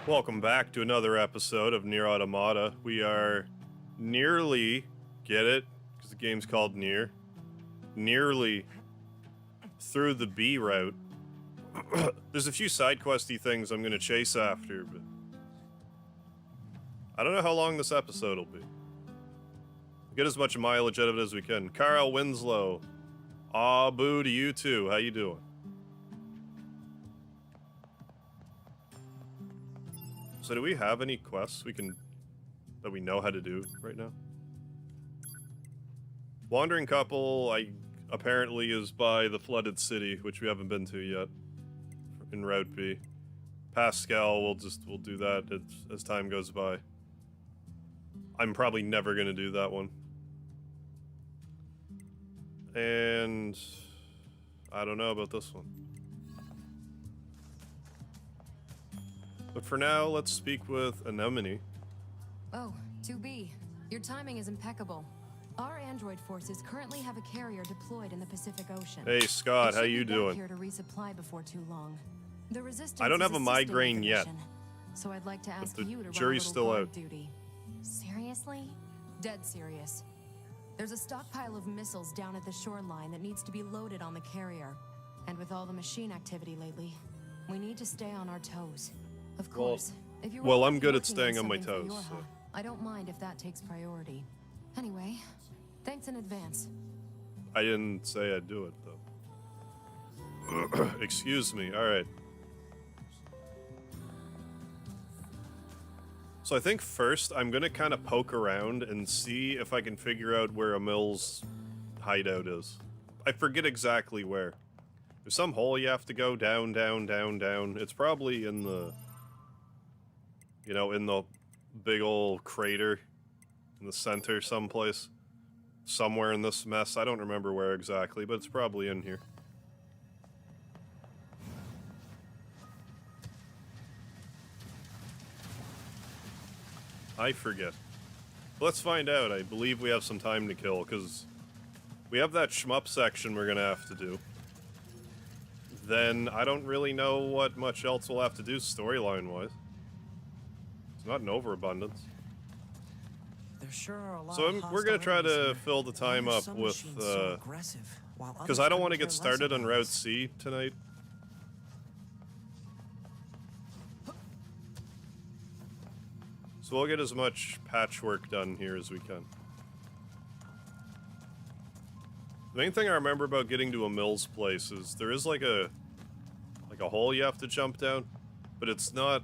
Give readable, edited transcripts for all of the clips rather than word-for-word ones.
Welcome back to another episode of Nier Automata. We are nearly, get it? Because the game's called Nier. Nearly through the B route. There's a few side questy things I'm going to chase after, but I don't know how long this episode will be. Get as much mileage out of it as we can. Carl Winslow. Aw, boo to you too. How you doing? So do we have any quests that we know how to do right now? Wandering Couple, apparently is by the Flooded City, which we haven't been to yet. In Route B. Pascal, we'll do that as time goes by. I'm probably never gonna do that one. And I don't know about this one. But for now, let's speak with Anemone. Oh, 2B. Your timing is impeccable. Our android forces currently have a carrier deployed in the Pacific Ocean. Hey Scott, how you doing? Here to resupply before too long. The resistance I don't have is a migraine assisting yet. the mission, so I'd like to ask the you to jury's run a still little out. guard duty. Seriously? Dead serious. There's a stockpile of missiles down at the shoreline that needs to be loaded on the carrier. And with all the machine activity lately, we need to stay on our toes. Of course, if you're well, I'm good at working staying on my something for toes, Yorha, so. I don't mind if that takes priority. Anyway, thanks in advance. I didn't say I'd do it, though. Excuse me, alright. So I think first, I'm gonna kind of poke around and see if I can figure out where Emil's hideout is. I forget exactly where. There's some hole you have to go down, down, down, down. It's probably in the... You know, in the big old crater in the center someplace. Somewhere in this mess. I don't remember where exactly, but it's probably in here. I forget. Let's find out. I believe we have some time to kill, because we have that shmup section we're gonna have to do. Then I don't really know what much else we'll have to do storyline-wise. It's not an overabundance. There sure are a lot So of we're gonna try to hostile fill the time enemies up here. with, Some machines so aggressive, while because others I don't want to couldn't get care less started on about Route us. C tonight. So we'll get as much patchwork done here as we can. The main thing I remember about getting to Emil's place is there is like a hole you have to jump down, but it's not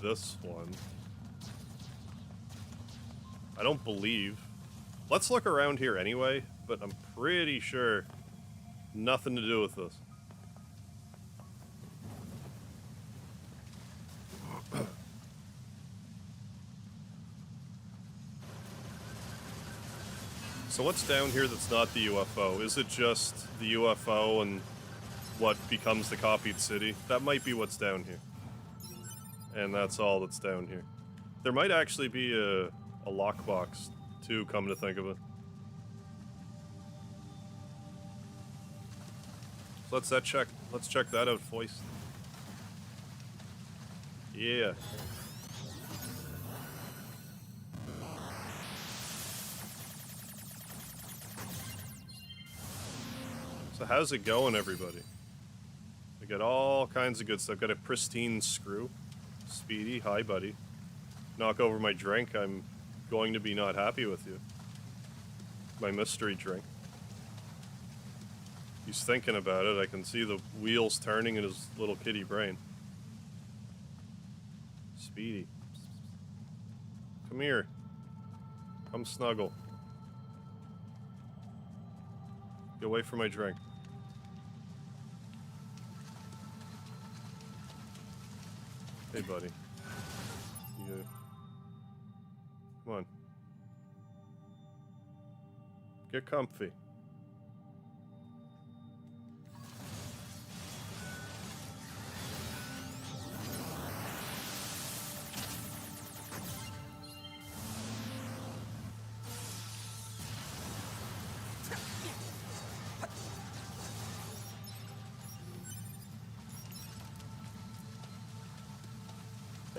this one. I don't believe. Let's look around here anyway, but I'm pretty sure nothing to do with this. So what's down here that's not the UFO? Is it just the UFO and what becomes the copied city? That might be what's down here. And that's all that's down here. There might actually be a lockbox, too, come to think of it. So let's check that out, Foist. Yeah. So how's it going, everybody? We got all kinds of good stuff. Got a pristine screw. Speedy, hi buddy. Knock over my drink, I'm going to be not happy with you. My mystery drink. He's thinking about it, I can see the wheels turning in his little kitty brain. Speedy. Come here. Come snuggle. Get away from my drink. Hey, buddy. You... Come on. Get comfy.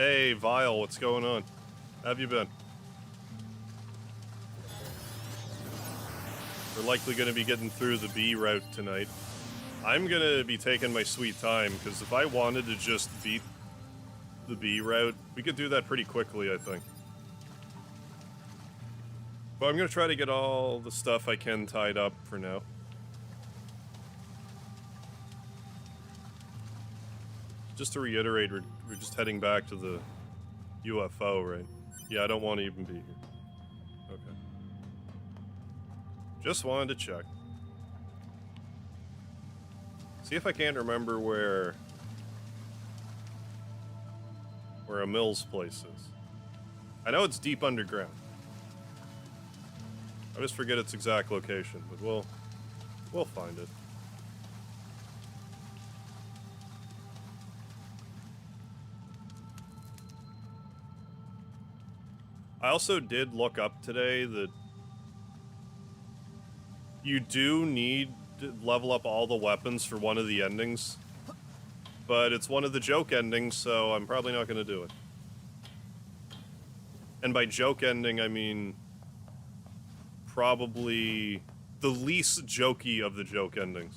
Hey, Vile, what's going on? How have you been? We're likely going to be getting through the B route tonight. I'm going to be taking my sweet time, because if I wanted to just beat the B route, we could do that pretty quickly, I think. But I'm going to try to get all the stuff I can tied up for now. Just to reiterate, we're just heading back to the UFO, right? Yeah, I don't want to even be here. Okay. Just wanted to check. See if I can't remember where a Mills place is. I know it's deep underground. I just forget its exact location, but we'll find it. I also did look up today that you do need to level up all the weapons for one of the endings, but it's one of the joke endings, so I'm probably not going to do it. And by joke ending, I mean probably the least jokey of the joke endings.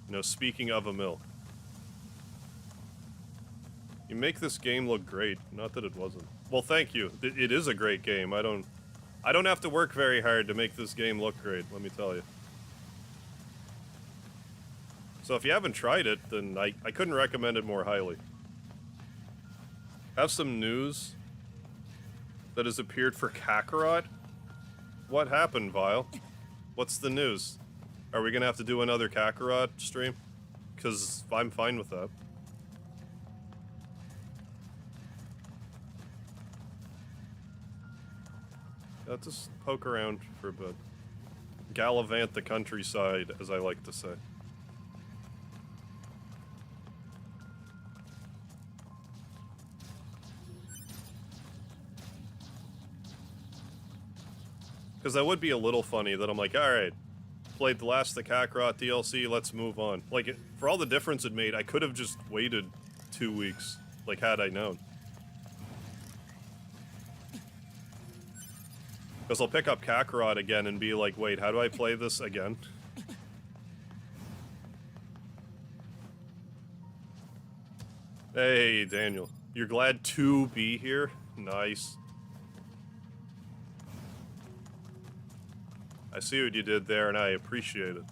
You know, speaking of a mill. You make this game look great. Not that it wasn't. Well, thank you. It is a great game. I don't have to work very hard to make this game look great, let me tell you. So if you haven't tried it, then I couldn't recommend it more highly. Have some news that has appeared for Kakarot. What happened, Vile? What's the news? Are we gonna have to do another Kakarot stream? Because I'm fine with that. Let's just poke around for a bit. Gallivant the countryside, as I like to say. Because that would be a little funny that I'm like, alright, played the last of the Kakarot DLC, let's move on. Like, for all the difference it made, I could have just waited 2 weeks, like, had I known. Because I'll pick up Kakarot again and be like, wait, how do I play this again? Hey, Daniel. You're glad to be here? Nice. I see what you did there, and I appreciate it.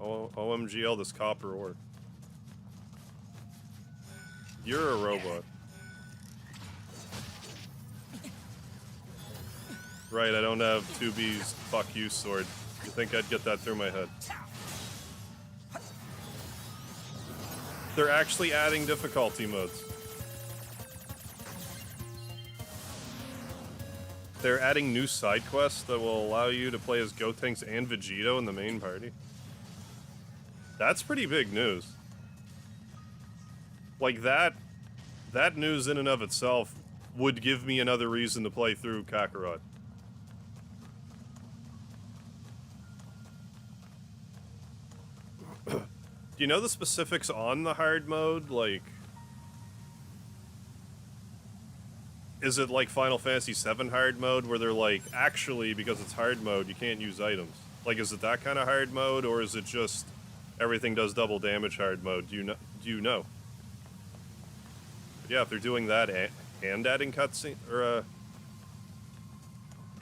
Oh, OMG, all this copper ore. You're a robot. Right, I don't have 2B's fuck you sword. You think I'd get that through my head? They're actually adding difficulty modes. They're adding new side quests that will allow you to play as Gotenks and Vegito in the main party. That's pretty big news. Like that news in and of itself would give me another reason to play through Kakarot. Do you know the specifics on the hard mode? Like, is it like Final Fantasy VII hard mode where they're like, actually, because it's hard mode, you can't use items? Like, is it that kind of hard mode, or is it just everything does double damage hard mode? Do you know? But yeah, if they're doing that and adding cutscene, or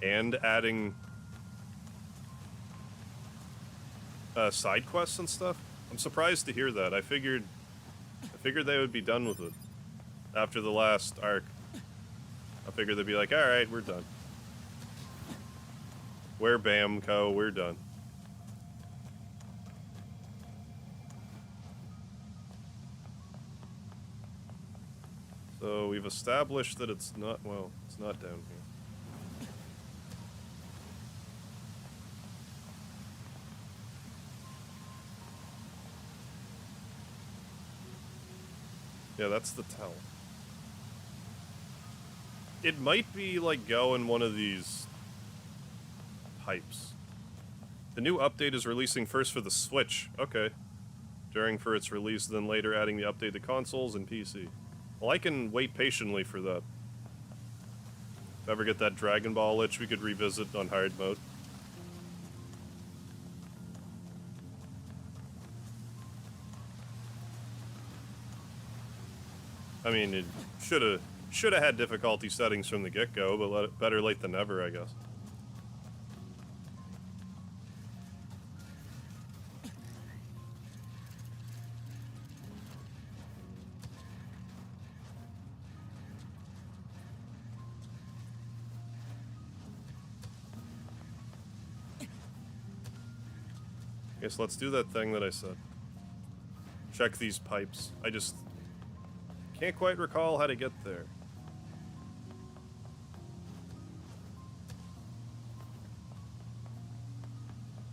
and adding side quests and stuff, I'm surprised to hear that. I figured they would be done with it after the last arc. I figured they'd be like, alright, we're done. We're Bamco, we're done. So we've established that it's not, well, it's not down here. Yeah, that's the towel. It might be like go in one of these pipes. The new update is releasing first for the Switch. Okay. during for its release, then later adding the update to consoles and PC. Well, I can wait patiently for that. If I ever get that Dragon Ball itch, we could revisit on hard mode. I mean, it should have had difficulty settings from the get-go, but better late than never, I guess. Guess let's do that thing that I said. Check these pipes. I just can't quite recall how to get there.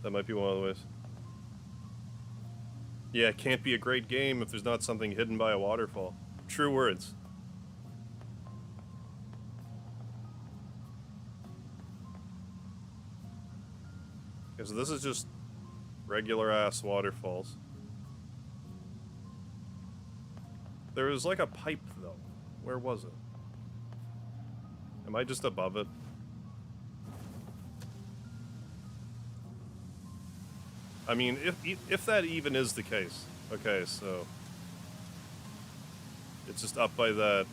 That might be one of the ways. Yeah, it can't be a great game if there's not something hidden by a waterfall. True words. Okay, so this is just regular ass waterfalls. There was like a pipe though. Where was it? Am I just above it? I mean, if that even is the case. Okay, so it's just up by that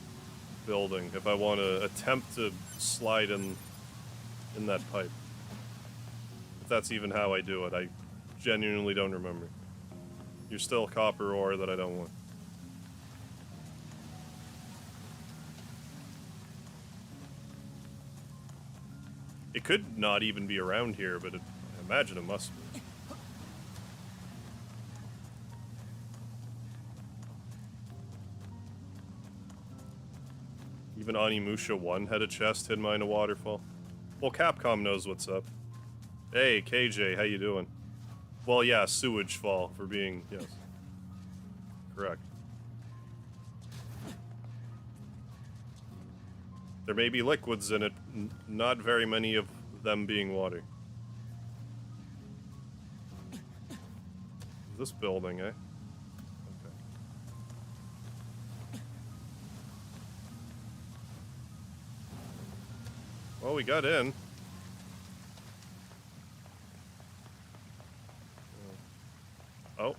building if I want to attempt to slide in that pipe. If that's even how I do it, I genuinely don't remember. You're still copper ore that I don't want. It could not even be around here, but I imagine it must be. Even Onimusha 1 had a chest hidden behind a waterfall. Well, Capcom knows what's up. Hey, KJ, how you doing? Well, yeah, sewage fall for being, yes. Correct. There may be liquids in it, not very many of them being water. This building, eh? Okay. Well, we got in. Oh.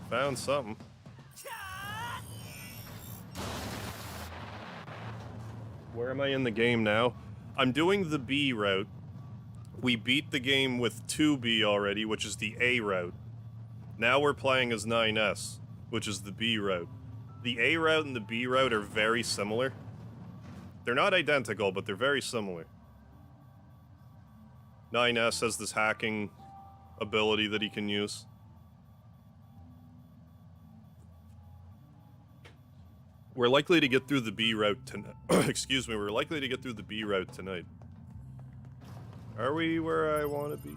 Found something. Where am I in the game now? I'm doing the B route. We beat the game with 2B already, which is the A route. Now we're playing as 9S, which is the B route. The A route and the B route are very similar. They're not identical, but they're very similar. 9S has this hacking ability that he can use. We're likely to get through the B route tonight. Excuse me, we're likely to get through the B route tonight. Are we where I want to be?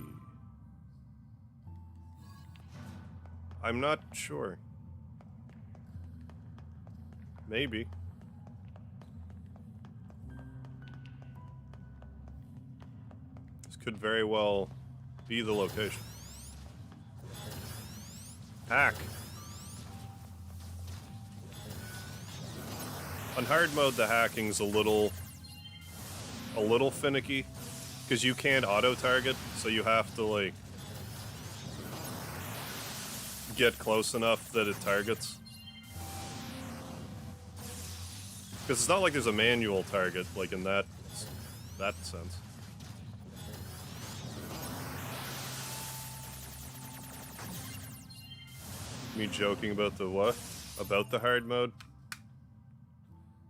I'm not sure. Maybe. This could very well be the location. Hack. On hard mode, the hacking's a little finicky, because you can't auto-target, so you have to, like, get close enough that it targets. Because it's not like there's a manual target, like in that sense. Me joking about the what? About the hard mode?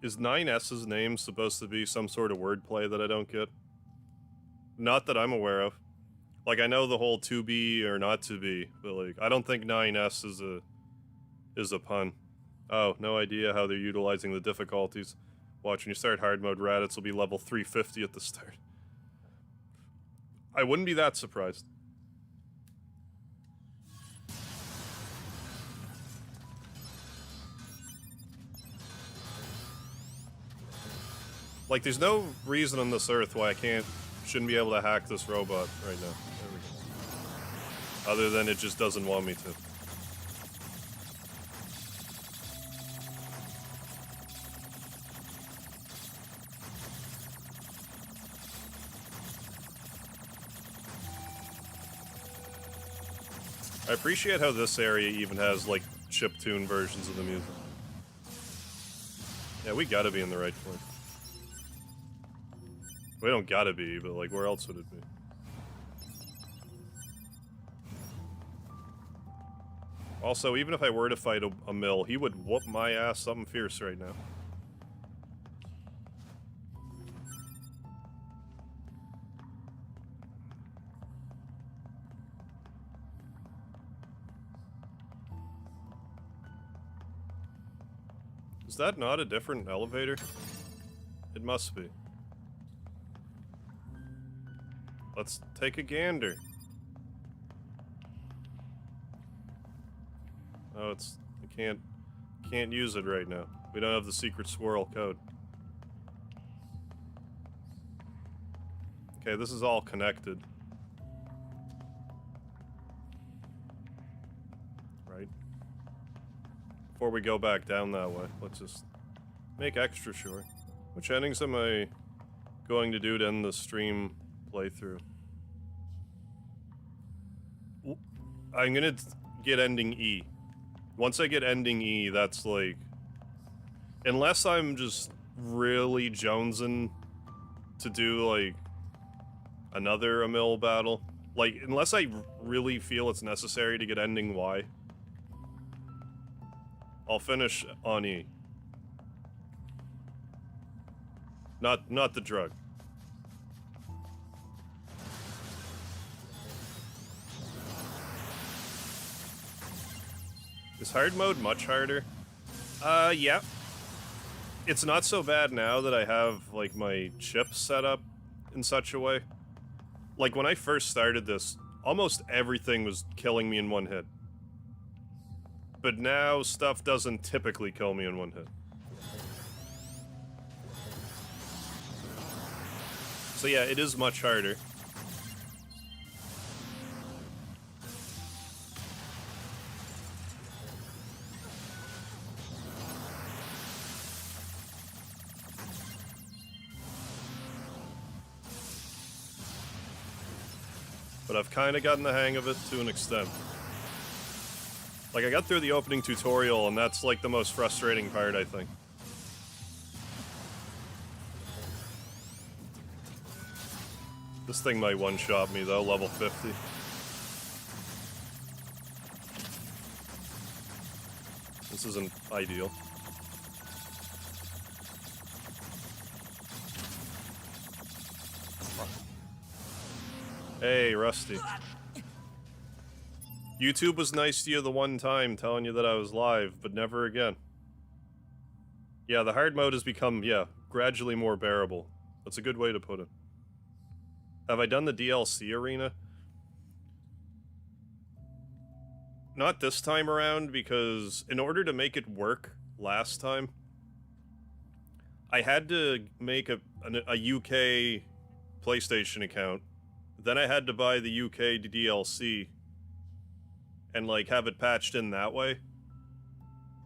Is 9S's name supposed to be some sort of wordplay that I don't get? Not that I'm aware of. Like, I know the whole to be or not to be, but like, I don't think 9S is a pun. Oh, no idea how they're utilizing the difficulties. Watch, when you start hard mode, Raditz will be level 350 at the start. I wouldn't be that surprised. Like, there's no reason on this earth why I shouldn't be able to hack this robot right now. There we go. Other than it just doesn't want me to. I appreciate how this area even has, like, chiptune versions of the music. Yeah, we gotta be in the right place. We don't gotta be, but, like, where else would it be? Also, even if I were to fight a mill, he would whoop my ass something fierce right now. Is that not a different elevator? It must be. Let's take a gander. Oh, it's... I can't use it right now. We don't have the secret swirl code. Okay, this is all connected. Right? Before we go back down that way, let's just make extra sure. Which endings am I going to do to end the stream playthrough? I'm gonna get ending E. Once I get ending E, that's like... Unless I'm just really jonesing to do, like, another Emil battle. Like, unless I really feel it's necessary to get ending Y, I'll finish on E. Not the drug. Is hard mode much harder? Yeah. It's not so bad now that I have, like, my chips set up in such a way. Like, when I first started this, almost everything was killing me in one hit. But now, stuff doesn't typically kill me in one hit. So yeah, it is much harder. But I've kind of gotten the hang of it to an extent. Like, I got through the opening tutorial, and that's, like, the most frustrating part, I think. This thing might one-shot me, though, level 50. This isn't ideal. Hey, Rusty. YouTube was nice to you the one time, telling you that I was live, but never again. Yeah, the hard mode has become, yeah, gradually more bearable. That's a good way to put it. Have I done the DLC arena? Not this time around, because in order to make it work last time, I had to make a UK PlayStation account. Then I had to buy the UK DLC and, like, have it patched in that way.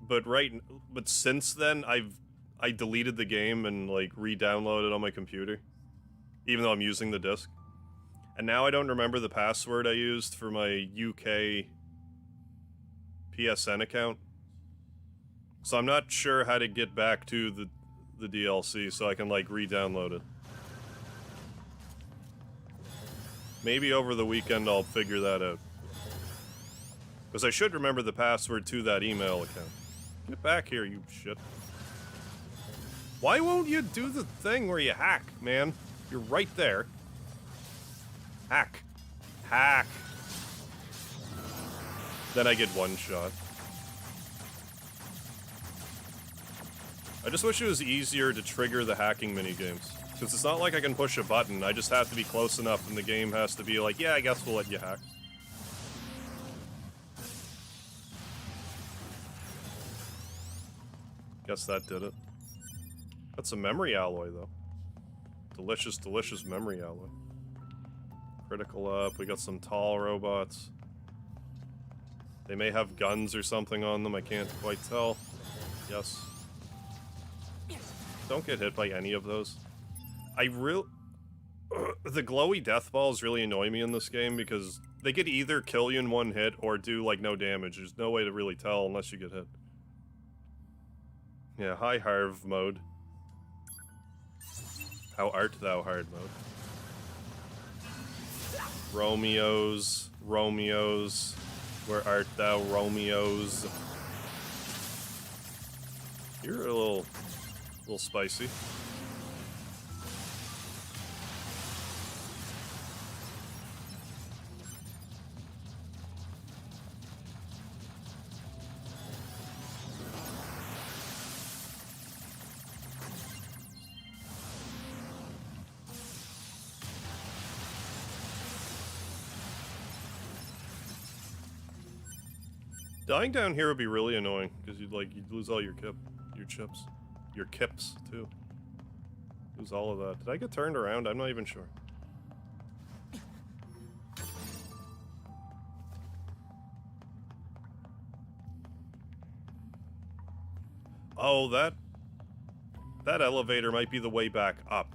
But since then, I deleted the game and, like, re-downloaded it on my computer, even though I'm using the disc. And now I don't remember the password I used for my UK PSN account. So I'm not sure how to get back to the DLC so I can, like, re-download it. Maybe over the weekend I'll figure that out. Because I should remember the password to that email account. Get back here, you shit. Why won't you do the thing where you hack, man? You're right there. Hack. Hack. Then I get one shot. I just wish it was easier to trigger the hacking minigames. Because it's not like I can push a button, I just have to be close enough and the game has to be like, yeah, I guess we'll let you hack. Guess that did it. That's a memory alloy, though. Delicious, delicious memory alloy. Critical up, we got some tall robots. They may have guns or something on them, I can't quite tell. Yes. Don't get hit by any of those. The glowy death balls really annoy me in this game because they could either kill you in one hit or do, like, no damage. There's no way to really tell unless you get hit. Yeah, high Harv mode. How art thou hard mode. Romeos, Romeos, where art thou, Romeos? You're a little spicy. Dying down here would be really annoying, because you'd lose all your chips. Your kips, too. Lose all of that. Did I get turned around? I'm not even sure. Oh, that elevator might be the way back up.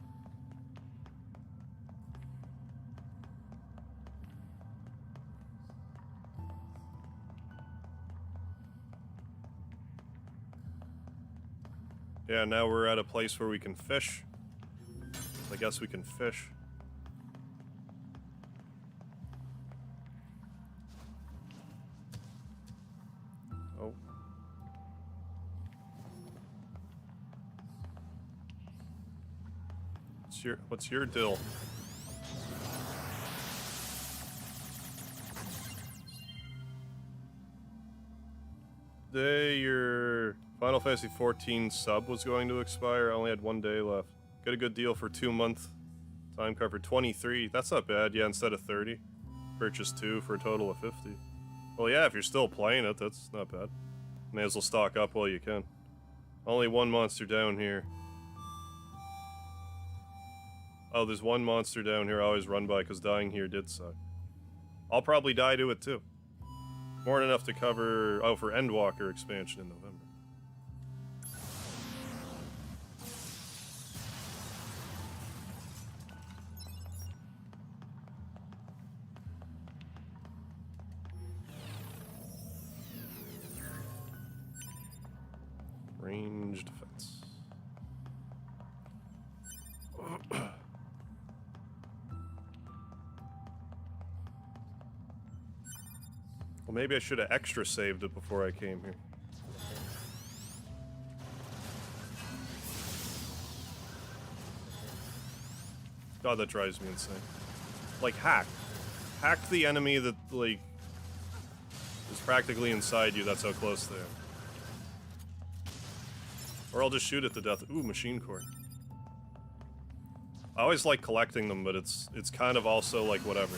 Yeah, now we're at a place where we can fish. I guess we can fish. Oh. What's your deal? Your Final Fantasy 14 sub was going to expire. I only had 1 day left. Got a good deal for 2-month time card for 23. That's not bad. Yeah, instead of 30. Purchase 2 for a total of 50. Well, yeah, if you're still playing it, that's not bad. May as well stock up while you can. Only one monster down here. Oh, there's one monster down here I always run by because dying here did suck. I'll probably die to it too. More than enough to cover... Oh, for Endwalker expansion in November. Range defense. Well, maybe I should have extra saved it before I came here. God, that drives me insane. Like, hack. Hack the enemy that, like, is practically inside you, that's how close they are. Or I'll just shoot it to death. Ooh, machine core. I always like collecting them, but it's kind of also like whatever.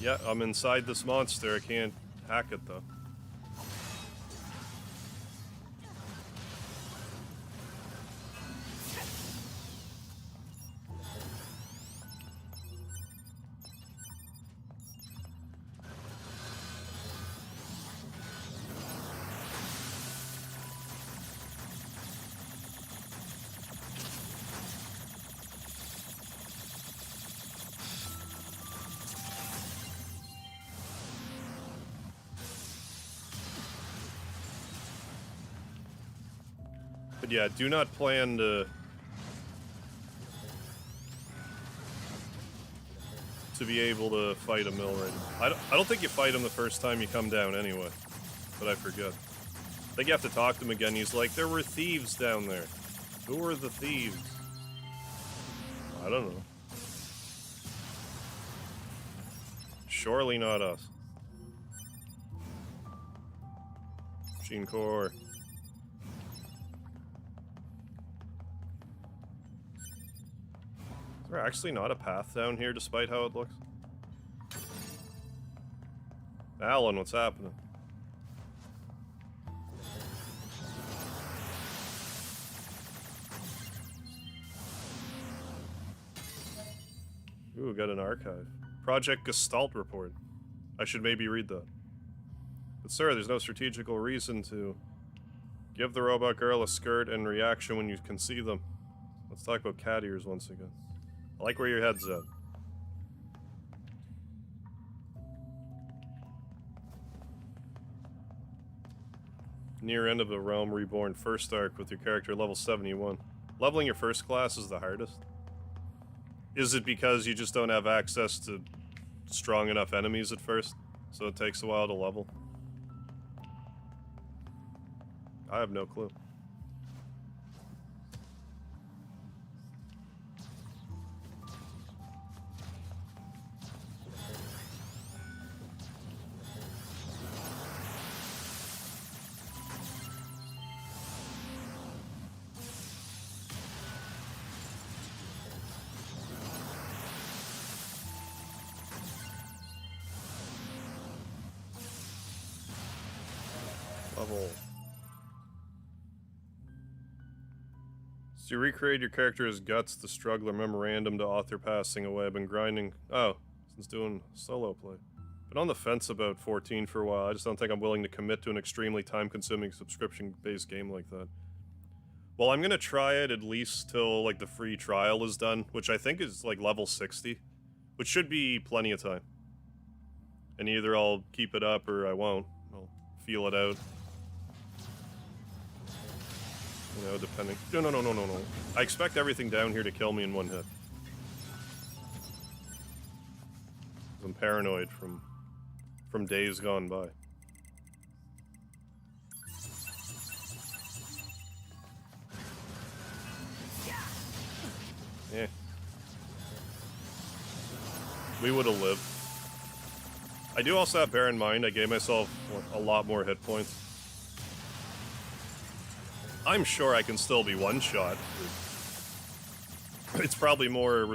Yeah, I'm inside this monster. I can't hack it though. But yeah, do not plan to be able to fight a mill right now. I don't think you fight him the first time you come down anyway, but I forget. I think you have to talk to him again. He's like, there were thieves down there. Who were the thieves? I don't know. Surely not us. Machine core. Is there actually not a path down here despite how it looks? Alan, what's happening? Ooh, got an archive. Project Gestalt report. I should maybe read that. But sir, there's no strategical reason to give the robot girl a skirt and reaction when you can see them. Let's talk about cat ears once again. I like where your head's at. Near end of the Realm Reborn first arc with your character level 71. Leveling your first class is the hardest. Is it because you just don't have access to strong enough enemies at first, so it takes a while to level? I have no clue. Level. So you recreate your character as Guts, the struggler. Memorandum to author passing away. I've been grinding. Oh, since doing solo play. Been on the fence about 14 for a while. I just don't think I'm willing to commit to an extremely time-consuming subscription-based game like that. Well, I'm gonna try it at least till like the free trial is done, which I think is like level 60, which should be plenty of time. And either I'll keep it up or I won't. I'll feel it out. You know, depending. No. I expect everything down here to kill me in one hit. I'm paranoid from days gone by. Yeah. We would have lived. I do also have to bear in mind I gave myself a lot more hit points. I'm sure I can still be one-shot. It's probably more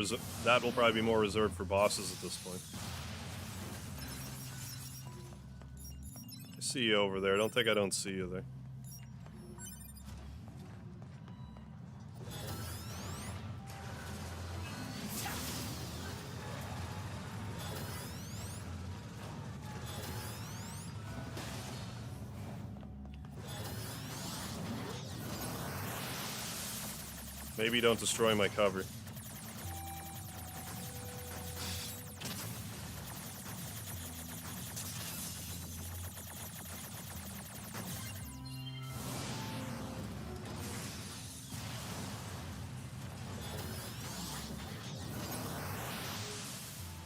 that will probably be more reserved for bosses at this point. I see you over there. Don't think I don't see you there. Maybe don't destroy my cover.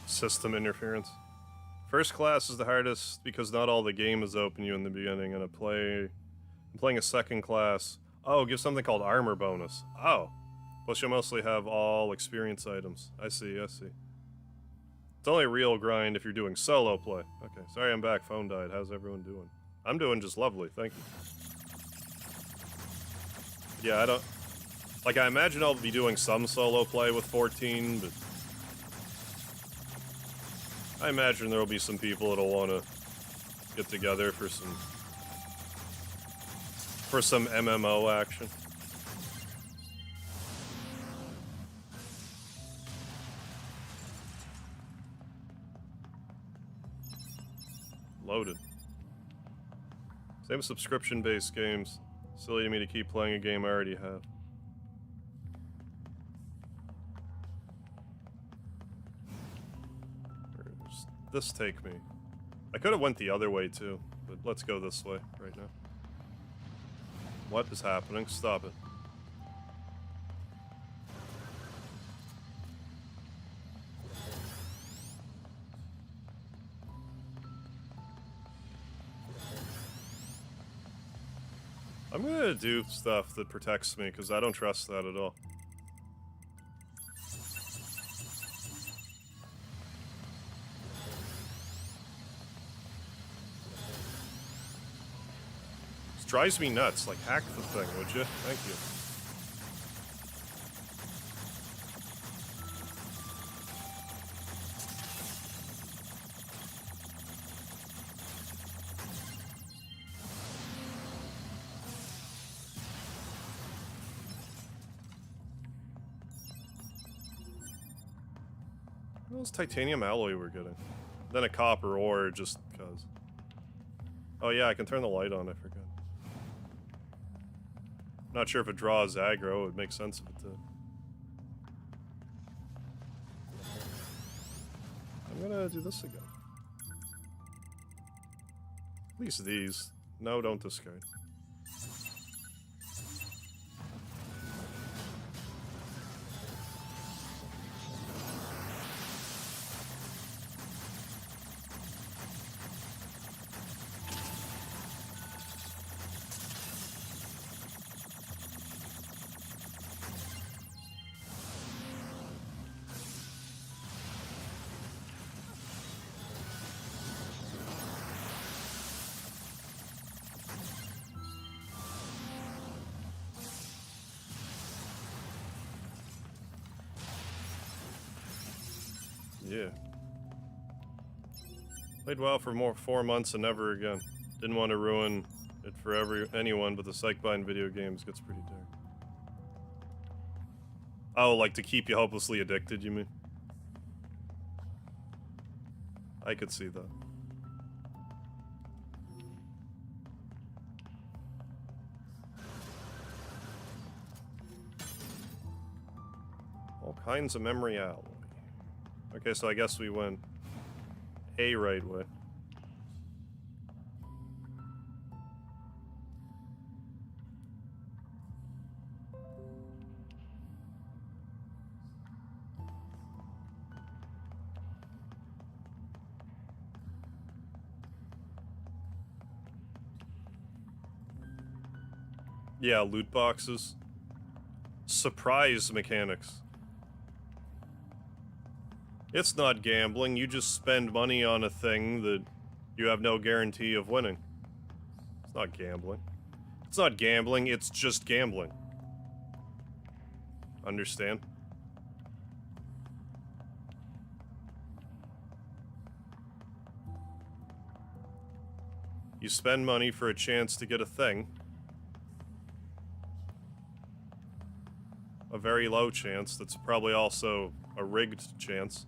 System interference. First class is the hardest because not all the game is open to you in the beginning, and I'm playing a second class. Oh, give something called armor bonus. Oh. Plus you'll mostly have all experience items. I see. It's only a real grind if you're doing solo play. Okay, sorry I'm back, phone died. How's everyone doing? I'm doing just lovely, thank you. Yeah, I don't... Like, I imagine I'll be doing some solo play with 14, but... I imagine there'll be some people that'll want to get together for some MMO action. Loaded. Same subscription-based games. Silly to me to keep playing a game I already have. Where does this take me? I could have went the other way too, but let's go this way right now. What is happening? Stop it. I'm gonna do stuff that protects me, because I don't trust that at all. This drives me nuts. Like, hack the thing, would you? Thank you. What was titanium alloy we're getting? Then a copper ore just because. Oh yeah, I can turn the light on, I forgot. Not sure if it draws aggro, it would make sense if it did. I'm gonna do this again. At least these. No, don't discard. Yeah. Played WoW for 4 months and never again. Didn't want to ruin it for anyone, but the Psychbind video games gets pretty dark. Oh, like to keep you hopelessly addicted, you mean? I could see that. All kinds of memory alloy. Okay, so I guess we went a right way. Yeah, loot boxes. Surprise mechanics. It's not gambling, you just spend money on a thing that you have no guarantee of winning. It's not gambling. It's not gambling, it's just gambling. Understand? You spend money for a chance to get a thing. A very low chance that's probably also a rigged chance.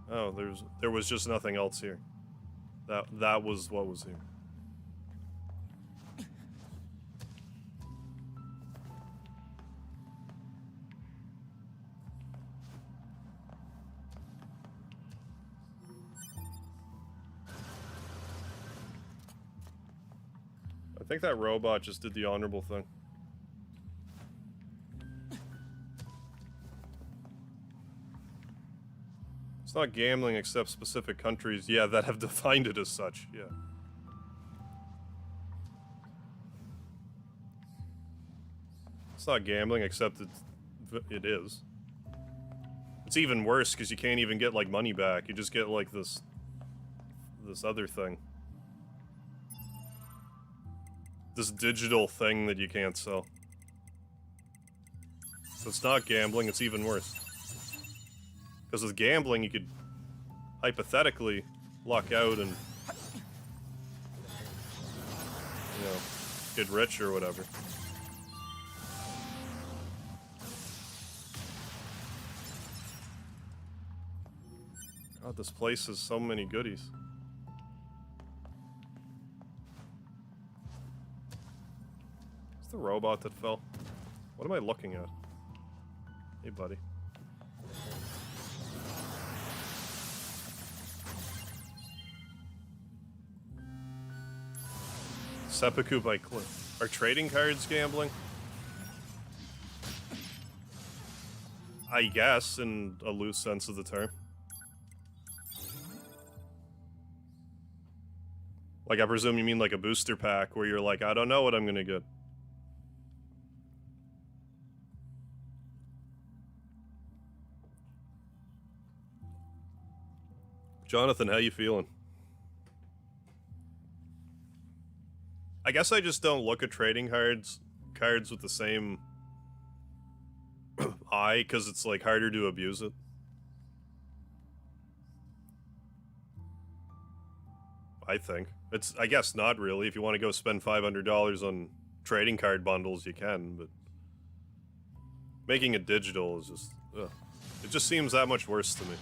Oh, there was just nothing else here. That was what was here. I think that robot just did the honorable thing. It's not gambling except specific countries, yeah, that have defined it as such, yeah. It's not gambling except it is. It's even worse because you can't even get like money back, you just get like this other thing. This digital thing that you can't sell. So it's not gambling, it's even worse. Because with gambling, you could hypothetically luck out and, you know, get rich or whatever. God, this place has so many goodies. It's the robot that fell. What am I looking at? Hey, buddy. Seppuku by Cliff. Are trading cards gambling? I guess, in a loose sense of the term. Like, I presume you mean like a booster pack where you're like, I don't know what I'm gonna get. Jonathan, how you feeling? I guess I just don't look at trading cards with the same eye, because it's like harder to abuse it. I think. It's, I guess not really. If you want to go spend $500 on trading card bundles, you can, but Making it digital is just... ugh. It just seems that much worse to me.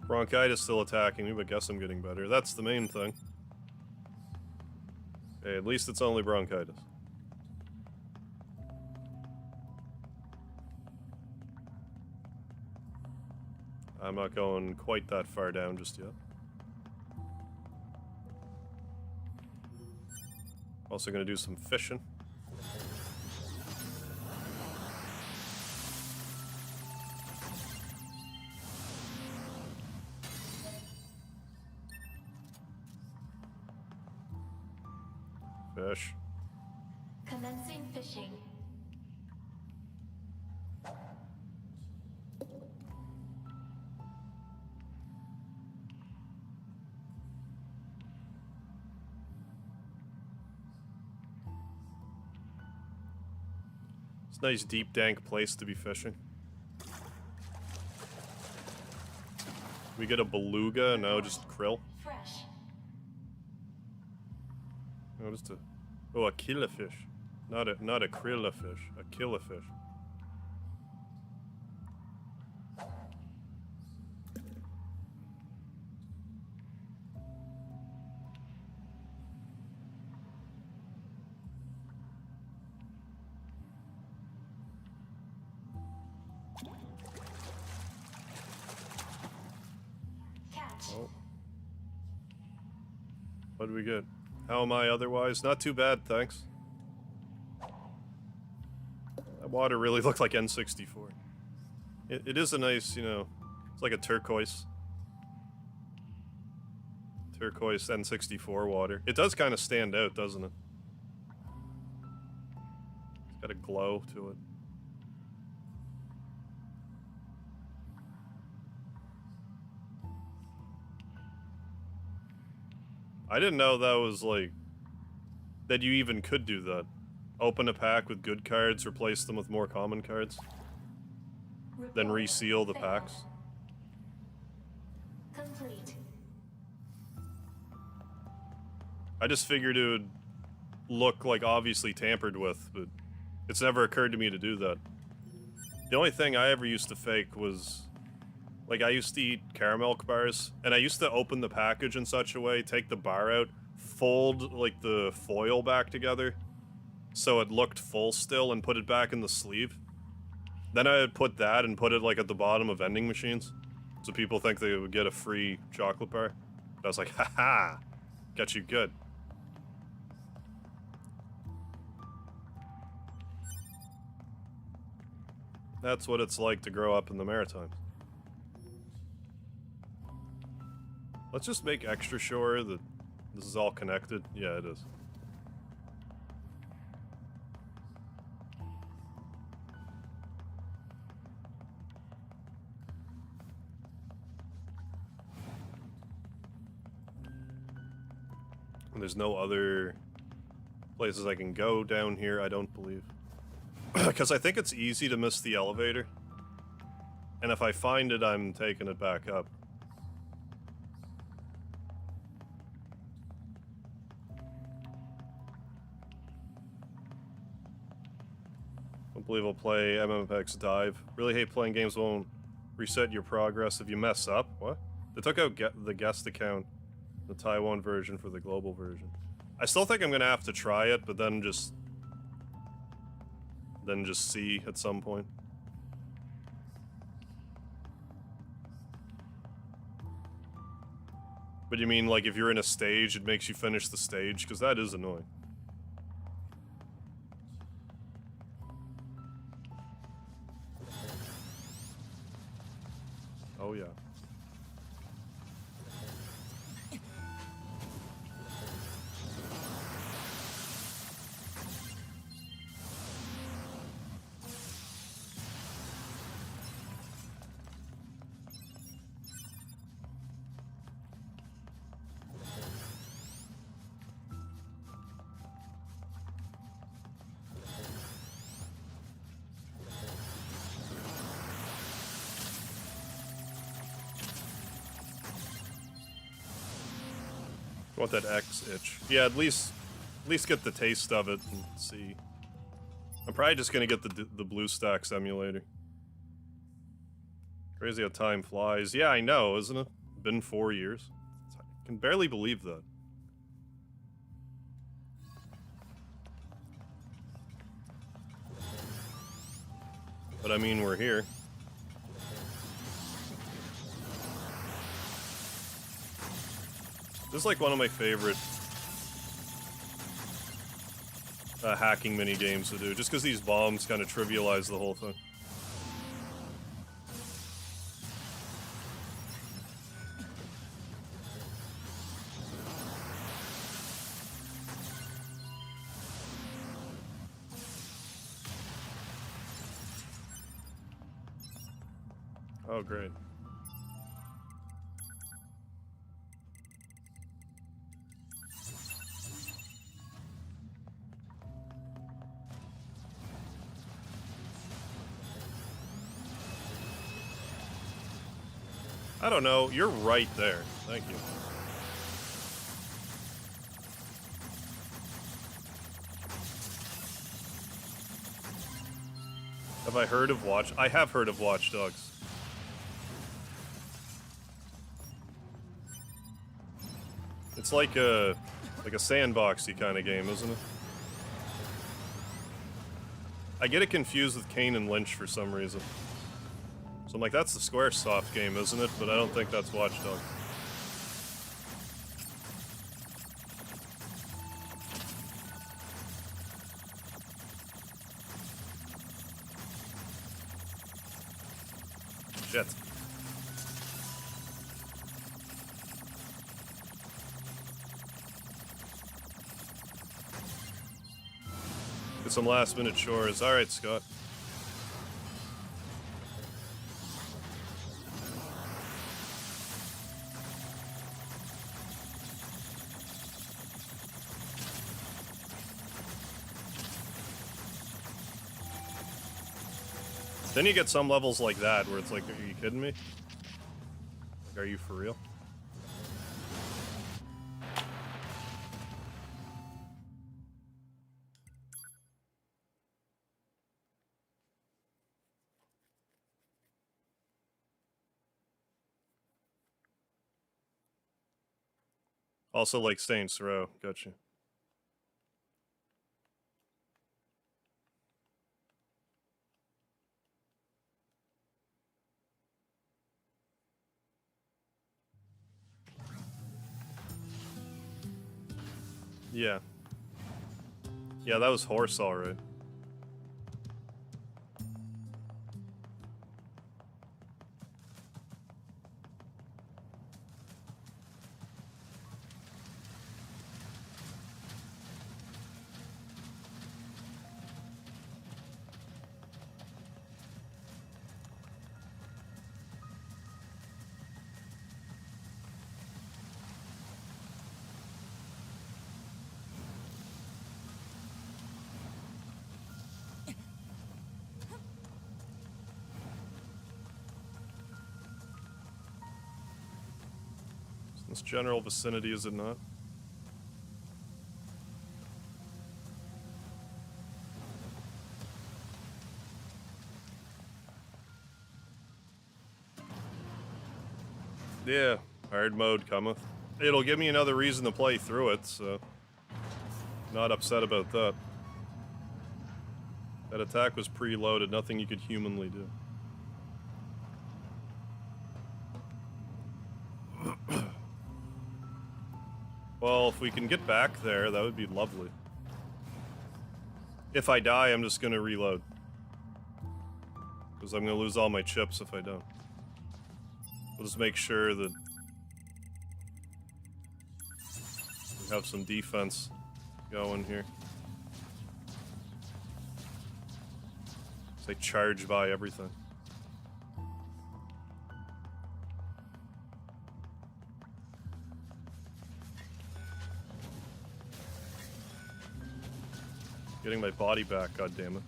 Bronchitis still attacking me, but guess I'm getting better. That's the main thing. Hey, at least it's only bronchitis. I'm not going quite that far down just yet. Also gonna do some fishing. Fish. Commencing fishing. It's a nice, deep, dank place to be fishing. We get a beluga, no, just krill. Fresh. No, just a... oh, a killifish. Not a krillafish, a killifish. Catch. Oh. What do we get? How am I otherwise? Not too bad, thanks. That water really looked like N64. It is a nice, you know, it's like a turquoise. Turquoise N64 water. It does kind of stand out, doesn't it? It's got a glow to it. I didn't know that was like... that you even could do that. Open a pack with good cards, replace them with more common cards. Then reseal the packs. Complete. I just figured it would look like obviously tampered with, but it's never occurred to me to do that. The only thing I ever used to fake was... like, I used to eat caramel bars, and I used to open the package in such a way, take the bar out, fold, like, the foil back together, so it looked full still, and put it back in the sleeve. Then I would put that and put it, like, at the bottom of vending machines, so people think they would get a free chocolate bar. But I was like, haha, got you good. That's what it's like to grow up in the Maritimes. Let's just make extra sure that this is all connected. Yeah, it is. And there's no other places I can go down here, I don't believe. Because I think it's easy to miss the elevator. And if I find it, I'm taking it back up. Don't believe I'll play MMX Dive. Really hate playing games that won't reset your progress if you mess up. What? They took out the guest account, the Taiwan version for the global version. I still think I'm gonna have to try it, but then just see at some point. But you mean like if you're in a stage, it makes you finish the stage? Because that is annoying. Oh yeah. want that X itch. Yeah, at least get the taste of it and see. I'm probably just gonna get the BlueStacks emulator. Crazy how time flies. Yeah, I know, isn't it? Been 4 years. I can barely believe that. But I mean, we're here. This is like one of my favorite hacking mini games to do, just because these bombs kind of trivialize the whole thing. Oh, great. I don't know. You're right there. Thank you. Have I heard of Watch? I have heard of Watch Dogs. It's like a sandboxy kind of game, isn't it? I get it confused with Kane and Lynch for some reason. So I'm like, that's the Squaresoft game, isn't it? But I don't think that's Watch Dogs. Shit. Get some last minute chores. Alright, Scott. Then you get some levels like that where it's like, are you kidding me? Like, are you for real? Also like Saints Row, gotcha. Yeah. Yeah, that was horse, alright. This general vicinity, is it not? Yeah, hard mode cometh. It'll give me another reason to play through it, so not upset about that. That attack was preloaded, nothing you could humanly do. Well, if we can get back there, that would be lovely. If I die, I'm just gonna reload. Because I'm gonna lose all my chips if I don't. We'll just make sure that we have some defense going here. Say charge by everything. Getting my body back, goddammit.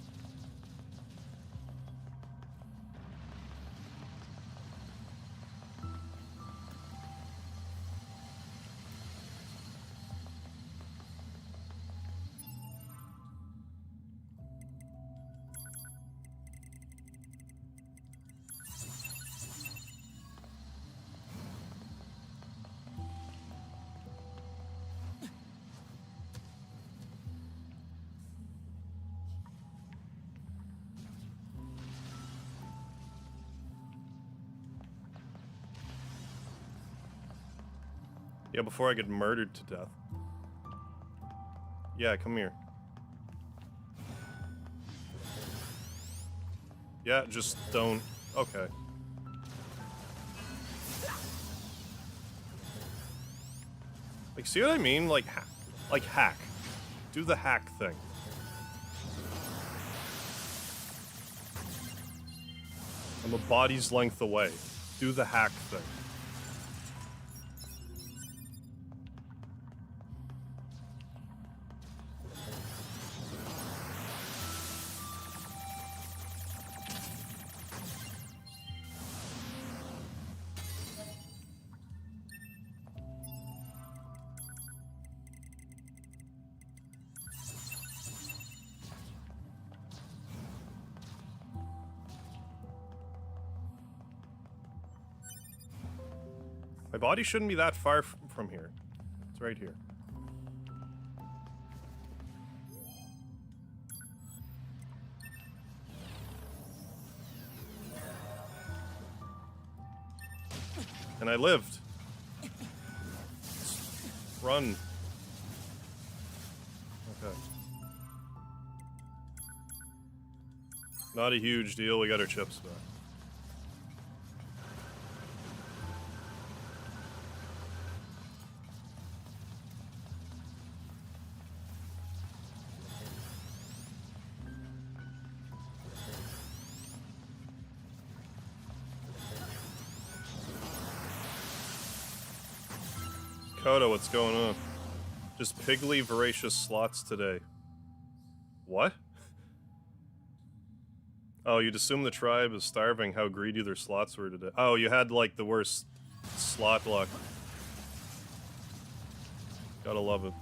Yeah, before I get murdered to death. Yeah, come here. Yeah, just don't... Okay. Like, see what I mean? Like, hack. Do the hack thing. I'm a body's length away. Do the hack thing. My body shouldn't be that far from here. It's right here. And I lived. Run. Okay. Not a huge deal, we got our chips back. Kodo, what's going on? Just piggly, voracious slots today. What? Oh, you'd assume the tribe is starving how greedy their slots were today. Oh, you had, like, the worst slot luck. Gotta love it.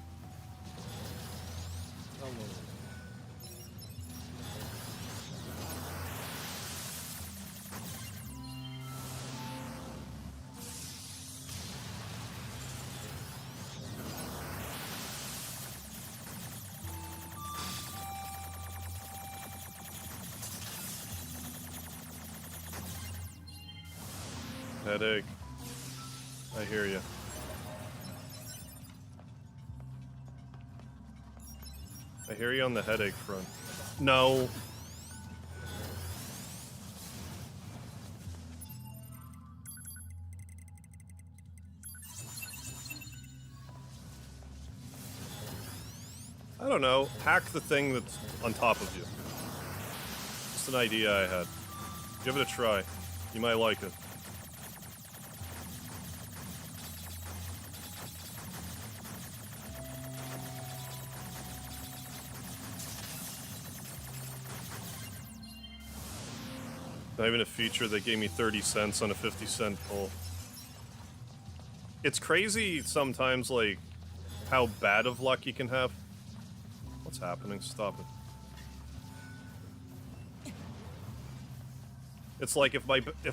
Headache. I hear you. I hear you on the headache front. No. I don't know. Hack the thing that's on top of you. Just an idea I had. Give it a try. You might like it. Not even a feature that gave me 30 cents on a 50-cent pull. It's crazy sometimes, like, how bad of luck you can have. What's happening? Stop it. It's like if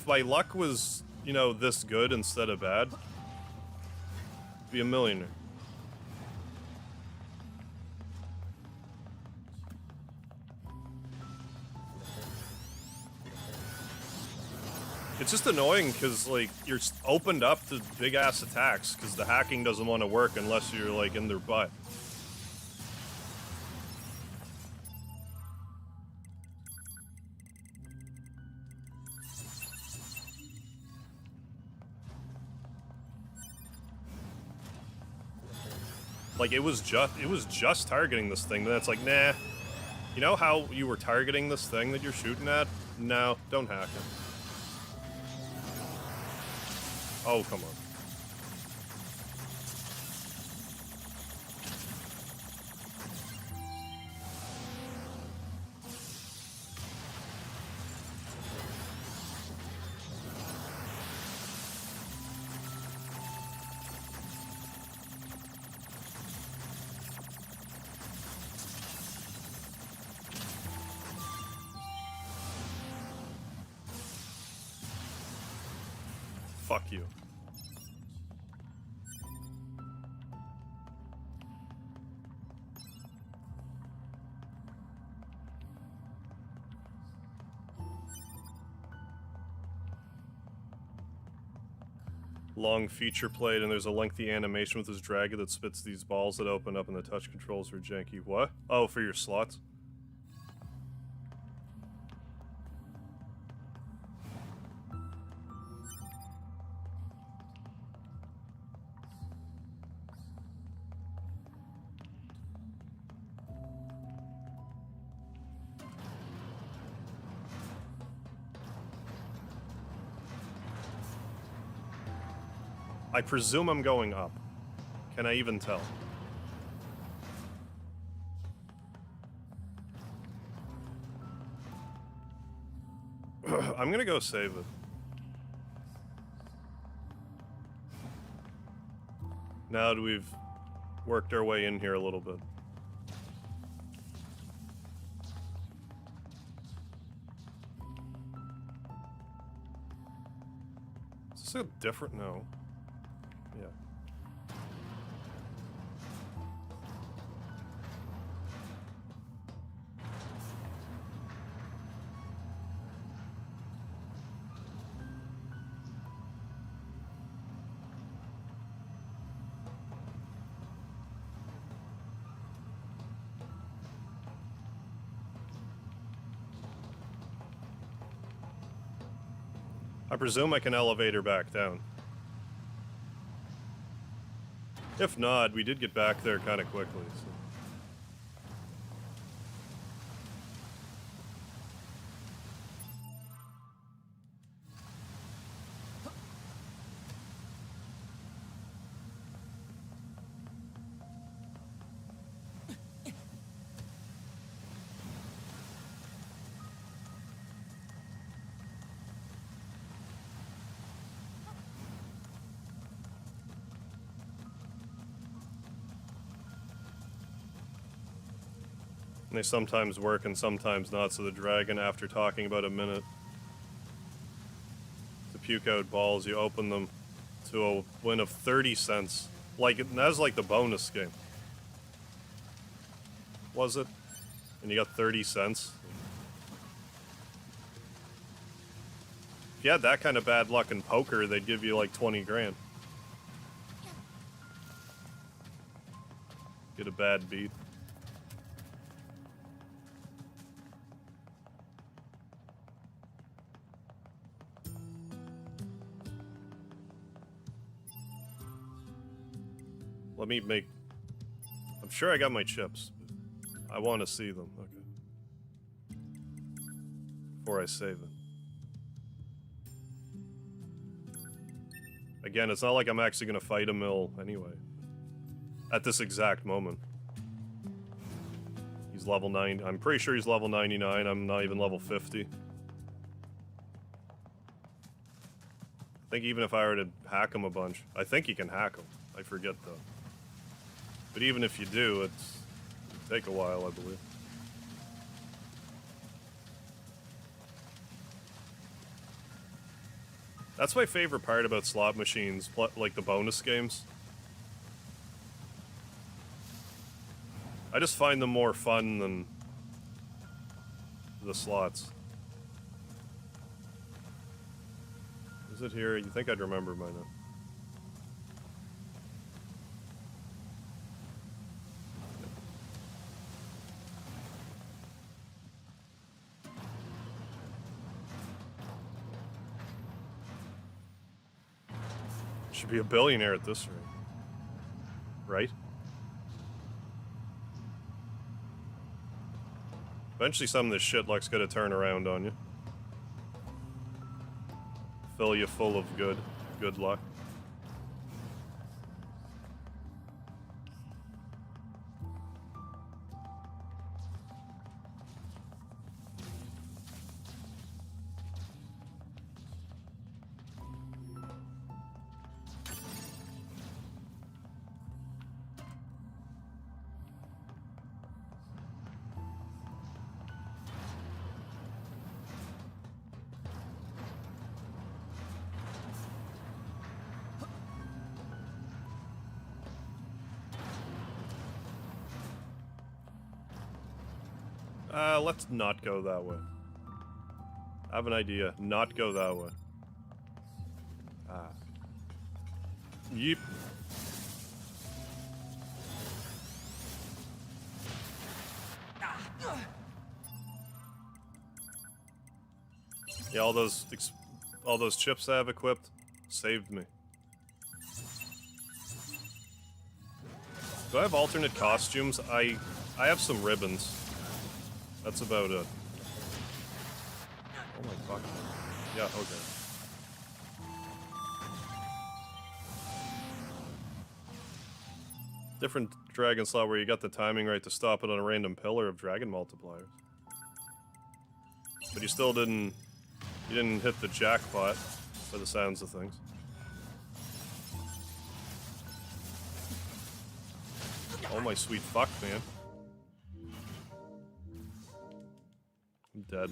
my luck was, you know, this good instead of bad, I'd be a millionaire. It's just annoying because, like, you're opened up to big-ass attacks because the hacking doesn't want to work unless you're, like, in their butt. Like, it was just targeting this thing, then it's like, nah. You know how you were targeting this thing that you're shooting at? No, don't hack it. Oh, come on. Fuck you. long feature plate, and there's a lengthy animation with his dragon that spits these balls that open up, and the touch controls are janky. What? Oh, for your slots? I presume I'm going up. Can I even tell? I'm gonna go save it. Now that we've worked our way in here a little bit. Is this a different? No. Yeah. I presume I can elevate her back down. If not, we did get back there kind of quickly. So. And they sometimes work and sometimes not, so the dragon, after talking about a minute to puke out balls, you open them to a win of 30 cents. Like, that's like the bonus game. Was it? And you got 30 cents? If you had that kind of bad luck in poker, they'd give you like 20 grand. Get a bad beat. Let me make... I'm sure I got my chips. I want to see them. Okay. Before I save it. Again, it's not like I'm actually going to fight a mill anyway. At this exact moment. He's level 9. I'm pretty sure he's level 99. I'm not even level 50. I think even if I were to hack him a bunch... I think you can hack him. I forget though. But even if you do, it'll take a while, I believe. That's my favorite part about slot machines, like the bonus games. I just find them more fun than the slots. Is it here? You think I'd remember by now. Should be a billionaire at this rate. Right? Eventually some of this shit luck's gonna turn around on you. Fill you full of good luck. Let's not go that way. I have an idea. Not go that way. Ah. Yeep. Yeah, all those chips I have equipped saved me. Do I have alternate costumes? I have some ribbons. That's about it. Oh my fuck. Yeah, okay. Different dragon slot where you got the timing right to stop it on a random pillar of dragon multipliers. But you still didn't... You didn't hit the jackpot, by the sounds of things. Oh my sweet fuck, man. I'm dead.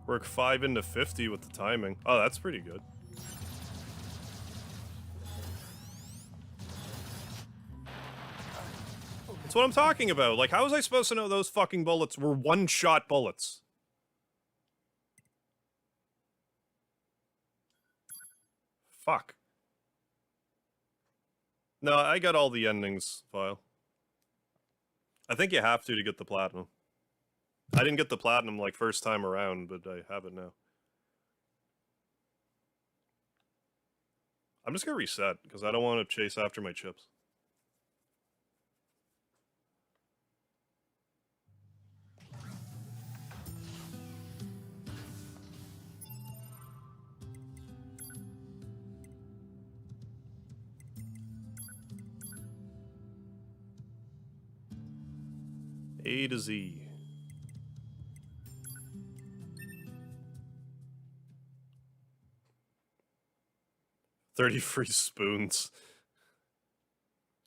Work 5 into 50 with the timing. Oh, that's pretty good. That's what I'm talking about. Like, how was I supposed to know those fucking bullets were one-shot bullets? Fuck. No, I got all the endings, File. I think you have to get the platinum. I didn't get the platinum, like, first time around, but I have it now. I'm just gonna reset, because I don't want to chase after my chips. A to Z. $30 free spoons.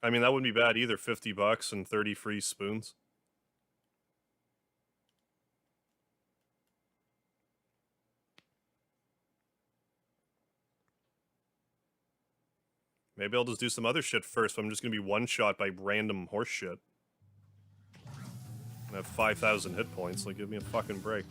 I mean, that wouldn't be bad either. $50 and 30 free spoons. Maybe I'll just do some other shit first, but I'm just gonna be one-shot by random horse shit. I have 5,000 hit points, like, give me a fucking break.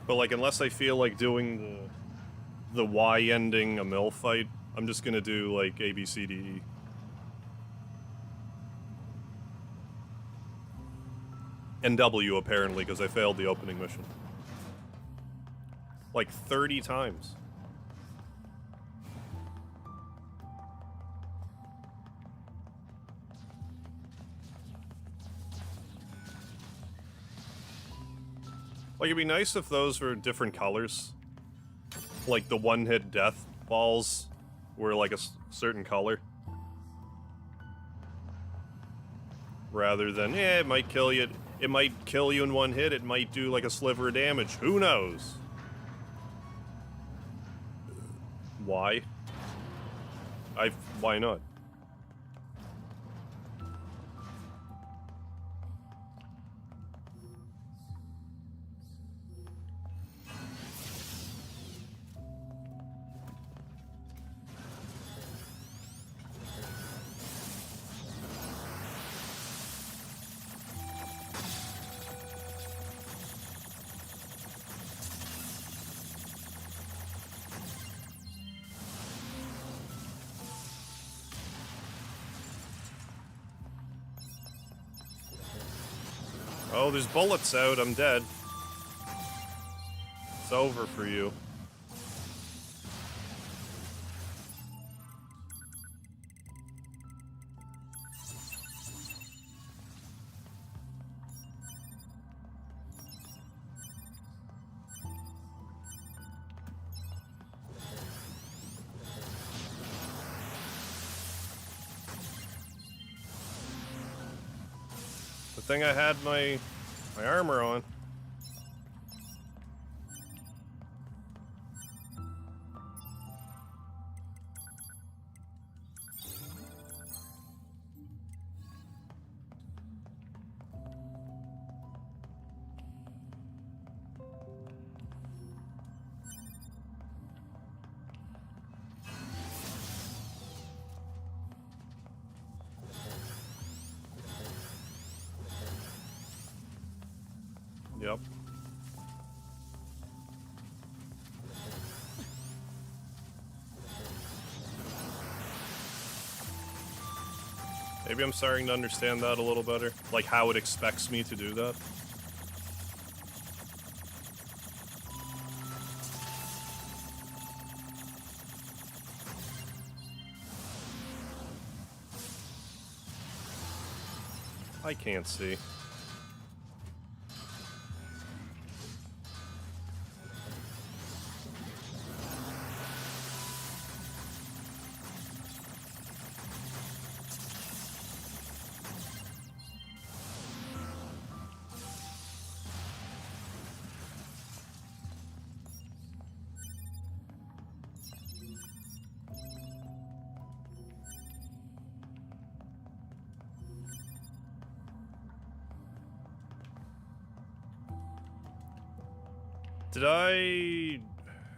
But, like, unless I feel like doing the Y ending a mill fight, I'm just gonna do, like, A, B, C, D, E. And W, apparently, because I failed the opening mission. Like, 30 times. Like, it'd be nice if those were different colors. Like, the one-hit death balls were, like, a certain color. Rather than, it might kill you. It might kill you in one hit. It might do, like, a sliver of damage. Who knows? Why? Why not? Oh, there's bullets out. I'm dead. It's over for you. Good thing I had my armor on. Yep. Maybe I'm starting to understand that a little better. Like how it expects me to do that. I can't see.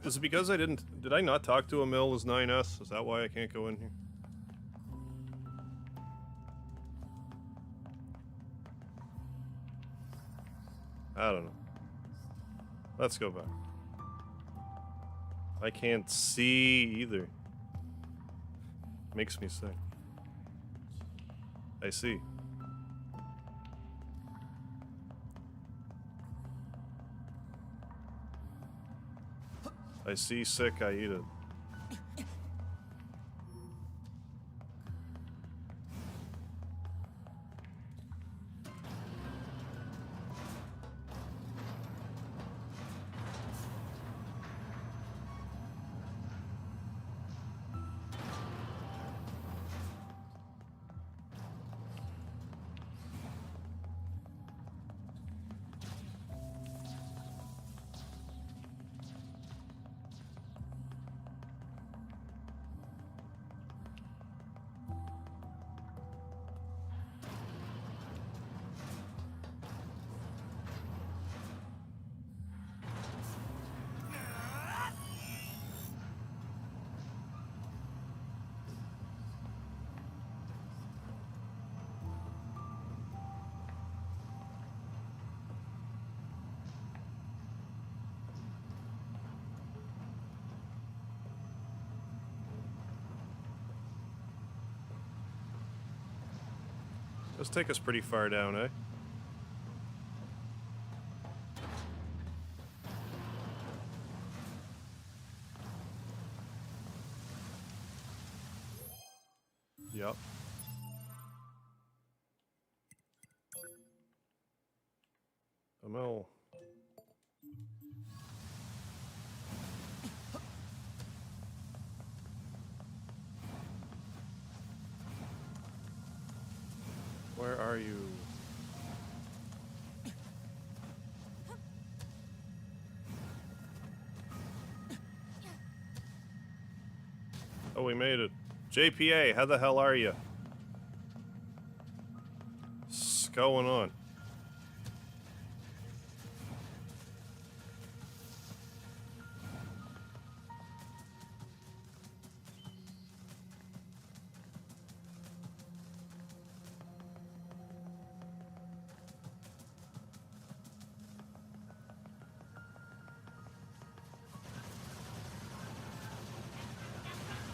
Is it because did I not talk to Emil as 9S? Is that why I can't go in here? I don't know. Let's go back. I can't see either. Makes me sick. I see. I see sick, I eat it. Does take us pretty far down, eh? Yep. Emil. Where are you? Oh, we made it. JPA, how the hell are you? What's going on?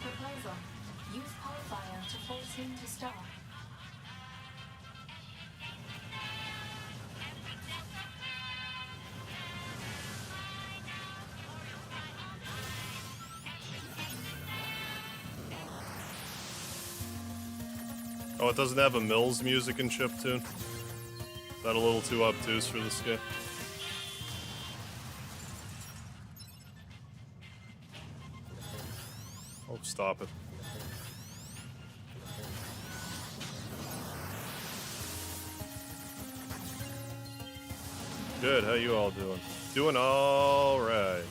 Proposal. Use qualifier to force him to stop. Oh, it doesn't have a Mills music and chiptune? Is that a little too obtuse for this game? Oh, stop it. Good, how you all doing? Doing all right.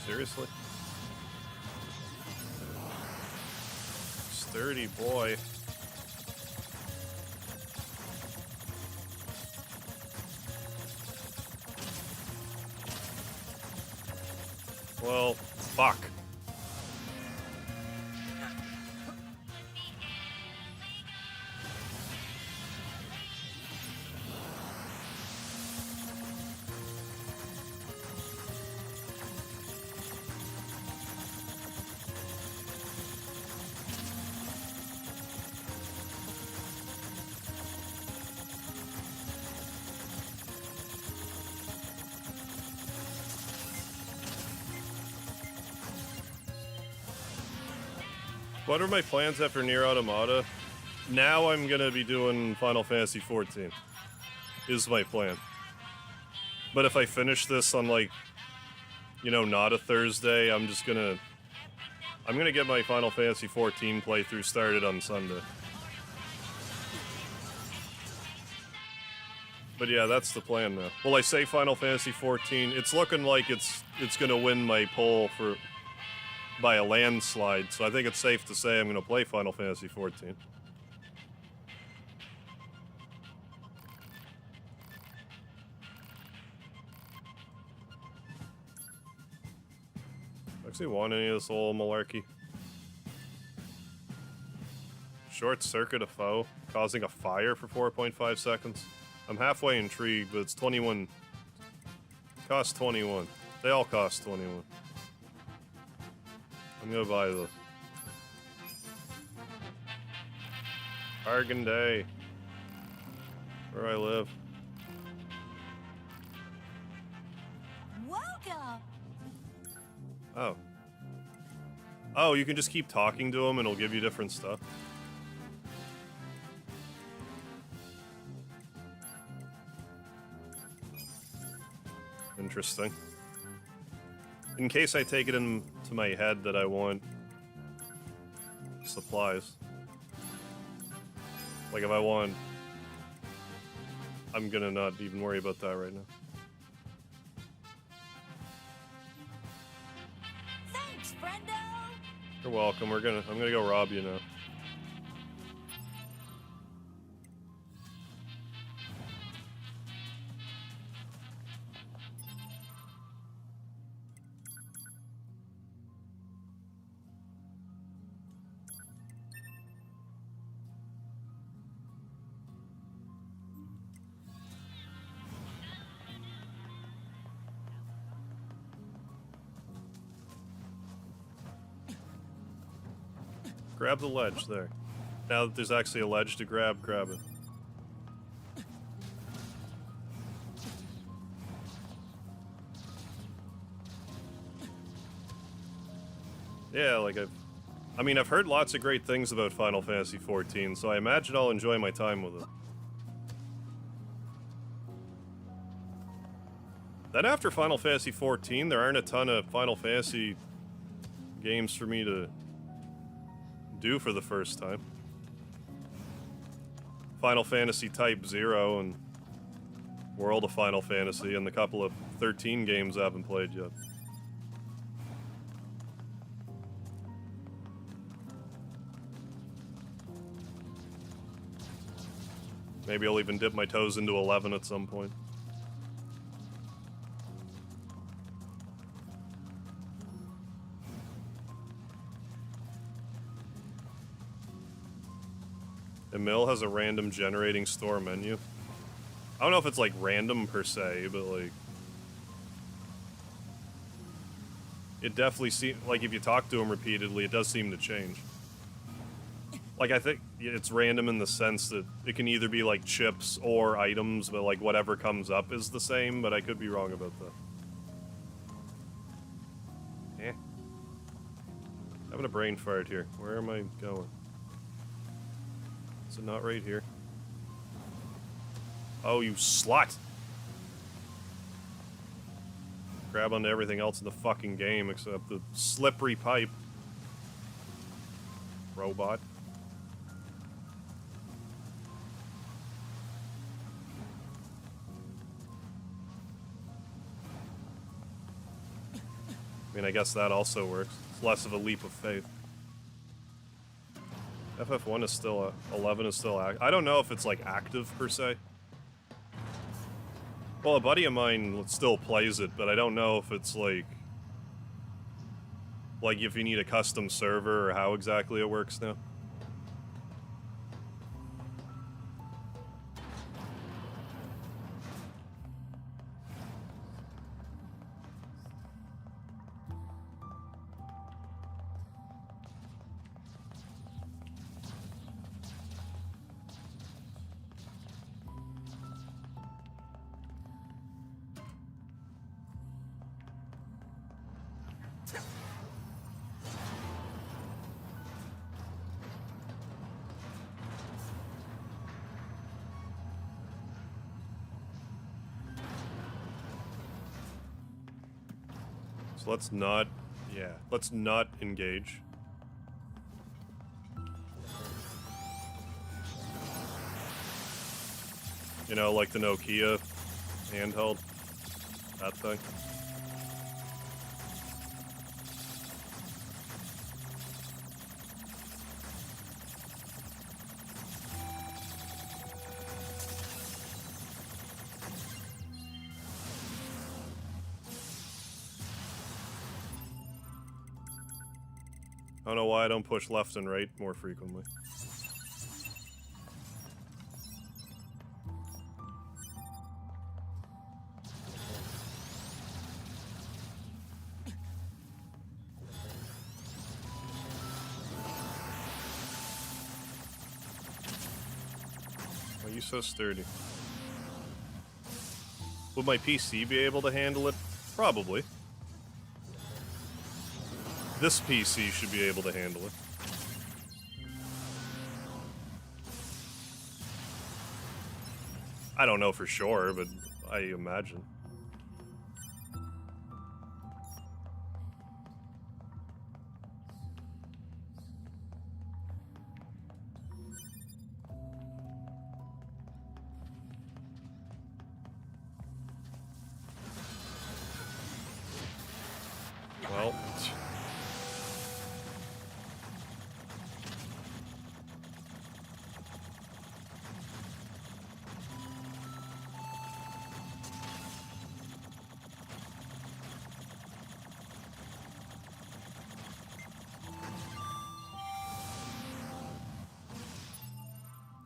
Seriously? Sturdy boy. Well, fuck. What are my plans after Nier Automata? Now I'm gonna be doing Final Fantasy XIV. Is my plan. But if I finish this on, like, you know, not a Thursday, I'm gonna get my Final Fantasy XIV playthrough started on Sunday. But yeah, that's the plan now. Will I say Final Fantasy XIV? It's looking like it's gonna win my poll by a landslide, so I think it's safe to say I'm gonna play Final Fantasy XIV. Actually want any of this whole malarkey. Short circuit a foe, causing a fire for 4.5 seconds. I'm halfway intrigued, but it's 21. Cost 21. They all cost 21. I'm gonna buy this. Bargain day. Where I live. Welcome. Oh. Oh, you can just keep talking to him and it'll give you different stuff. Interesting. In case I take it into my head that I want supplies. Like if I want... I'm gonna not even worry about that right now. Thanks, friendo. You're welcome. I'm gonna go rob you now. Grab the ledge there. Now that there's actually a ledge to grab it. Yeah, like I've heard lots of great things about Final Fantasy XIV, so I imagine I'll enjoy my time with it. Then after Final Fantasy XIV, there aren't a ton of Final Fantasy games for me to do for the first time. Final Fantasy Type 0 and World of Final Fantasy and the couple of 13 games I haven't played yet. Maybe I'll even dip my toes into 11 at some point. Emil has a random generating store menu. I don't know if it's like random per se, but like it definitely seems like if you talk to him repeatedly, it does seem to change. Like, I think it's random in the sense that it can either be, like, chips or items, but, like, whatever comes up is the same, but I could be wrong about that. Eh. Having a brain fart here. Where am I going? Is it not right here? Oh, you slut! Grab onto everything else in the fucking game except the slippery pipe. Robot. I mean, I guess that also works. It's less of a leap of faith. FF1 is still 11 is still I don't know if it's like active per se. Well, a buddy of mine still plays it, but I don't know if it's like if you need a custom server or how exactly it works now. So let's not, yeah, let's not engage. You know, like the Nokia handheld, that thing. I don't know why I don't push left and right more frequently. Why are you so sturdy? Would my PC be able to handle it? Probably. This PC should be able to handle it. I don't know for sure, but I imagine. Well...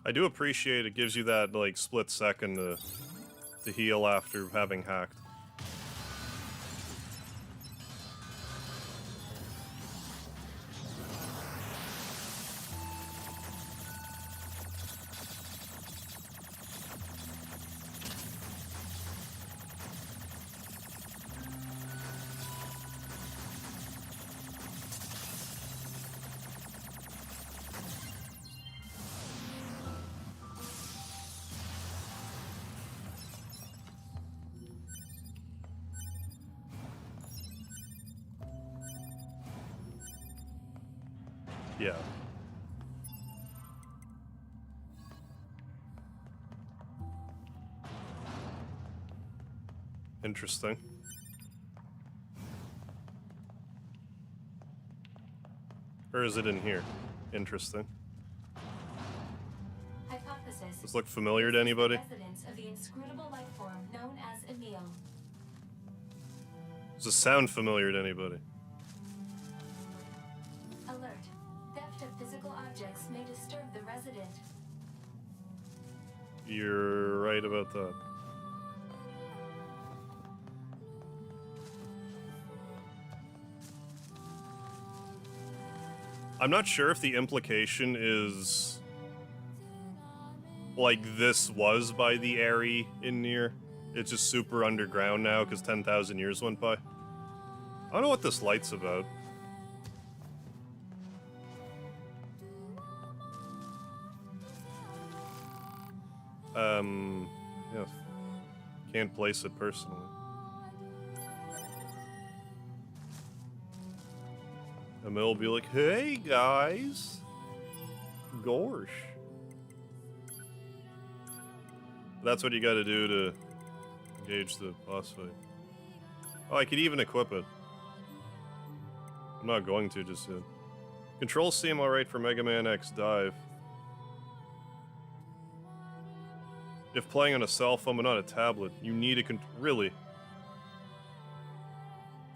I do appreciate it gives you that, like, split second to heal after having hacked. Yeah. Interesting. Or is it in here? Interesting. Hypothesis. Does this look familiar to anybody? Residence of the inscrutable life form known as Emil. Does this sound familiar to anybody? Alert. Theft of physical objects may disturb the resident. You're right about that. I'm not sure if the implication is like this was by the Aerie in Nier. It's just super underground now because 10,000 years went by. I don't know what this light's about. Yeah. Can't place it personally. Emil will be like, hey guys! Gorsh. That's what you gotta do to engage the boss fight. Oh, I could even equip it. I'm not going to just yet. Controls seem alright for Mega Man X Dive. If playing on a cell phone but not a tablet, you need a really?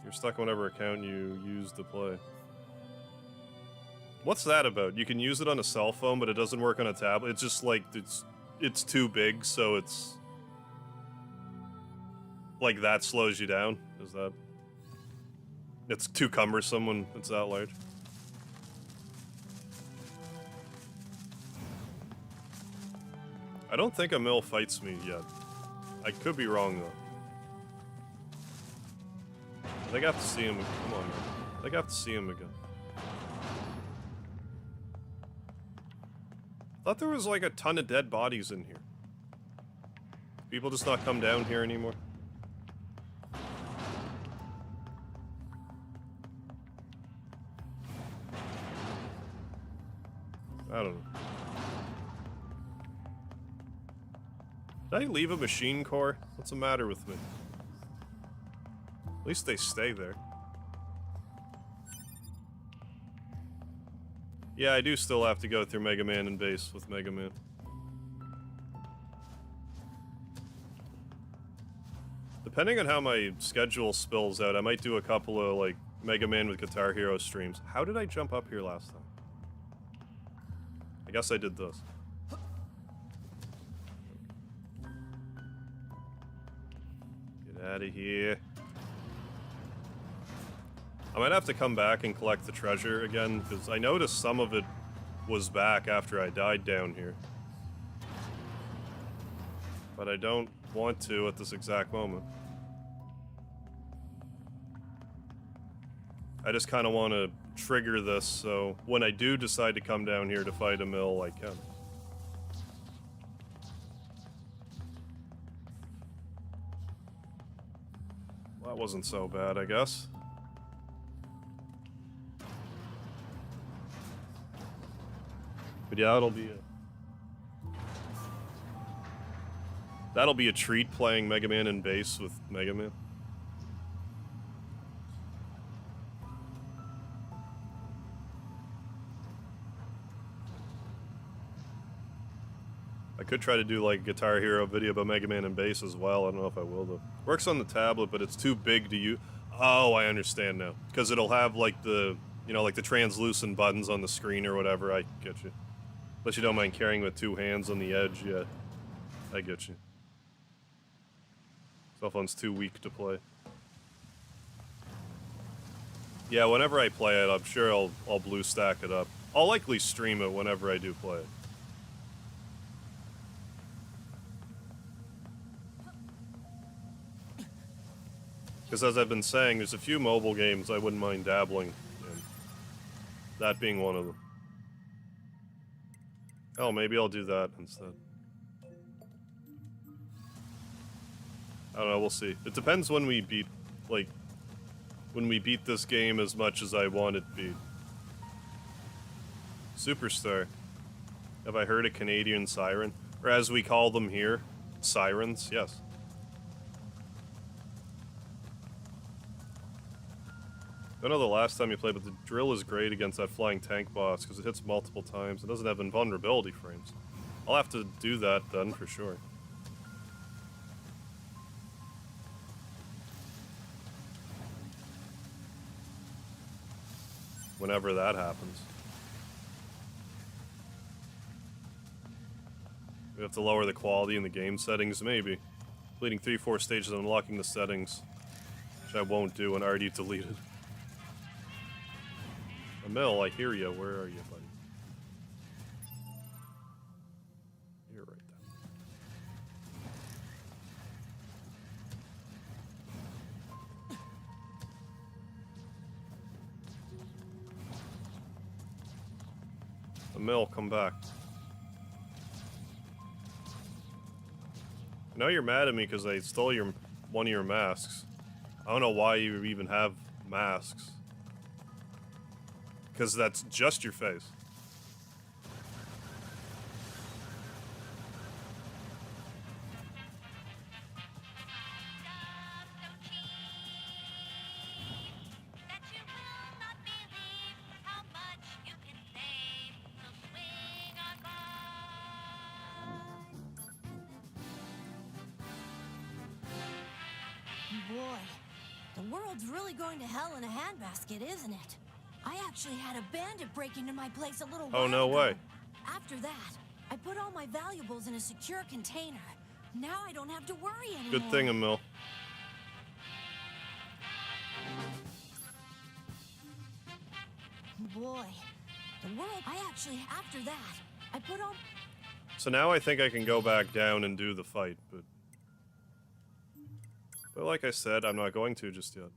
You're stuck on whatever account you use to play. What's that about? You can use it on a cell phone, but it doesn't work on a tablet? It's just like, it's too big, so it's... like that slows you down? Is that... it's too cumbersome when it's that large? I don't think Emil fights me yet. I could be wrong, though. I think I have to see him. Come on, man. I think I have to see him again. I thought there was like a ton of dead bodies in here. People just not come down here anymore? I don't know. Did I leave a machine core? What's the matter with me? At least they stay there. Yeah, I do still have to go through Mega Man and base with Mega Man. Depending on how my schedule spills out, I might do a couple of, like, Mega Man with Guitar Hero streams. How did I jump up here last time? I guess I did this. Get out of here. I might have to come back and collect the treasure again, because I noticed some of it was back after I died down here. But I don't want to at this exact moment. I just kind of want to trigger this, so when I do decide to come down here to fight Emil, I can. Well, that wasn't so bad, I guess. But yeah, that'll be a treat playing Mega Man in bass with Mega Man. I could try to do like a Guitar Hero video about Mega Man and bass as well. I don't know if I will though. Works on the tablet, but it's too big to use. Oh, I understand now. Because it'll have like the, you know, like the translucent buttons on the screen or whatever. I get you. Unless you don't mind carrying with two hands on the edge, yeah. I get you. Cell phone's too weak to play. Yeah, whenever I play it, I'm sure I'll blue stack it up. I'll likely stream it whenever I do play it. Because as I've been saying, there's a few mobile games I wouldn't mind dabbling in. That being one of them. Oh, maybe I'll do that instead. I don't know, we'll see. It depends when we beat, like, when we beat this game as much as I want it beat. Superstar. Have I heard a Canadian siren? Or as we call them here, sirens, yes. I don't know the last time you played, but the drill is great against that flying tank boss because it hits multiple times. It doesn't have invulnerability frames. I'll have to do that then for sure. Whenever that happens. We have to lower the quality in the game settings, maybe. Completing 3-4 stages and unlocking the settings. Which I won't do and already deleted. Emil, I hear you. Where are you, buddy? You're right there. Emil, come back. I know you're mad at me because I stole one of your masks. I don't know why you even have masks. Because that's just your face. Boy, the world's really going to hell in a handbasket, isn't it? I actually had a bandit break into my place a little while Oh, no ago. way. After that, I put all my valuables in a secure container. Now I don't have to worry anymore. Good thing, Emil. Boy, the world... After that, I put all... So now I think I can go back down and do the fight, but like I said, I'm not going to just yet.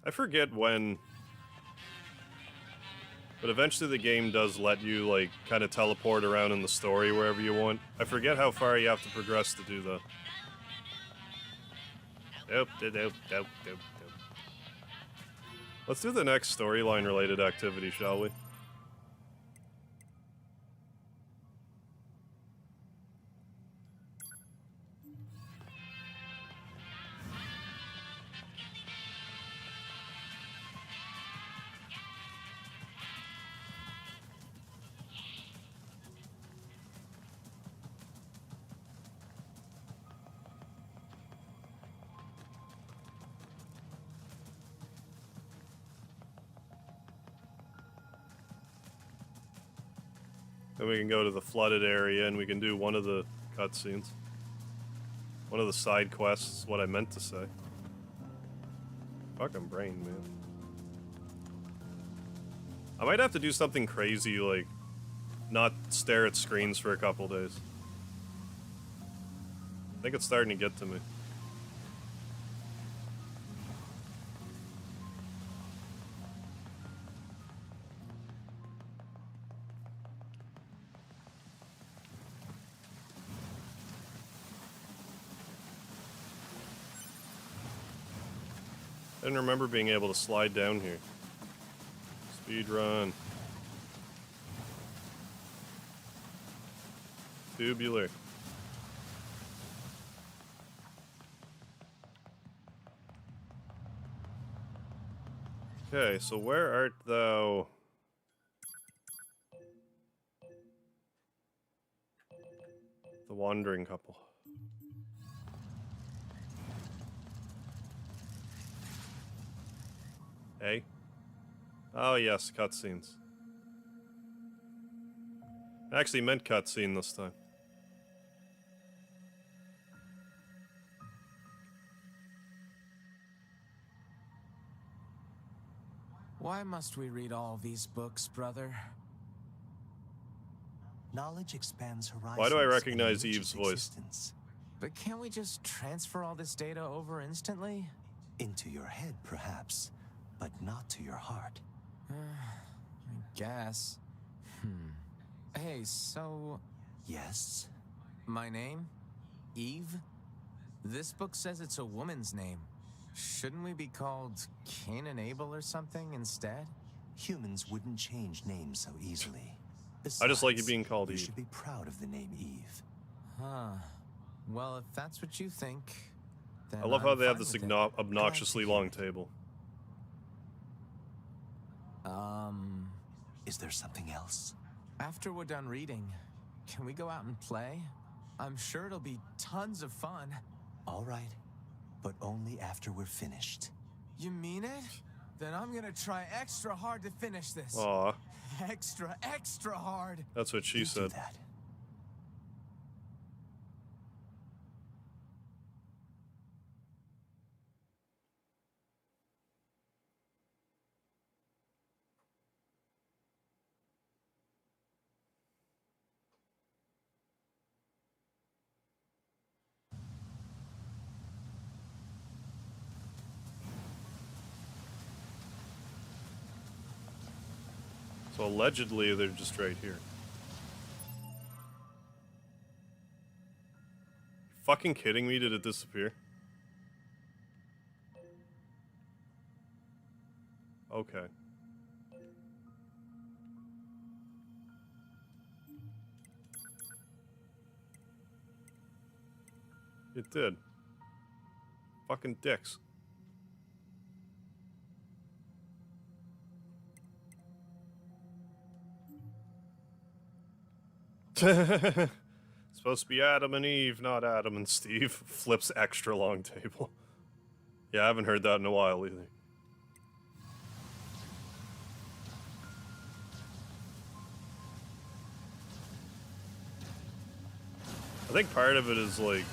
I forget when, but eventually the game does let you, like, kind of teleport around in the story wherever you want. I forget how far you have to progress to do that. Dope. Let's do the next storyline related activity, shall we? Then we can go to the flooded area and we can do one of the cutscenes. One of the side quests, what I meant to say. Fucking brain, man. I might have to do something crazy, like, not stare at screens for a couple days. I think it's starting to get to me. I didn't remember being able to slide down here. Speed run. Tubular. Okay, so where art thou? The wandering couple. Hey? Oh yes, cutscenes. I actually meant cutscene this time. Why must we read all these books, brother? Knowledge expands horizons. Why do I and recognize enriches Eve's voice? existence. But can't we just transfer all this data over instantly? Into your head, perhaps, but not to your heart. I guess. Hey, so... Yes? my name? Eve? This book says it's a woman's name. Shouldn't we be called Cain and Abel or something instead? Humans wouldn't change names so easily. I just like you Besides, being called you Eve. should be proud of the name Eve. Huh. Well, if that's what you think, then I love how I'm they have fine this with it. obnoxiously long table. Is there something else? After we're done reading, can we go out and play? I'm sure it'll be tons of fun. All right, but only after we're finished. You mean it? Then I'm gonna try extra hard to finish this. Aw, Extra hard. that's what she You do said. that. So allegedly, they're just right here. Fucking kidding me? Did it disappear? Okay. It did. Fucking dicks. Supposed to be Adam and Eve, not Adam and Steve. Flips extra long table. Yeah, I haven't heard that in a while either. I think part of it is like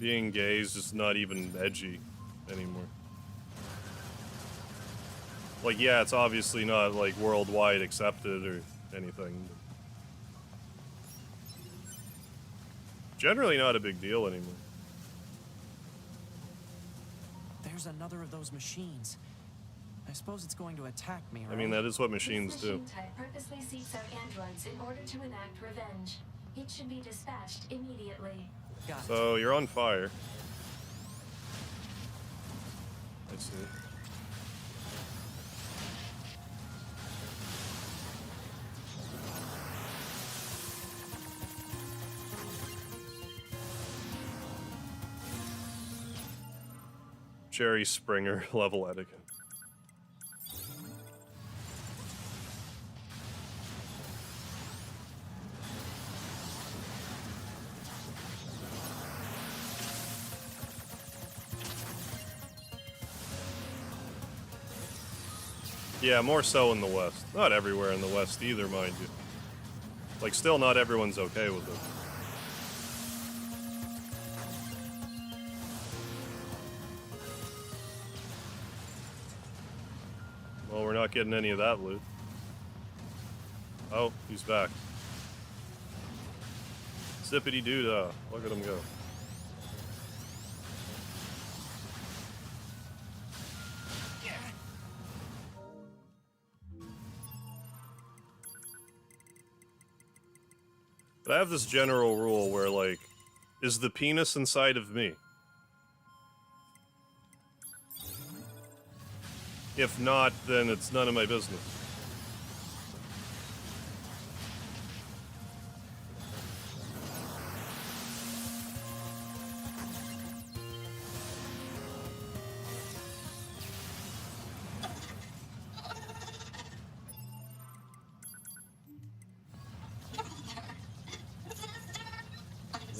being gay is just not even edgy anymore. Like, yeah, it's obviously not like worldwide accepted or anything. Generally not a big deal anymore. There's another of those machines. I suppose it's going to attack me, right? I mean, that is what machines This do. machine type purposely seeks out androids in order to enact revenge. It should be dispatched immediately. Got it. So, you're on fire. I see. Jerry Springer level etiquette. Yeah, more so in the West. Not everywhere in the West either, mind you. Like, still not everyone's okay with it. Well, we're not getting any of that loot. Oh, he's back. Zippity doo dah. Look at him go. But I have this general rule where, like, is the penis inside of me? If not, then it's none of my business.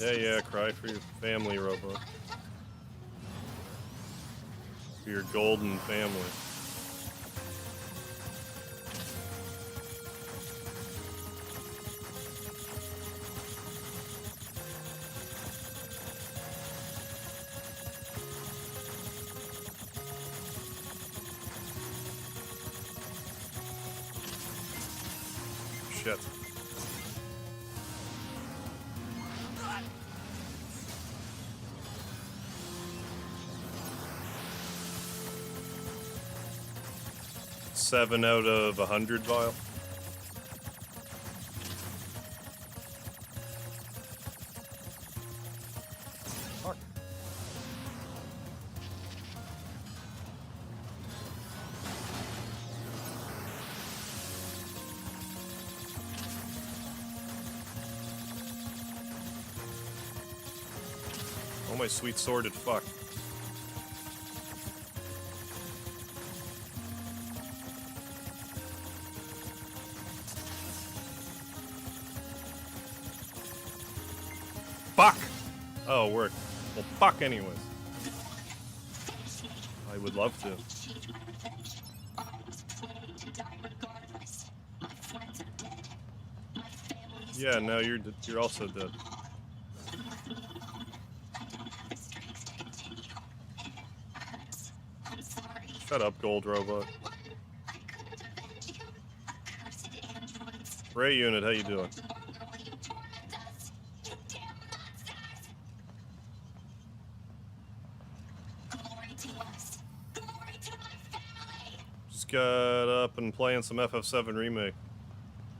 Yeah, cry for your family, robot. For your golden family. Shit. Seven out of 100 vial. Fuck. Oh, my sweet sworded fuck. Fuck! Oh, it worked. Well, fuck anyways. I would love to. Yeah, now you're also dead. Shut up, gold robot. Ray unit, how you doing? just got up and playing some FF7 Remake.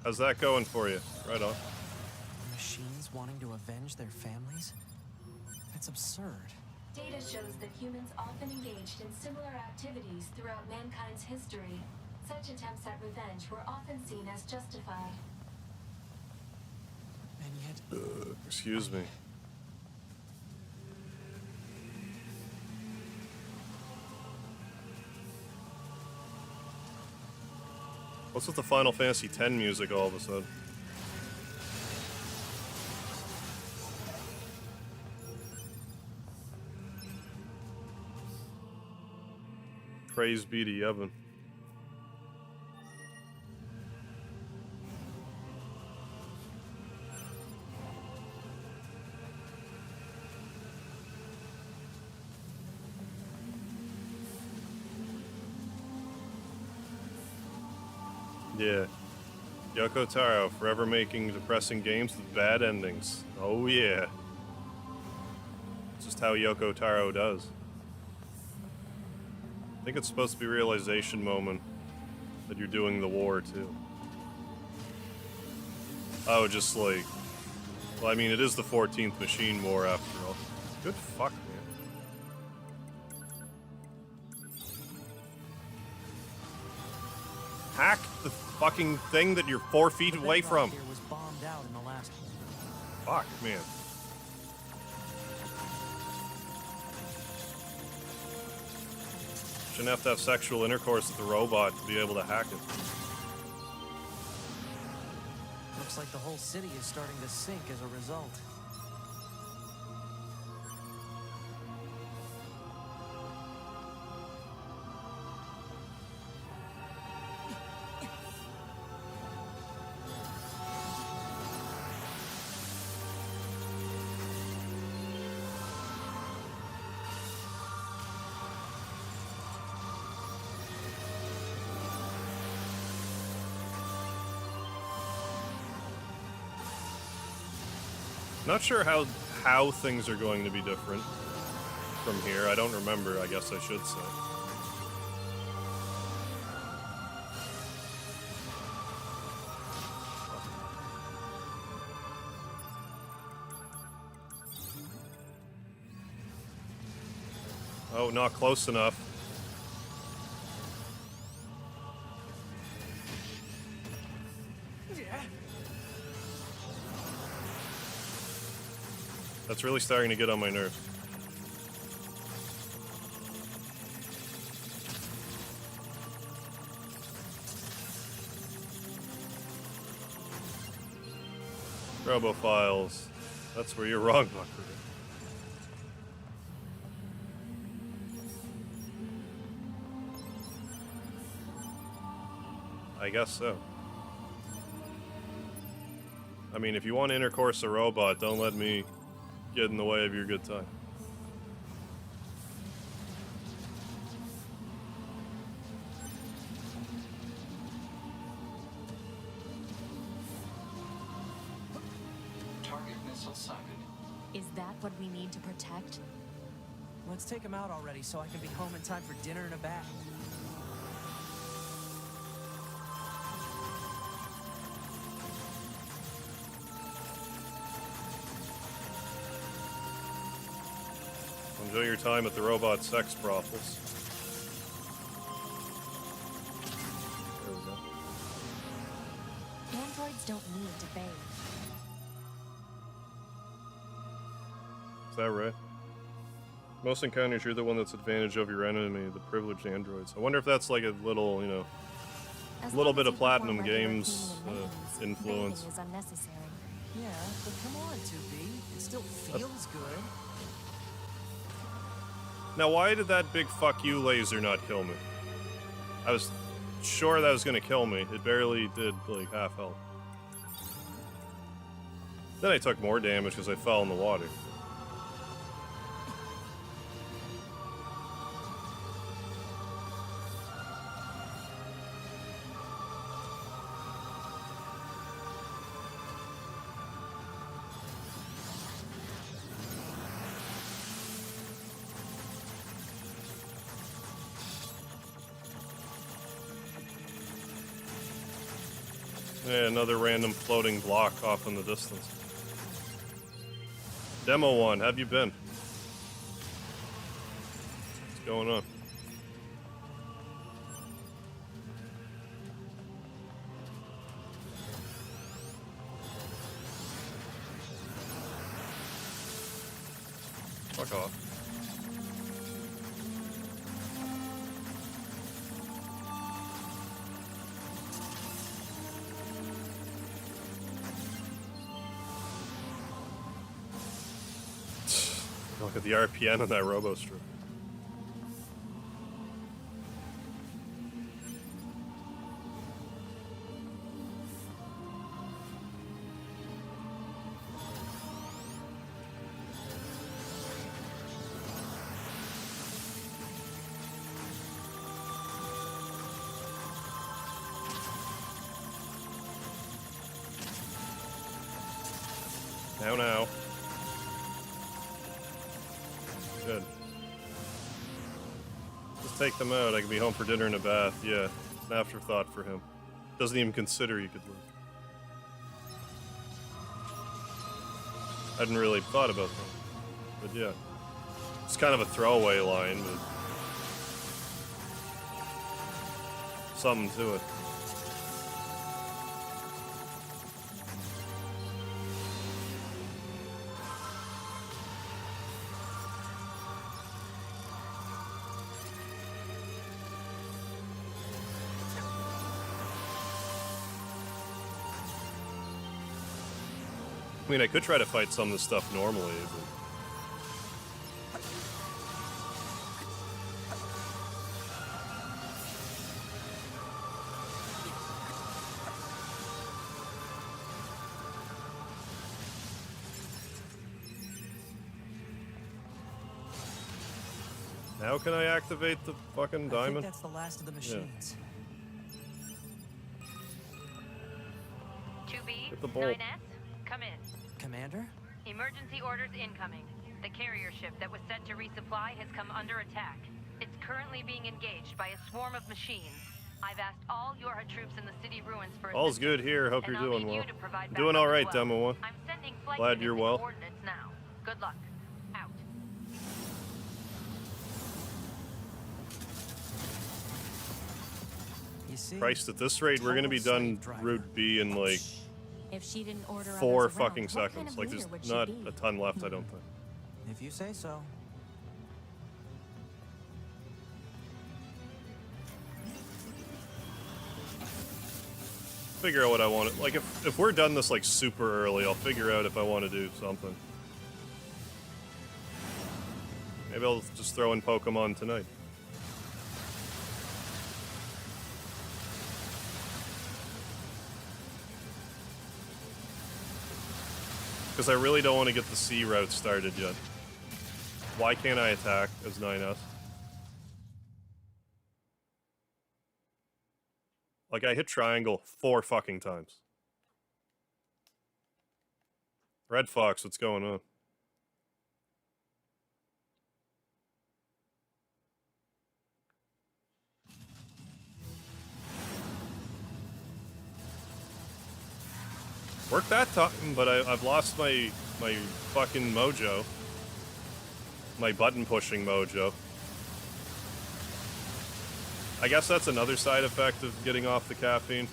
How's that going for you? Right on. Machines wanting to avenge their families? That's absurd. Data shows that humans often engaged in similar activities throughout mankind's history. Such attempts at revenge were often seen as justified. And yet, Excuse me. What's with the Final Fantasy X music all of a sudden? Praise be to Yevon. Yeah. Yoko Taro, forever making depressing games with bad endings. Oh yeah. It's just how Yoko Taro does. I think it's supposed to be a realization moment that you're doing the war too. Oh, just like... Well, I mean, it is the 14th Machine War after all. Good fuck, man. Hack the fucking thing that you're 4 feet away from. Here was bombed out in the last one. Fuck, man. Shouldn't have to have sexual intercourse with the robot to be able to hack it. Looks like the whole city is starting to sink as a result. Not sure how things are going to be different from here. I don't remember, I guess I should say. Oh, not close enough. That's really starting to get on my nerves. Robophiles. That's where you're wrong, Buckaroo. I guess so. I mean, if you want to intercourse a robot, don't let me get in the way of your good time. Target missile sighted. Is that what we need to protect? Let's take him out already so I can be home in time for dinner and a bath. Enjoy your time at the robot sex brothels. There we go. Androids don't need to bathe. Is that right? Most encounters, you're the one that's advantage of your enemy, the privileged androids. I wonder if that's like a little, you know, As little long bit as of you perform Platinum regular Games cleaning and maintenance, influence. bathing is unnecessary. Yeah, but come on, 2B. It still feels good. Now, why did that big fuck you laser not kill me? I was sure that was gonna kill me. It barely did, like, half health. Then I took more damage because I fell in the water. Yeah, another random floating block off in the distance. Demo 1, have you been? What's going on? Fuck off. Look at the RPN on that robo strip. Now. Good. Just take them out. I can be home for dinner and a bath. Yeah, it's an afterthought for him. Doesn't even consider you could live. I hadn't really thought about that. But yeah. It's kind of a throwaway line, but something to it. I mean, I could try to fight some of this stuff normally, but... Now can I activate the fucking diamond? I think that's the last of the machines. 2B, Hit the bolt. 9S, come in. Commander? Emergency orders incoming. The carrier ship that was sent to resupply has come under attack. It's currently being engaged by a swarm of machines. I've asked all your troops in the city ruins for All's assistance, good here. Hope and you're I'll doing need well. you to provide Doing backup all as right, well. Demo 1. I'm sending flight Glad units you're and well. coordinates now. Good luck. Out. You see? Christ, at this rate, we're gonna be Total done slave driver. Route B in like If she didn't order 4 others around, fucking what kind seconds. of Like, leader there's would she not be? a ton left, I don't think. If you say so. Figure out what I want. Like, if we're done this like super early, I'll figure out if I want to do something. Maybe I'll just throw in Pokemon tonight. Because I really don't want to get the C route started yet. Why can't I attack as 9S? Like, I hit triangle 4 fucking times. Red Fox, what's going on? Worked that time, but I've lost my fucking mojo. My button pushing mojo. I guess that's another side effect of getting off the caffeine.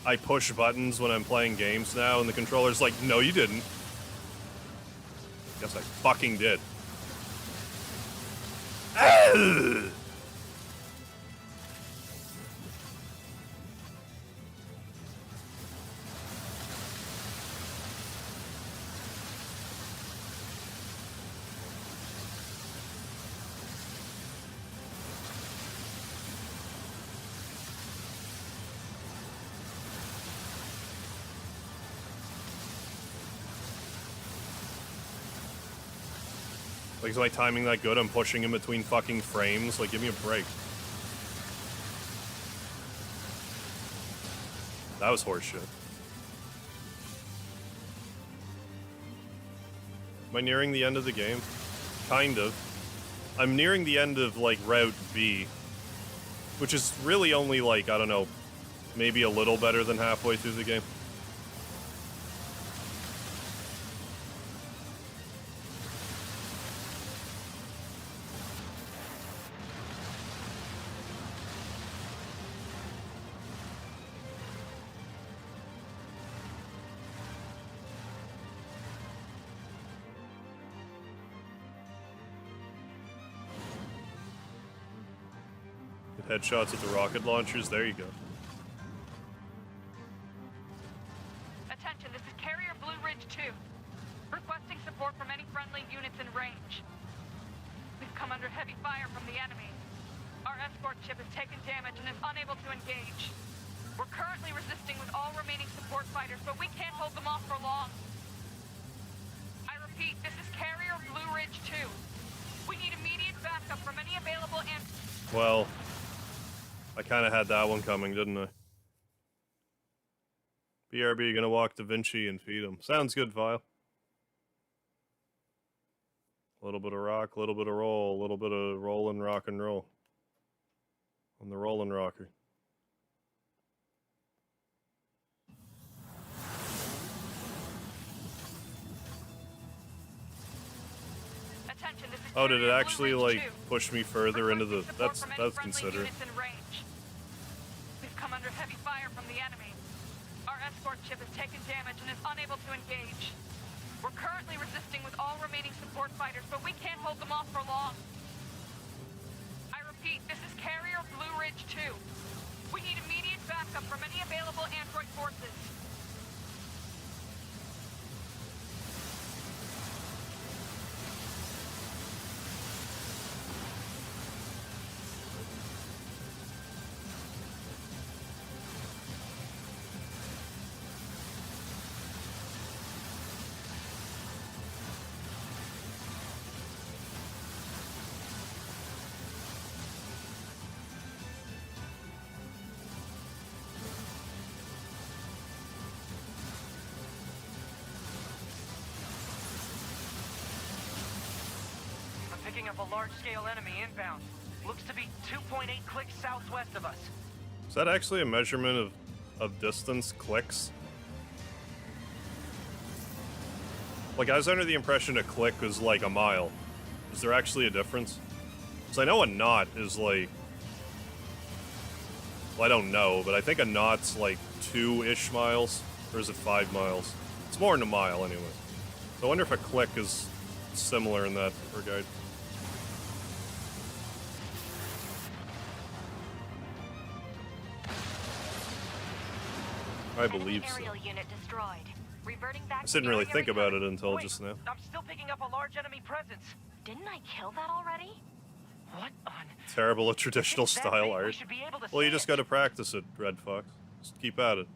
I push buttons when I'm playing games now, and the controller's like, no, you didn't. Guess I fucking did. Ah! Like, is my timing that good? I'm pushing in between fucking frames. Like, give me a break. That was horseshit. Am I nearing the end of the game? Kind of. I'm nearing the end of, like, Route B. Which is really only, like, I don't know, maybe a little better than halfway through the game. Headshots at the rocket launchers. There you go. Attention, this is Carrier Blue Ridge 2. Requesting support from any friendly units in range. We've come under heavy fire from the enemy. Our escort ship has taken damage and is unable to engage. We're currently resisting with all remaining support fighters, but we can't hold them off for long. I repeat, this is Carrier Blue Ridge 2. We need immediate backup from any available and... Well, I kind of had that one coming, didn't I? BRB gonna walk Da Vinci and feed him. Sounds good, Vile. A little bit of rock, a little bit of roll, a little bit of rollin' rock and roll. On the rollin' rocker. Attention, this is Oh, did it Carrier actually, Blue Ridge like, 2. push me further into the... Requesting support That's from any friendly considerate. units in range. We've come under heavy fire from the enemy. Our escort ship has taken damage and is unable to engage. We're currently resisting with all remaining support fighters, but we can't hold them off for long. I repeat, this is Carrier Blue Ridge 2. We need immediate backup from any available android forces. Picking up a large-scale enemy inbound. Looks to be 2.8 clicks southwest of us. Is that actually a measurement of distance, clicks? Like, I was under the impression a click was like a mile. Is there actually a difference? Because I know a knot is like... Well, I don't know, but I think a knot's like 2-ish miles. Or is it 5 miles? It's more than a mile, anyway. So I wonder if a click is similar in that regard. I believe so. Aerial unit destroyed. Reverting back I didn't really to think area about it until Wait, just now. I'm still picking up a large enemy presence. Didn't I kill that already? What on? Terrible at traditional It's that style big, we art. should be able to Well, you see just it. gotta practice it, Red Fox. Just keep at it.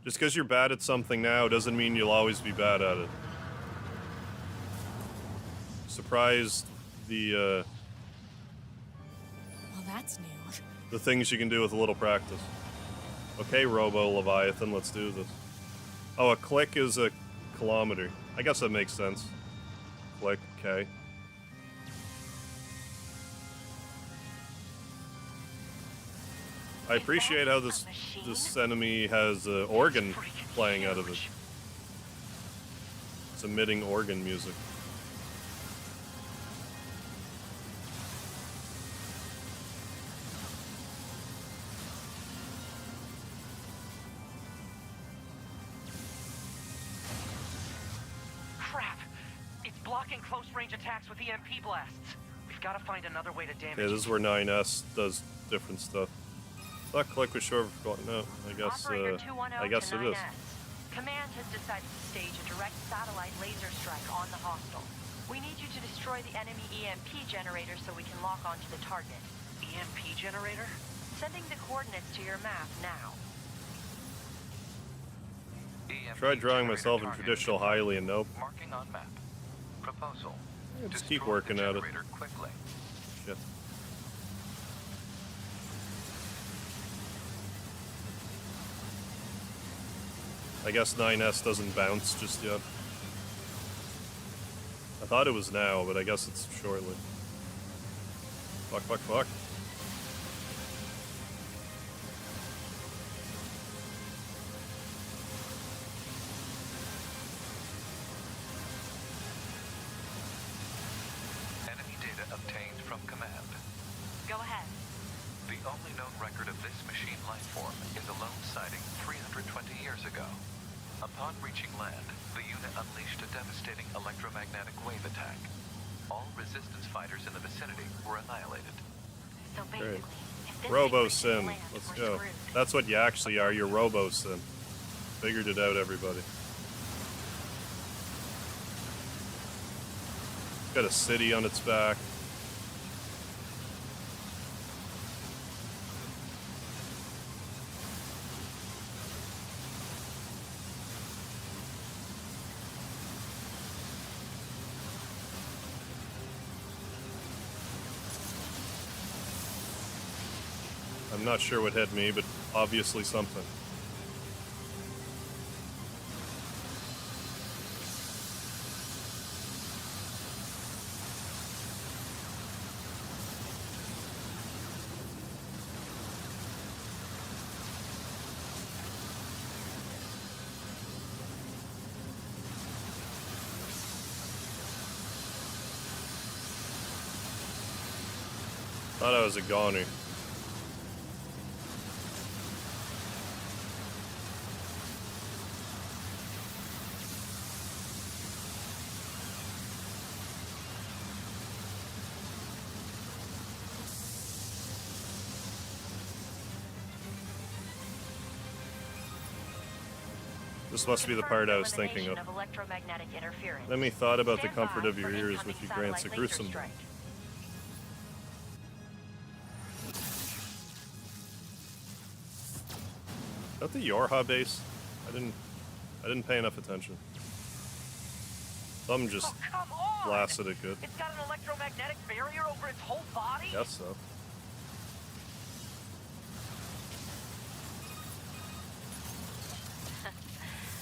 Just because you're bad at something now doesn't mean you'll always be bad at it. Surprised Well, that's new. the things you can do with a little practice. Okay, Robo Leviathan, let's do this. Oh, a click is a kilometer. I guess that makes sense. Click, okay. I appreciate how this enemy has an organ playing out of it. It's emitting organ music. Crap! It's blocking close-range attacks with EMP blasts. We've got to find another way to damage Okay, this is where 9S does different stuff. Thought click was short for... No, I guess, Operator 210 I guess to it is. 9S. Command has decided to stage a direct satellite laser strike on the hostile. We need you to destroy the enemy EMP generator so we can lock onto the target. EMP generator? Sending the coordinates to your map now. Tried drawing myself in traditional highly and nope. Marking on map. Proposal. Yeah, just keep Destroy working the at it. generator quickly. Shit. I guess 9S doesn't bounce just yet. I thought it was now, but I guess it's shortly. Fuck, fuck, fuck. Enemy data obtained from command. Go ahead. The only known record of this machine life form is a lone sighting 320 years ago. Upon reaching land, the unit unleashed a devastating electromagnetic wave attack. All resistance fighters in the vicinity were annihilated. So So basically, Great. if this Robo thing Sim. lands, Let's we're go. screwed. That's what you actually are. You're Robo Sim. Figured it out, everybody. Got a city on its back. I'm not sure what hit me, but obviously something. Thought I was a goner. This must be the part I was thinking of. Electromagnetic interference. Let me thought about the Stand comfort by of your for ears, incoming which you grants a satellite laser gruesome. strike. Is that the Yorha base? I didn't pay enough attention. Some just Oh, come on! blasted it good. It's got an electromagnetic barrier over its whole body? Guess so.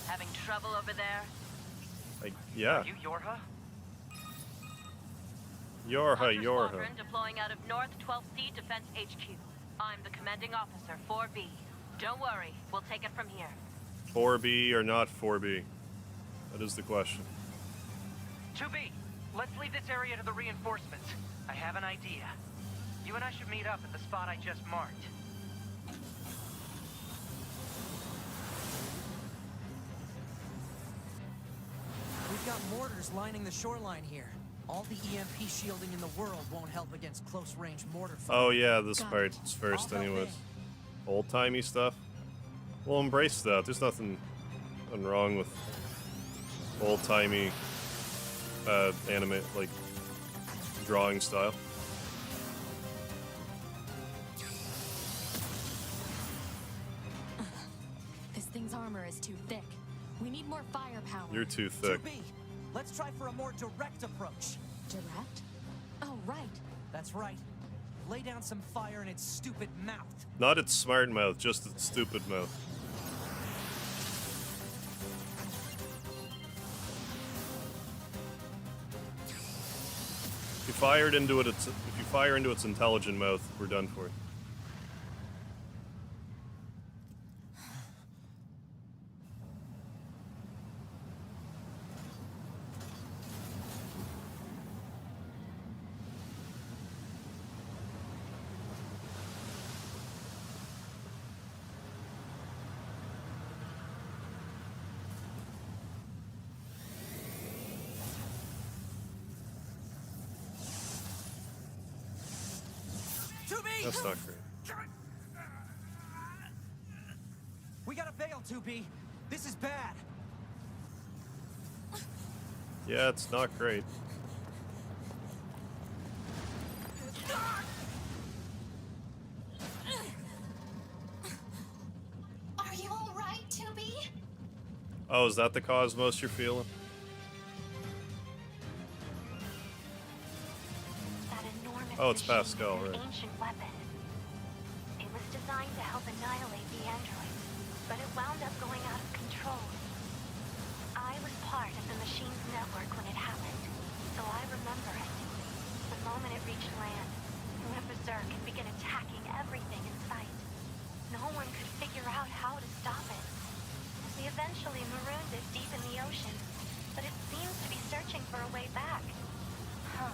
Having trouble over there? Yeah. Are you Yorha? Yorha. Squadron deploying out of North 12th C Defense HQ. I'm the commanding officer, 4B. Don't worry, we'll take it from here. 4B or not 4B? That is the question. 2B, let's leave this area to the reinforcements. I have an idea. You and I should meet up at the spot I just marked. We've got mortars lining the shoreline here. All the EMP shielding in the world won't help against close-range mortar fire. Oh yeah, this part's first anyways. Old-timey stuff. We'll embrace that. There's nothing wrong with old-timey anime, like, drawing style. This thing's armor is too thick. We need more firepower. You're too thick. 2B, let's try for a more direct approach. Direct? Oh, right. That's right. Lay down some fire in its stupid mouth. Not its smart mouth, just its stupid mouth. If you fire into its intelligent mouth, we're done for. That's not great. We gotta bail, 2B. This is bad. Yeah, it's not great. Are you all right, 2B? Oh, is that the cosmos you're feeling? That enormous Oh, it's machine Pascal, is an right. ancient weapon. It was designed to help annihilate the androids, but it wound up going out of control. I was part of the machine's network when it happened, so I remember it. The moment it reached land, it went berserk and began attacking everything in sight. No one could figure out how to stop it. We eventually marooned it deep in the ocean, but it seems to be searching for a way back. Huh.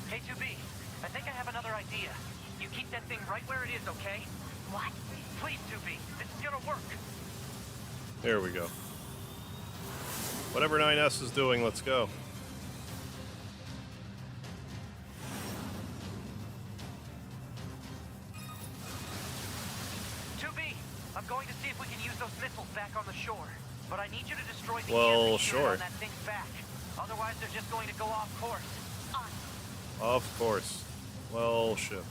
Hey, 2B, I think I have another idea. You keep that thing right where it is, okay? What? Please, 2B, this is gonna work. There we go. Whatever 9S is doing, let's go. can use those missiles back on the shore, but I need you to destroy the Well, EMP sure. on that thing's back. Otherwise, they're just going to go off course. Of course. Well, shit.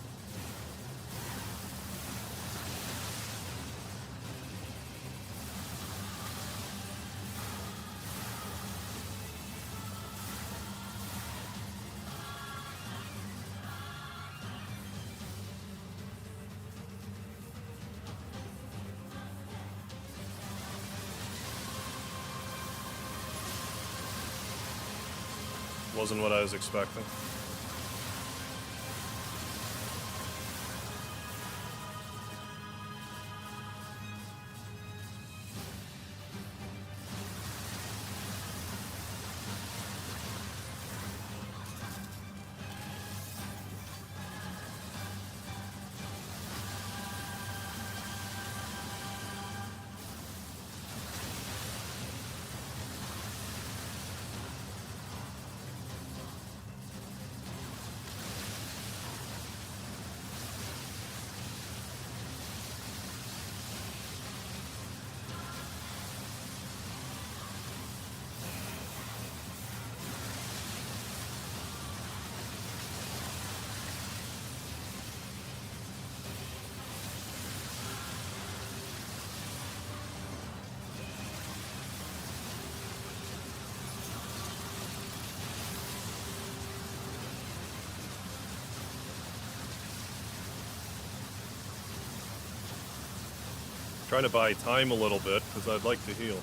Wasn't what I was expecting. Trying to buy time a little bit, because I'd like to heal.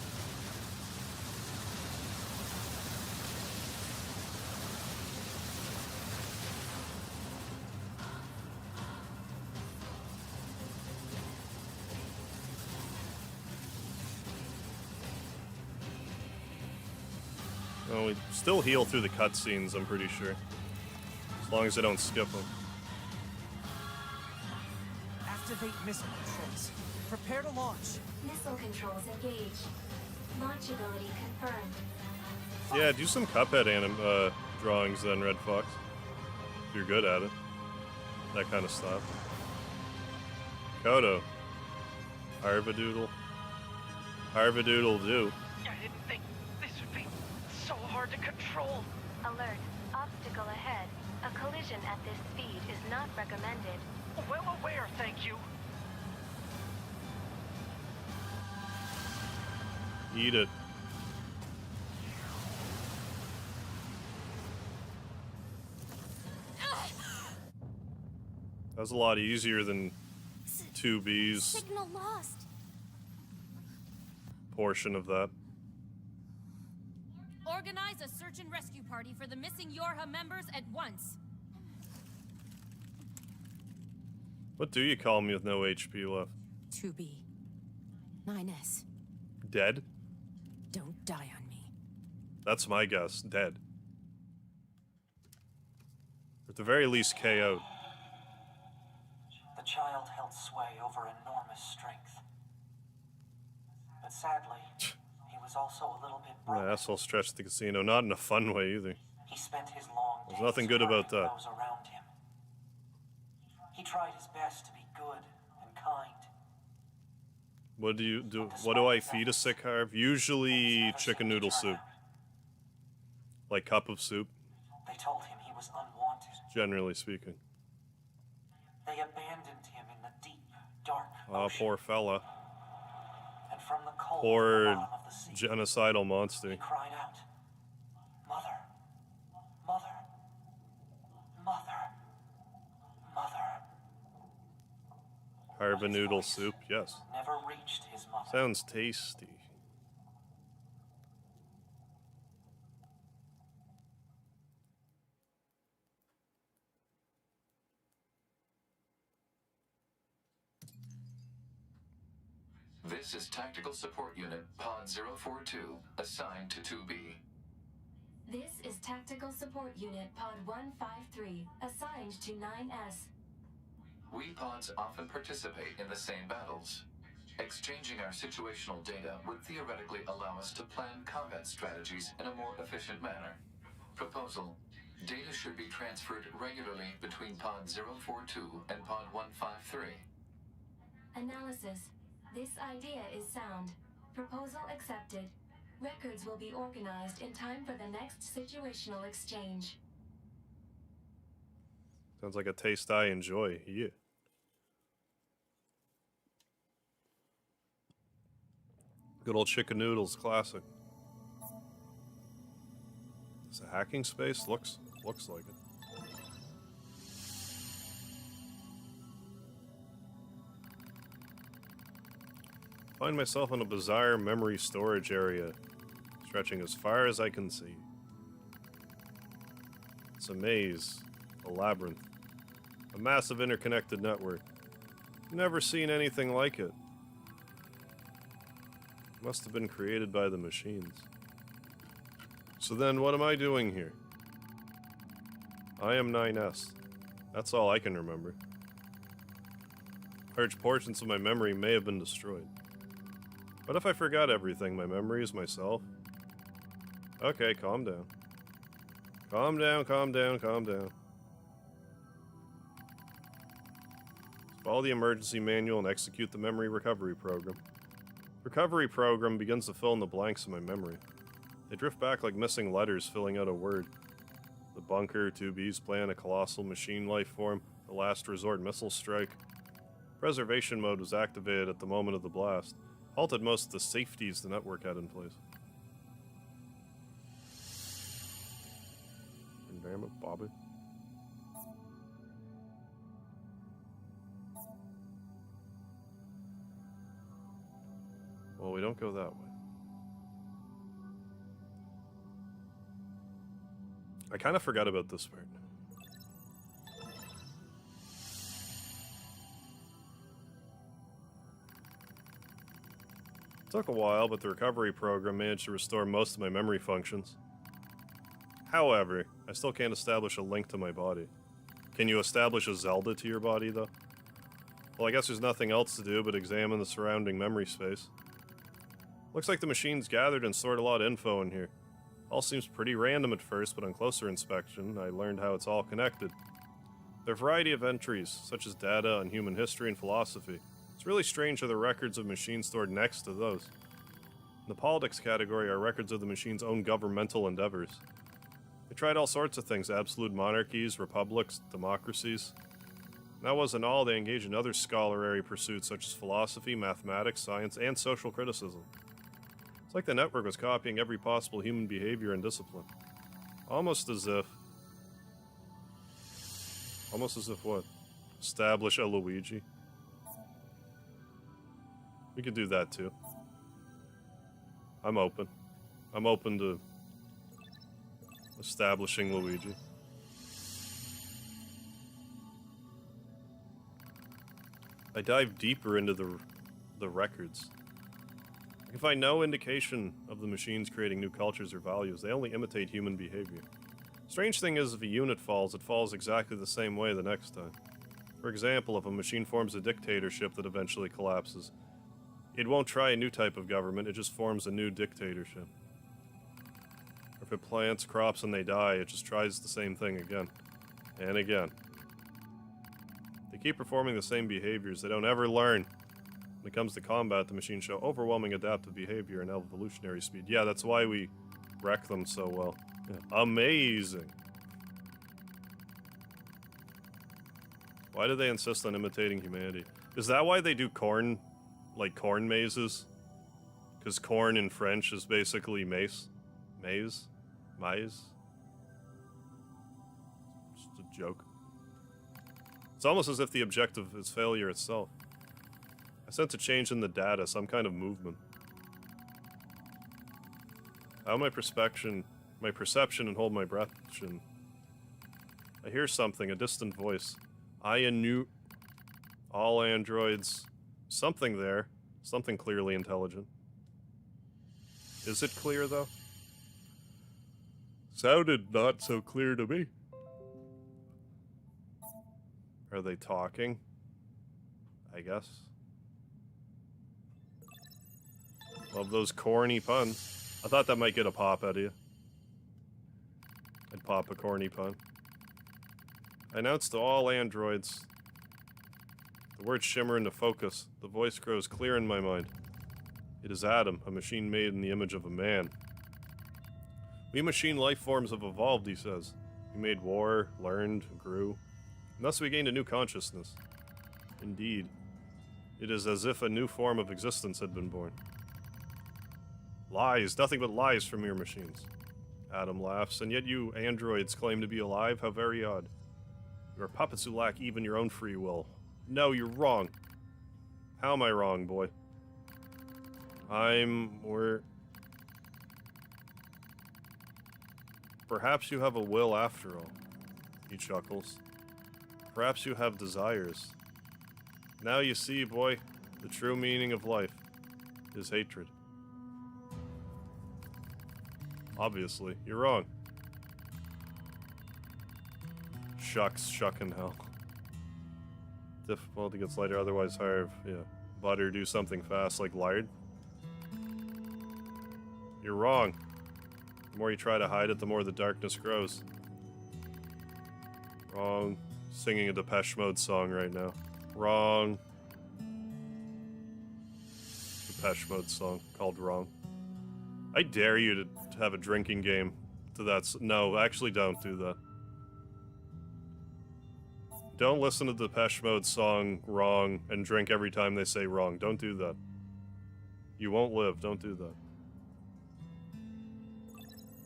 Oh, we still heal through the cutscenes, I'm pretty sure. As long as I don't skip them. Activate missile controls. Prepare to launch. Missile controls engaged. Launch ability confirmed. Yeah, do some Cuphead drawings then, Red Fox. If you're good at it. That kind of stuff. Kodo. Harvadoodle. Harvadoodle do. I didn't think this would be so hard to control. Alert. Obstacle ahead. A collision at this speed is not recommended. Well aware, thank you. Eat it. That was a lot easier than 2B's Signal lost. portion of that. Organize a search and rescue party for the missing Yorha members at once. What do you call me with no HP left? 2B. 9S. Dead? Don't die on me. That's my guess. Dead. At the very least, KO'd. The child held sway over enormous strength. But sadly, he was also a little bit My broken. asshole stretched the casino, not in a fun way either. He spent his long There's days nothing good about hurting that. those around him. He tried his best to be good and kind. What do you do? What do I feed a sick harv? Usually chicken noodle soup. Like cup of soup, They told him he was unwanted. generally speaking. They abandoned him in the deep, dark Ah, ocean. poor fella. And from the cold Poor bottom of the sea, genocidal monster. he cried out, "Mother, mother, mother, mother." Harva noodle soup, yes. Never reached his mother. Sounds tasty. This is Tactical Support Unit Pod 042, assigned to 2B. This is Tactical Support Unit Pod 153, assigned to 9S. We pods often participate in the same battles. Exchanging our situational data would theoretically allow us to plan combat strategies in a more efficient manner. Proposal: data should be transferred regularly between Pod 042 and Pod 153. Analysis. This idea is sound. Proposal accepted. Records will be organized in time for the next situational exchange. Sounds like a taste I enjoy. Yeah. Good old chicken noodles classic. Is a hacking space? Looks like it. Find myself in a bizarre memory storage area, stretching as far as I can see. It's a maze, a labyrinth, a massive interconnected network. Never seen anything like it. Must have been created by the machines. So then, what am I doing here? I am 9S. That's all I can remember. Large portions of my memory may have been destroyed. What if I forgot everything? My memories, myself? Okay, calm down. Calm down, calm down, calm down. Follow the emergency manual and execute the memory recovery program. Recovery program begins to fill in the blanks in my memory. They drift back like missing letters filling out a word. The bunker, 2B's plan, a colossal machine life form, the last resort missile strike. Preservation mode was activated at the moment of the blast. Halted most of the safeties the network had in place. Damn it, Bobby. Well, we don't go that way. I kind of forgot about this part. It took a while, but the recovery program managed to restore most of my memory functions. However, I still can't establish a link to my body. Can you establish a Zelda to your body, though? Well, I guess there's nothing else to do but examine the surrounding memory space. Looks like the machines gathered and stored a lot of info in here. All seems pretty random at first, but on closer inspection, I learned how it's all connected. There are a variety of entries, such as data on human history and philosophy. It's really strange are the records of machines stored next to those. In the politics category are records of the machine's own governmental endeavors. They tried all sorts of things, absolute monarchies, republics, democracies. And that wasn't all, they engaged in other scholarly pursuits such as philosophy, mathematics, science, and social criticism. It's like the network was copying every possible human behavior and discipline. Almost as if what? Establish a Luigi? We could do that too. I'm open. I'm open to establishing Luigi. I dive deeper into the records. I can find no indication of the machines creating new cultures or values. They only imitate human behavior. Strange thing is, if a unit falls, it falls exactly the same way the next time. For example, if a machine forms a dictatorship that eventually collapses, it won't try a new type of government, it just forms a new dictatorship. Or if it plants crops and they die, it just tries the same thing again. And again. They keep performing the same behaviors, they don't ever learn. When it comes to combat, the machines show overwhelming adaptive behavior and evolutionary speed. Yeah, that's why we wreck them so well. Yeah. Amazing! Why do they insist on imitating humanity? Is that why they do corn, like corn mazes? Because corn in French is basically mace? Maze? Maze? Just a joke. It's almost as if the objective is failure itself. I sense a change in the data, some kind of movement. How my perception and hold my breath. I hear something, a distant voice. I knew all androids. Something there. Something clearly intelligent. Is it clear, though? Sounded not so clear to me. Are they talking? I guess. Love those corny puns. I thought that might get a pop out of you. I'd pop a corny pun. I announced to all androids The words shimmer into focus. The voice grows clear in my mind. It is Adam, a machine made in the image of a man. We machine life forms have evolved, he says. We made war, learned, grew, and thus we gained a new consciousness. Indeed, it is as if a new form of existence had been born. Lies, nothing but lies from your machines. Adam laughs, and yet you androids claim to be alive? How very odd. You are puppets who lack even your own free will. No, you're wrong. How am I wrong, boy? Perhaps you have a will after all. He chuckles. Perhaps you have desires. Now you see, boy, the true meaning of life is hatred. Obviously, you're wrong. Shucks, shuckin' hell. Difficulty gets lighter, otherwise hard. Yeah. Butter, do something fast, like lard. You're wrong. The more you try to hide it, the more the darkness grows. Wrong. Singing a Depeche Mode song right now. Wrong. Depeche Mode song called Wrong. I dare you to have a drinking game to that. No, actually don't do that. Don't listen to the Depeche Mode song Wrong and drink every time they say wrong. Don't do that. You won't live. Don't do that.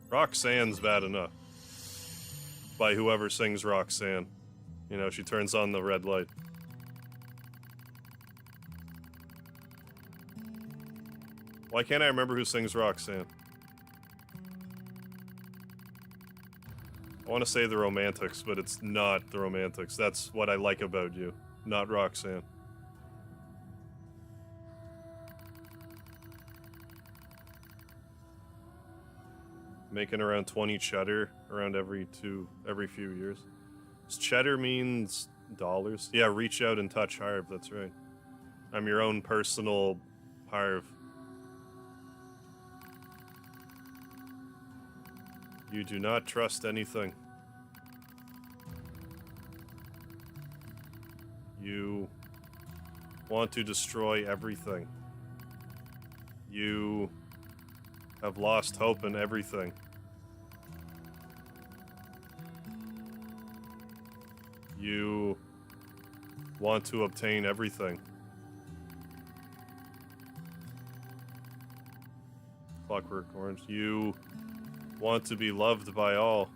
Roxanne's bad enough. By whoever sings Roxanne. You know, she turns on the red light. Why can't I remember who sings Roxanne? I want to say the Romantics, but it's not the Romantics. That's what I like about you, not Roxanne. Making around 20 cheddar around every few years. Does cheddar means dollars? Yeah, reach out and touch Harv, that's right. I'm your own personal Harv. You do not trust anything. You want to destroy everything. You have lost hope in everything. You want to obtain everything. Clockwork Orange. You want to be loved by all.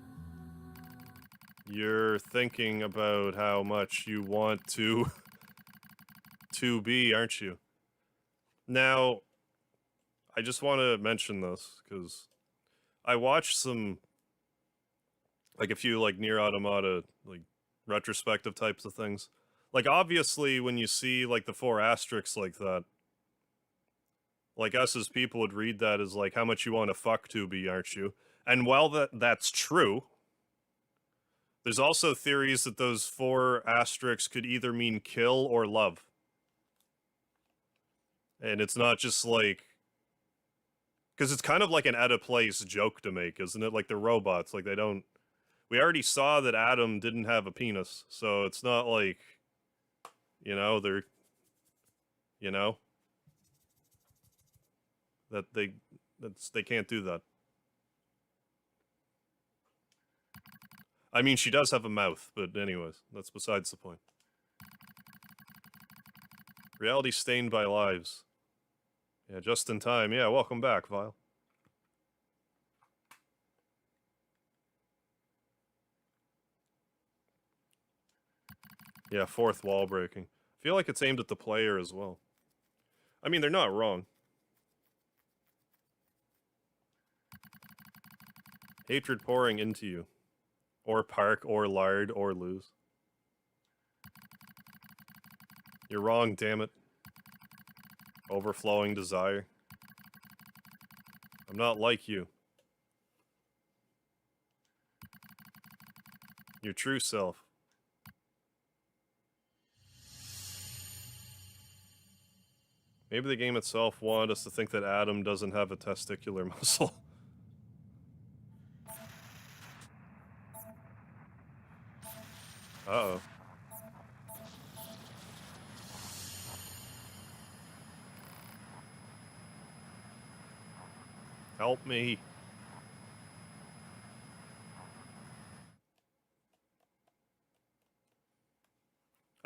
You're thinking about how much you want to be, aren't you? Now, I just want to mention this because I watched some, like a few like Nier Automata, like retrospective types of things. Like obviously when you see like the 4 asterisks like that, like us as people would read that as like how much you want to fuck to be, aren't you? And while that's true, there's also theories that those 4 asterisks could either mean kill or love. And it's not just like, because it's kind of like an out-of-place joke to make, isn't it? Like the robots, like they don't... We already saw that Adam didn't have a penis, so it's not like, you know, they're... You know? That they can't do that. I mean, she does have a mouth, but anyways, that's besides the point. Reality stained by lives. Yeah, just in time. Yeah, welcome back, Vile. Yeah, 4th wall breaking. I feel like it's aimed at the player as well. I mean, they're not wrong. Hatred pouring into you. Or park, or lard, or lose. You're wrong, damn it. Overflowing desire. I'm not like you. Your true self. Maybe the game itself wanted us to think that Adam doesn't have a testicular muscle. Uh-oh. Help me.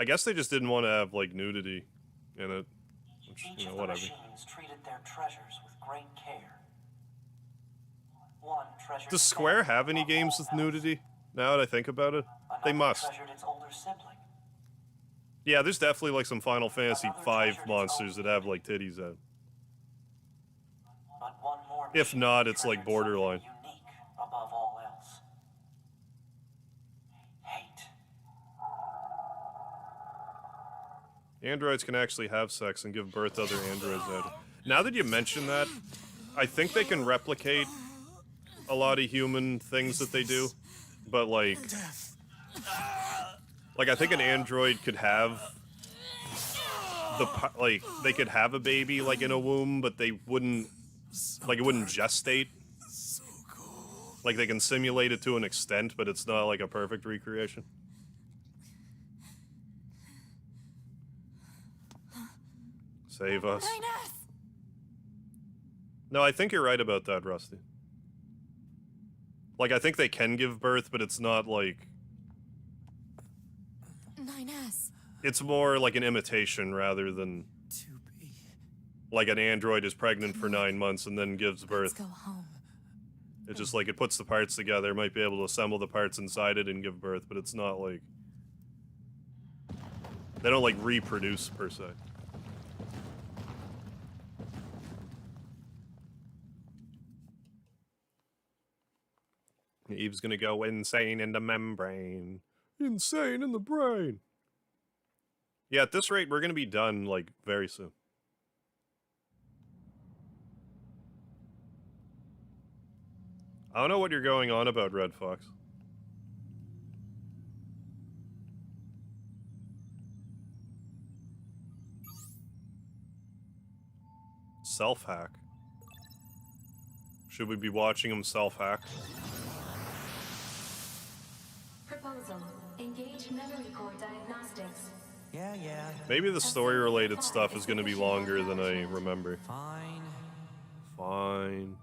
I guess they just didn't want to have, like, nudity in it. Which, Each you know, of the whatever. machines treated their treasures with great care. One treasured Does its Square family have any above games all with else. nudity? Now that I think about it, they Another must. treasured its older sibling. Yeah, there's definitely, like, some Final Fantasy Another V treasured its monsters own that have, like, titties out. But one more If machine not, it's, like, treasured something borderline. unique above all else. Hate. Androids can actually have sex and give birth to other androids out. Now that you mention that, I think they can replicate a lot of human things that they do, but like I think an android could have like they could have a baby like in a womb, but they wouldn't like it wouldn't gestate. Like they can simulate it to an extent, but it's not like a perfect recreation. Save us. No, I think you're right about that, Rusty. Like, I think they can give birth, but it's not like... 9S. It's more like an imitation rather than... Like an android is pregnant for 9 months and then gives birth. Let's go home. It's just like it puts the parts together, might be able to assemble the parts inside it and give birth, but it's not like... They don't like reproduce, per se. Eve's gonna go insane in the membrane. Insane in the brain. Yeah, at this rate, we're gonna be done, like, very soon. I don't know what you're going on about, Red Fox. Self-hack. Should we be watching him self-hack? Proposal. Engage memory core diagnostics. Yeah. Maybe the story-related stuff is gonna be longer than I remember. Fine.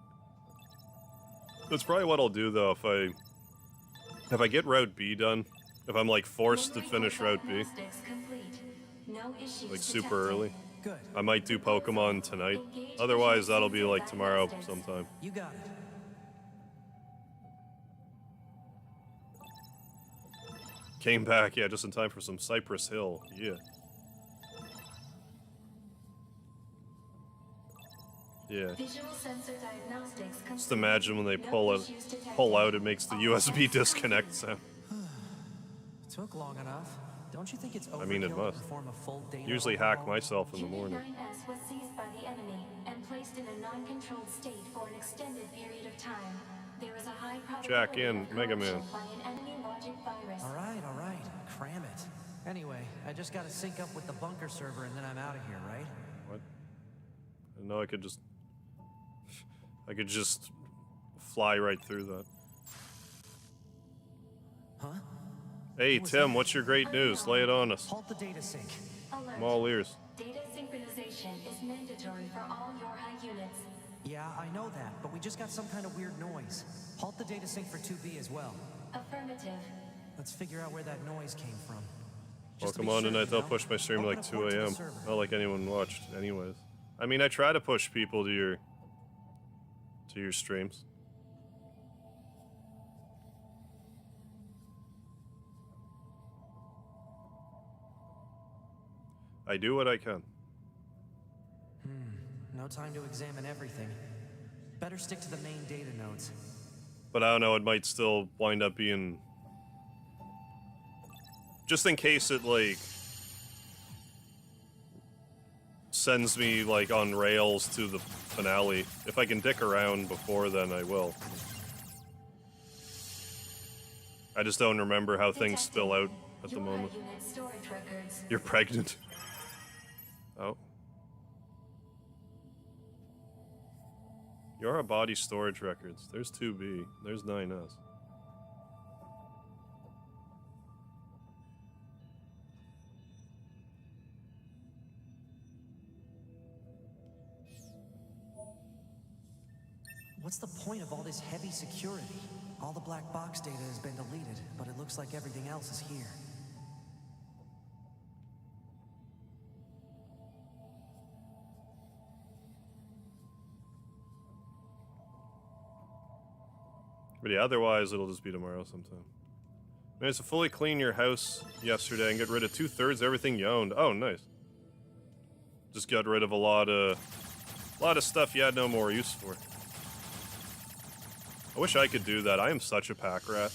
That's probably what I'll do, though, if I get Route B done. If I'm, like, forced to finish Route B. Like, super early. Good. I might do Pokemon tonight. Otherwise, that'll be, like, tomorrow sometime. You got it. Came back, yeah, just in time for some Cypress Hill. Yeah. Yeah. Visual sensor diagnostics Just imagine when they pull out, it makes the USB disconnect sound. Took long enough. Don't you think it's overkill I mean, it to must. perform a full data Usually overhaul? hack myself in the Unit morning. 9S was seized by the enemy and placed in a non-controlled state for an extended period of time. There is a high probability Jack in, of Mega Man. corruption by an enemy logic virus. All right. Cram it. Anyway, I just gotta sync up with the bunker server and then I'm out of here, right? What? No, I could just fly right through that. Huh? Hey, Tim, what's your great news? Lay it on us. Halt the data sync. Alert. I'm all ears. Data synchronization is mandatory for all Yorha units. Yeah, I know that, but we just got some kind of weird noise. Halt the data sync for 2B as well. Affirmative. Let's figure out where that noise came from. Just to be Pokemon sure, tonight, you I'll know? push my stream Open like a 2 port to the a.m. server. Not like anyone watched, anyways. I mean, I try to push people to your streams. I do what I can. No time to examine everything. Better stick to the main data nodes. But I don't know, it might still wind up being... Just in case it, like... sends me, like, on rails to the finale. If I can dick around before then, I will. I just don't remember how things spill out at the moment. Unit storage records. You're pregnant. Oh. You're a body storage records. There's 2B. There's 9S. What's the point of all this heavy security? All the black box data has been deleted, but it looks like everything else is here. But yeah, otherwise it'll just be tomorrow sometime. Managed to fully clean your house yesterday and get rid of 2/3 everything you owned. Oh, nice. Just got rid of a lot of stuff you had no more use for. I wish I could do that. I am such a pack rat.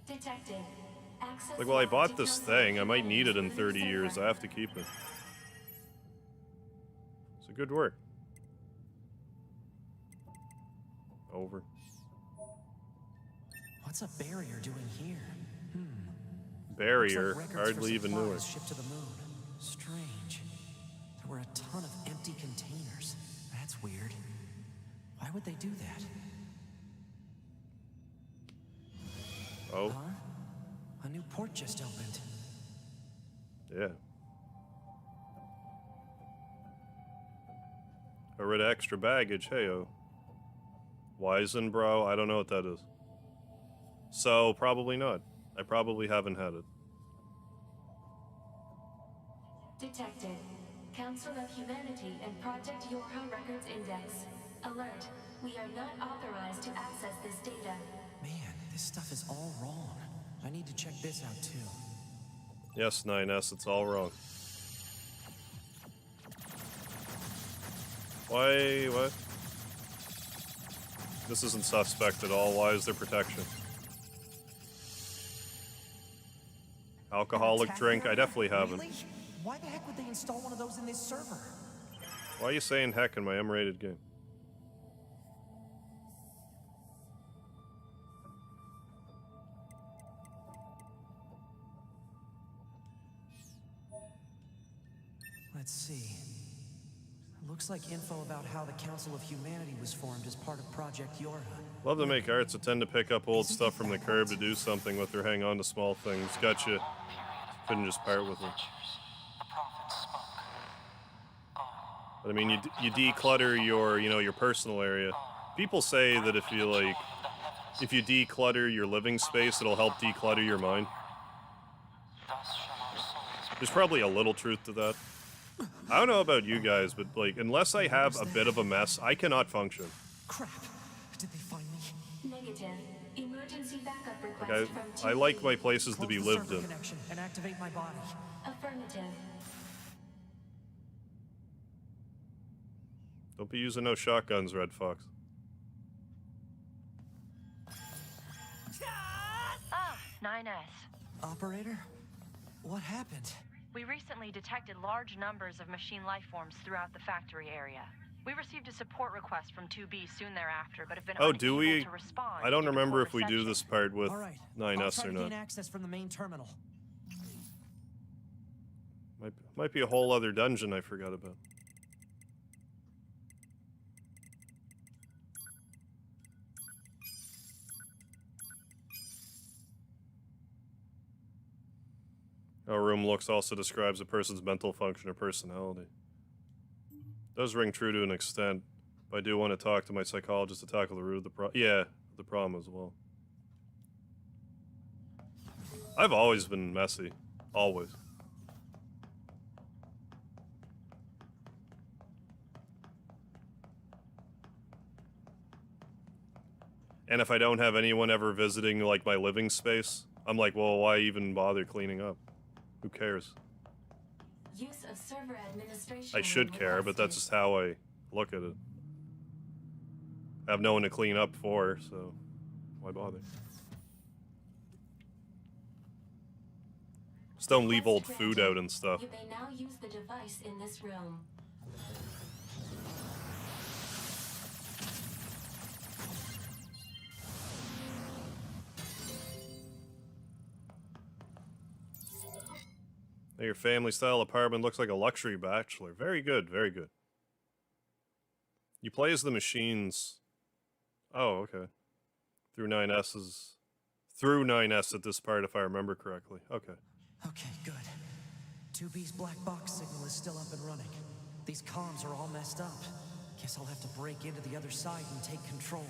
Detected. Access Like, well, I bought this thing. I might need it in 30 years. I have to keep it. So good work. Over. What's a barrier doing here? Barrier? Looks like records Hardly for even knew her. supplies shipped to the moon. Strange. There were a ton of empty containers. That's weird. Why would they do that? Oh. Huh? A new port just opened. Yeah. Got rid of extra baggage. Heyo. Wizen, bro? I don't know what that is. So, probably not. I probably haven't had it. Detected. Council of Humanity and Project Yorha Records Index. Alert. We are not authorized to access this data. Man, this stuff is all wrong. I need to check this out too. Yes, 9S, it's all wrong. Why? What? This isn't suspect at all. Why is there protection? Alcoholic drink? I definitely haven't. Really? Why the heck would they install one of those in this server? Why are you saying heck in my M-rated game? Let's see. Looks like info about how the Council of Humanity was formed as part of Project Yorha. Love to make art, so tend to pick up old stuff from the curb to do something with or hang on to small things. Gotcha. Couldn't just part with it. But I mean, you declutter your, your personal area. People say that if you declutter your living space, it'll help declutter your mind. There's probably a little truth to that. I don't know about you guys, but like, unless I have a bit of a mess, I cannot function. Crap! Did they find me? Negative. Emergency backup request Like, from I like my places to be lived in. Connection and activate my body. Affirmative. Don't be using no shotguns, Red Fox. Ah, 9S. Operator? What happened? We recently detected large numbers of machine life forms throughout the factory area. We received a support request from 2B soon thereafter, but have been Oh, unable do we? to respond. I don't due to remember poor if we do reception. this part with All right. 9S I'll try or to not. gain access from the main terminal. Might be a whole other dungeon I forgot about. Our room looks also describes a person's mental function or personality. Does ring true to an extent, but I do want to talk to my psychologist to tackle the root of the the problem as well. I've always been messy. Always. And if I don't have anyone ever visiting, like, my living space, I'm like, well, why even bother cleaning up? Who cares? Use of server administration. I should care, but that's just how I look at it. I have no one to clean up for, so why bother? Just don't leave old food out and stuff. You may now use the device in this room. Your family-style apartment looks like a luxury bachelor. Very good, very good. You play as the machines. Oh, okay. Through 9S at this part, if I remember correctly. Okay. Okay, good. 2B's black box signal is still up and running. These comms are all messed up. Guess I'll have to break into the other side and take control.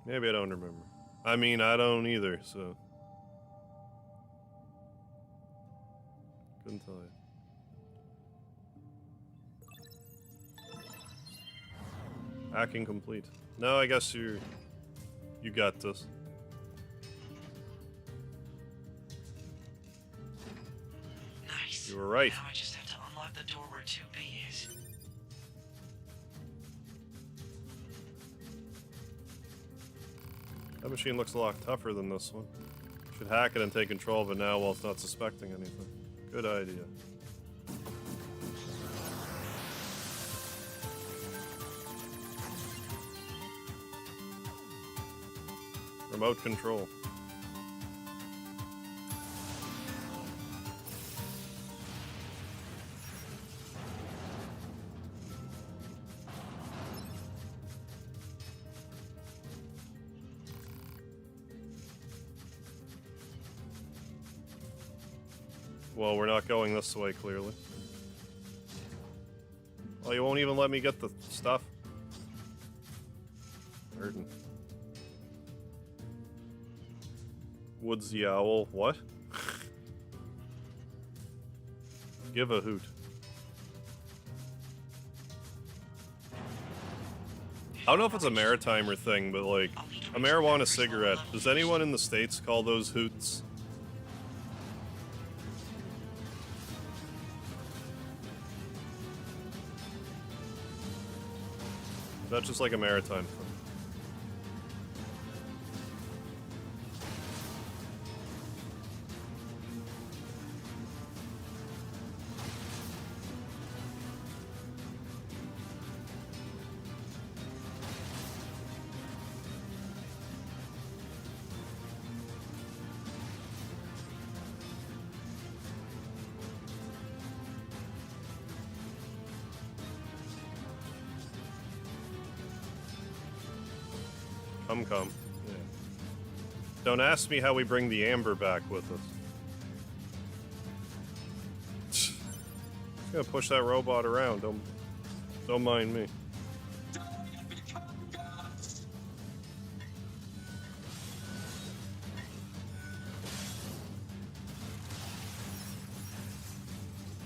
Maybe I don't remember. I mean, I don't either, so... couldn't tell you. Hacking complete. No, I guess you got this. Nice. You were right. Now I just have to unlock the door where 2B is. That machine looks a lot tougher than this one. Should hack it and take control of it now while it's not suspecting anything. Good idea. Remote control. Well, we're not going this way, clearly. Oh, you won't even let me get the stuff? Burden. Woodsy owl. What? Give a hoot. I don't know if it's a Maritimer thing, but like, a marijuana cigarette. Does anyone in the States call those hoots? That's just like a maritime thing. Come. Yeah. Don't ask me how we bring the amber back with us. Just gonna push that robot around. Don't mind me.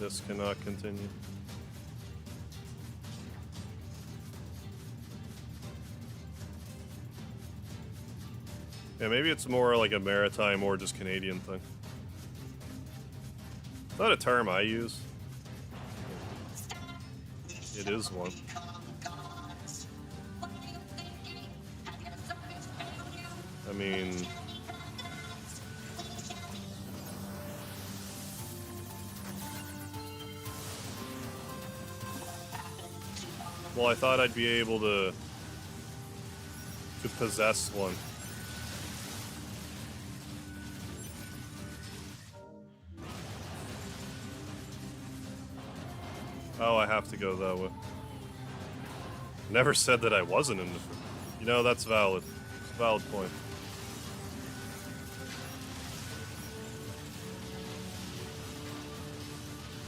This cannot continue. Yeah, maybe it's more like a maritime or just Canadian thing. It's not a term I use. It is one. I mean... well, I thought I'd be able to possess one. Oh, I have to go that way. Never said that I wasn't in the... You know, that's valid. It's a valid point.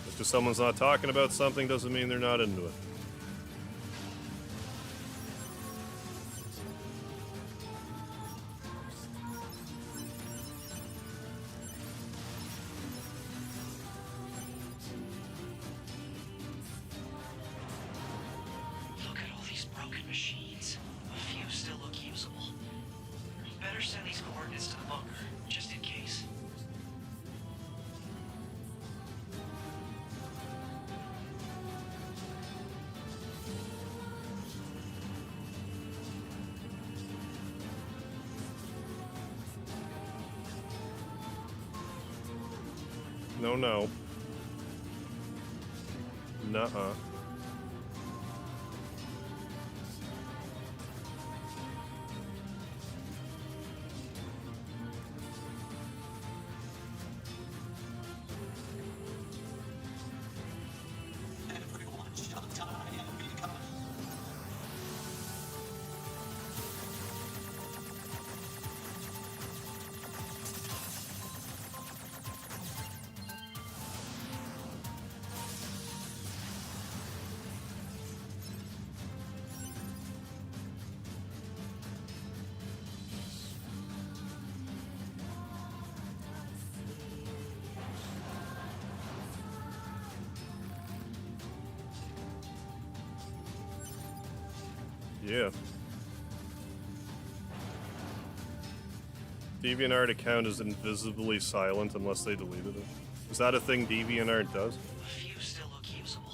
Just because someone's not talking about something doesn't mean they're not into it. No. Nuh-uh. Yeah. DeviantArt account is invisibly silent unless they deleted it. Is that a thing DeviantArt does? A few still look usable.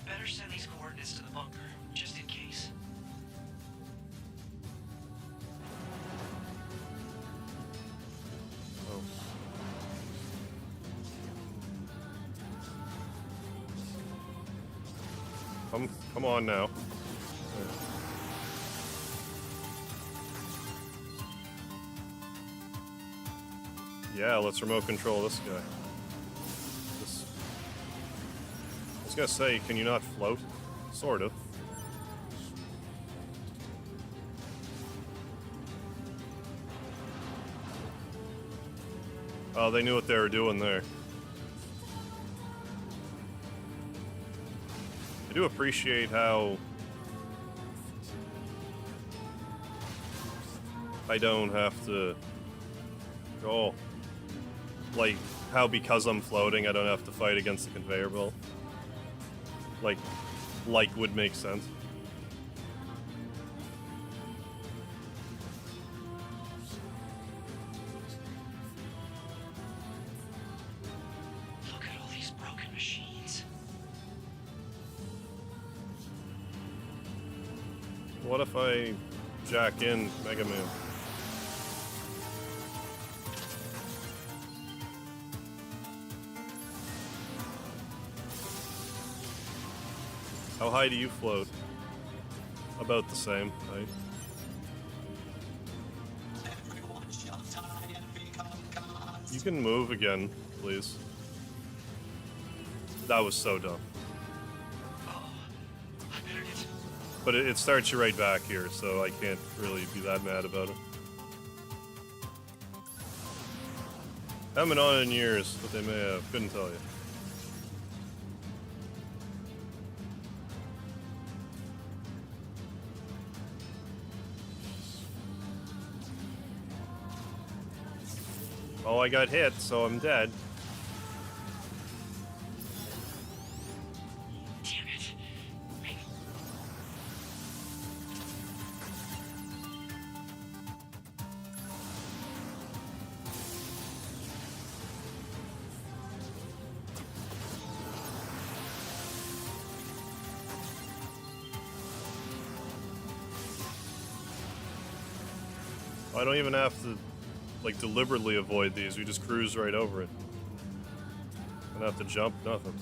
Better send these coordinates to the bunker, just in case. Oh. Come on now. Yeah, let's remote control this guy. I was gonna say, can you not float? Sort of. Oh, they knew what they were doing there. I do appreciate how I don't have to go. Like, how because I'm floating, I don't have to fight against the conveyor belt. Like would make sense. Look at all these broken machines. What if I jack in Mega Man? How high do you float? About the same height. You can move again, please. That was so dumb. But it starts you right back here, so I can't really be that mad about it. Haven't been on in years, but they may have. Couldn't tell you. Oh, I got hit, so I'm dead. Damn it. I don't even have to, like, deliberately avoid these. We just cruise right over it. Don't have to jump, nothing.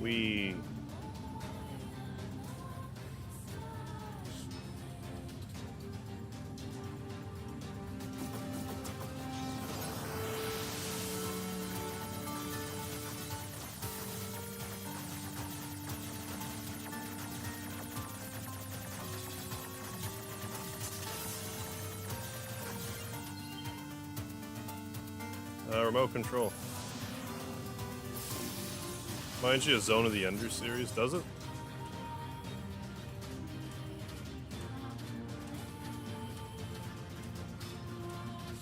We... remote control. Reminds you of Zone of the Ender series, does it?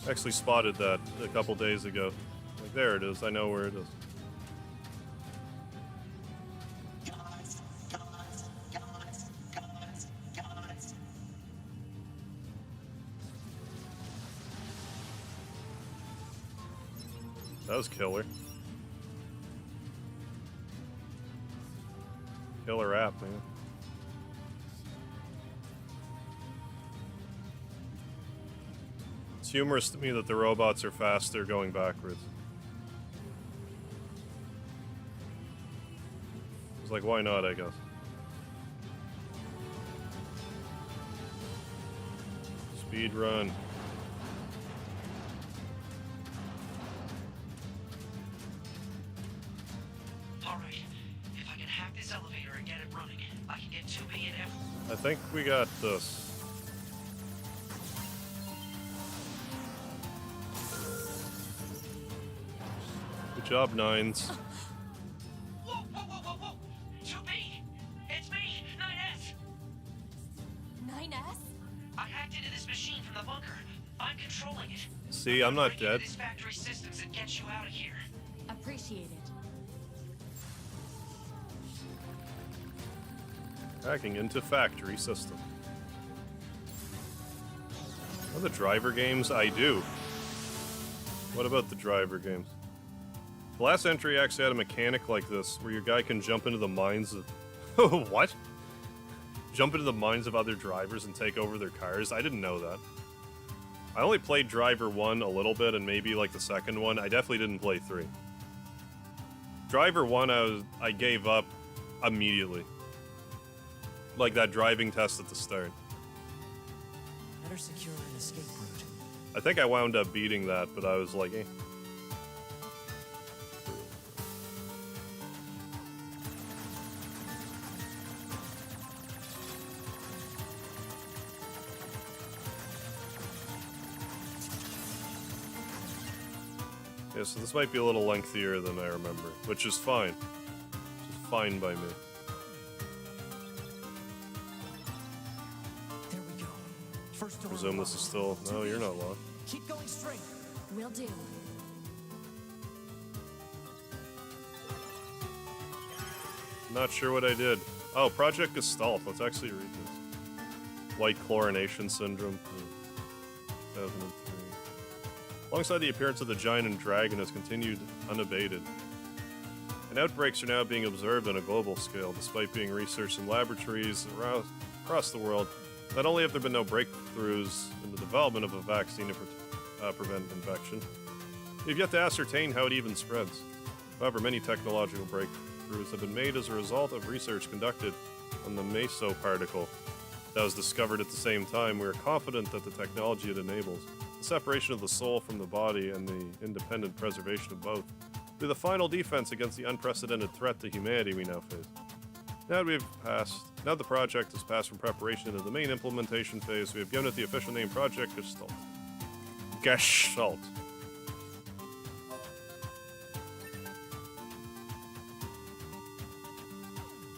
Actually spotted that a couple days ago. Like, there it is, I know where it is. That was killer. Killer app, man. It's humorous to me that the robots are faster going backwards. It's like, why not, I guess. Speed run. I think we got this. Good job, Nines. Whoa, whoa, whoa, whoa, whoa! 2B! It's me, 9S! 9S? I controlling it. See, I'm not dead. This factory systems and get you out of here. Appreciate it. Hacking into factory system. Are the driver games? I do. What about the driver games? The last entry actually had a mechanic like this, where your guy can jump into the minds of... What? Jump into the minds of other drivers and take over their cars? I didn't know that. I only played Driver 1 a little bit, and maybe like the second one. I definitely didn't play 3. Driver 1, I gave up immediately. Like that driving test at the start. Better secure an escape route. I think I wound up beating that, but I was like, eh. Yeah, so this might be a little lengthier than I remember, which is fine. Which is fine by me. There we go. First door. Presume this is still... No, you're not locked. Keep going straight. Will do. Not sure what I did. Oh, Project Gestalt. Let's actually read this. White chlorination syndrome. 2003. Alongside the appearance of the giant and dragon has continued unabated. And outbreaks are now being observed on a global scale, despite being researched in laboratories across the world. Not only have there been no breakthroughs in the development of a vaccine to prevent infection, we've yet to ascertain how it even spreads. However, many technological breakthroughs have been made as a result of research conducted on the mesoparticle that was discovered at the same time. We are confident that the technology it enables, the separation of the soul from the body and the independent preservation of both, will be the final defense against the unprecedented threat to humanity we now face. Now the project has passed from preparation into the main implementation phase, we have given it the official name Project Gestalt. Gestalt.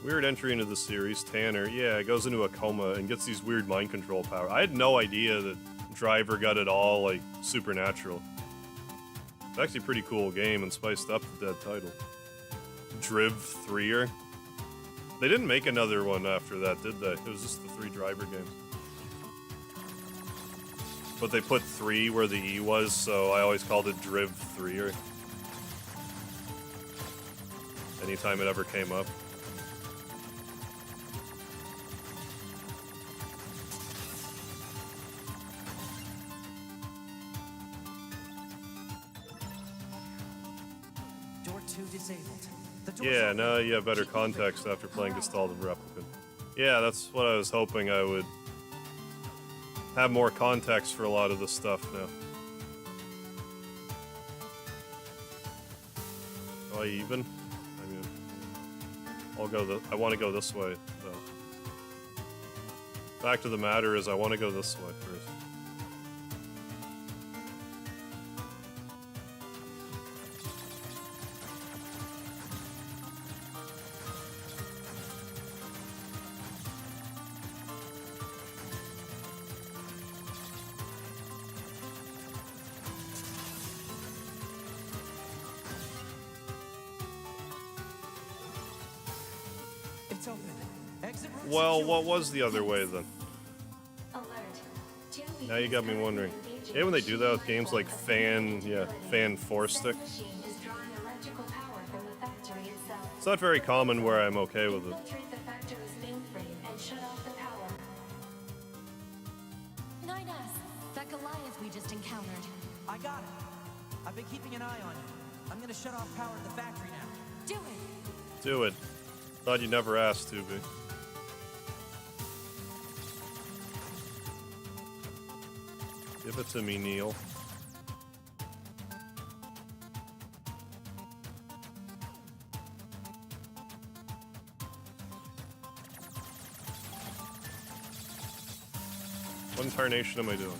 Weird entry into the series, Tanner. Yeah, goes into a coma and gets these weird mind control power. I had no idea that Driver got it all, like, supernatural. It's actually a pretty cool game and spiced up the dead title. Driv 3er. They didn't make another one after that, did they? It was just the 3 Driver games. But they put 3 where the E was, so I always called it Driv 3er. Anytime it ever came up. Door 2 disabled. Yeah, now you have better context after playing Gestalt and Replicant. Yeah, that's what I was hoping I would have more context for a lot of this stuff now. Do I even? I mean, I want to go this way, though. Fact of the matter is I want to go this way first. Well, what was the other way then? Now you got me wondering. Yeah, when they do that with games like Fan Force Stick. It's not very common where I'm okay with it. Nine-Us, that Goliath we just encountered. I got it. I've been keeping an eye on you. I'm gonna shut off power to the factory now. Do it. Do it. Thought you never asked to be. Give it to me, Neil. What in tarnation am I doing?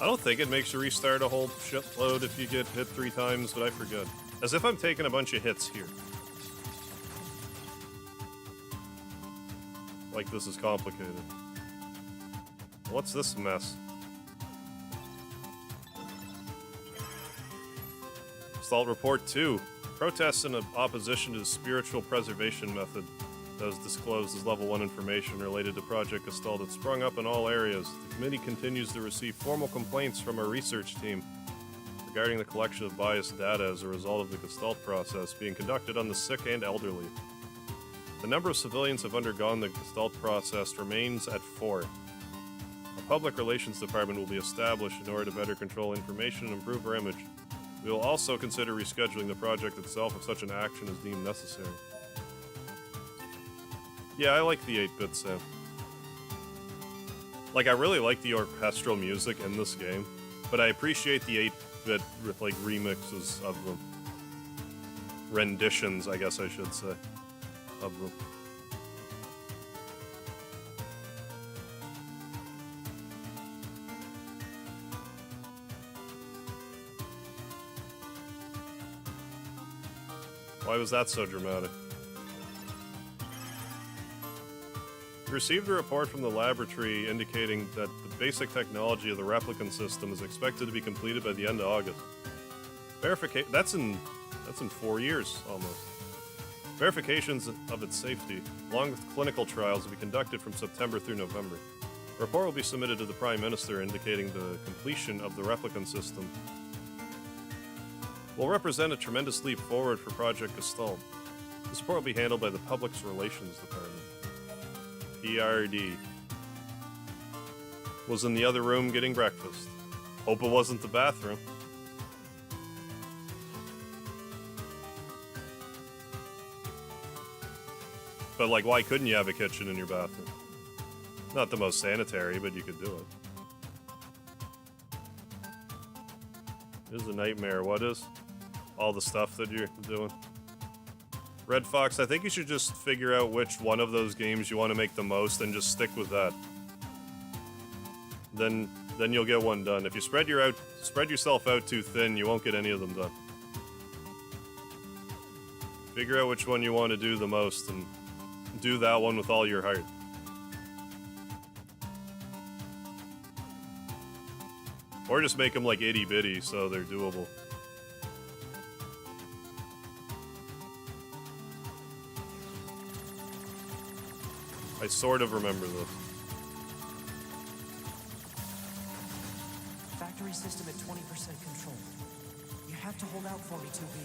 I don't think it makes you restart a whole shitload if you get hit 3 times, but I forget. As if I'm taking a bunch of hits here. Like this is complicated. What's this mess? Gestalt Report 2. Protests in opposition to the spiritual preservation method that was disclosed as Level 1 information related to Project Gestalt had sprung up in all areas. The committee continues to receive formal complaints from our research team regarding the collection of biased data as a result of the Gestalt process being conducted on the sick and elderly. The number of civilians who have undergone the Gestalt process remains at 4. A public relations department will be established in order to better control information and improve our image. We will also consider rescheduling the project itself if such an action is deemed necessary. Yeah, I like the 8-bit sound. Like, I really like the orchestral music in this game, but I appreciate the 8-bit, like, remixes of them. Renditions, I guess I should say, of them. Why was that so dramatic? We received a report from the laboratory indicating that the basic technology of the replicant system is expected to be completed by the end of August. Verification that's in 4 years almost. Verifications of its safety, along with clinical trials, will be conducted from September through November. A report will be submitted to the Prime Minister indicating the completion of the replicant system will represent a tremendous leap forward for Project Gestalt. This report will be handled by the Public Relations Department. PRD. Was in the other room getting breakfast. Hope it wasn't the bathroom. But, like, why couldn't you have a kitchen in your bathroom? Not the most sanitary, but you could do it. This is a nightmare. What is? All the stuff that you're doing. Red Fox, I think you should just figure out which one of those games you want to make the most and just stick with that. Then you'll get one done. If you spread yourself out too thin, you won't get any of them done. Figure out which one you want to do the most and do that one with all your heart. Or just make them like itty bitty so they're doable. I sort of remember this. Factory system at 20% control. You have to hold out for me, 2B.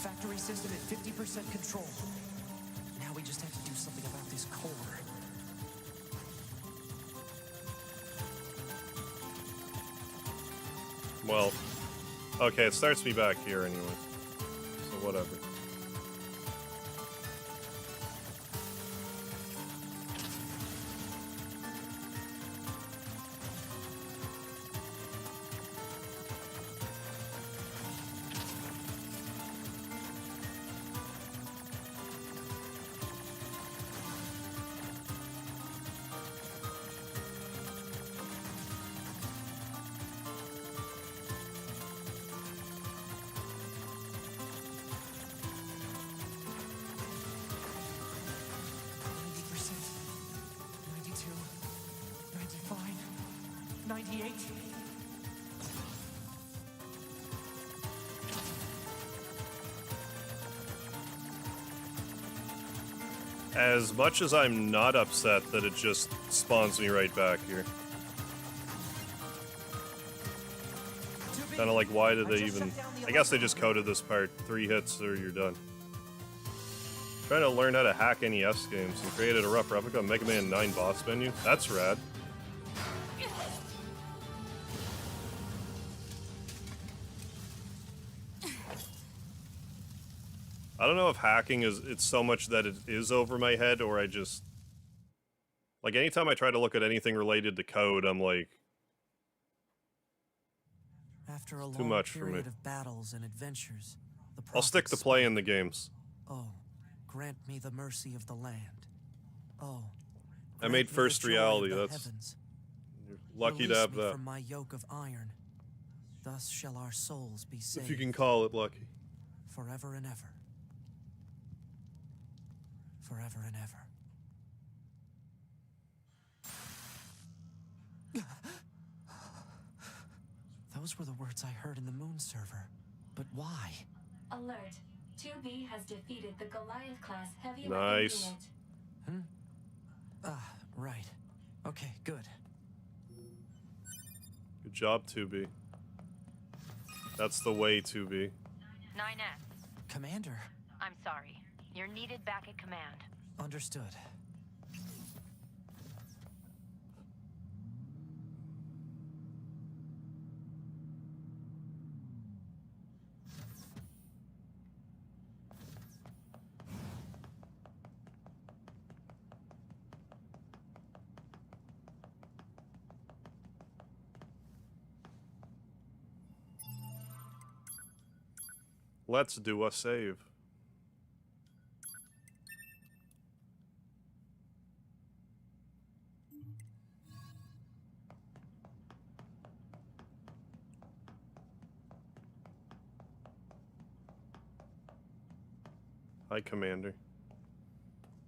Factory system at 50% control. Now we just have to do something about this core. Well, okay, it starts me back here anyway. So whatever. As much as I'm not upset that it just spawns me right back here. Kinda like, why did they even... I guess they just coded this part. 3 hits or you're done. Trying to learn how to hack NES games and created a rough replica of Mega Man 9 boss menu. That's rad. I don't know if hacking is, it's so much that it is over my head, or I just... Like, anytime I try to look at anything related to code, I'm like... After a too long much for me. period of battles and adventures, the I'll stick to prophets playing the games. Oh, grant me the mercy of the land. Oh, I made grant me First the joy of Reality, the that's... heavens. You're lucky to Release have me that. from my yoke of iron. Thus shall our souls be saved. If you can call it lucky. Forever and ever. Forever and ever. Those were the words I heard in the moon server. But why? Alert. 2B has defeated the Goliath-class heavy weapon Nice. unit. Ah, right. Okay, good. Good job, 2B. That's the way, 2B. 9S. Commander. I'm sorry. You're needed back at command. Understood. Let's do a save. Hi, Commander.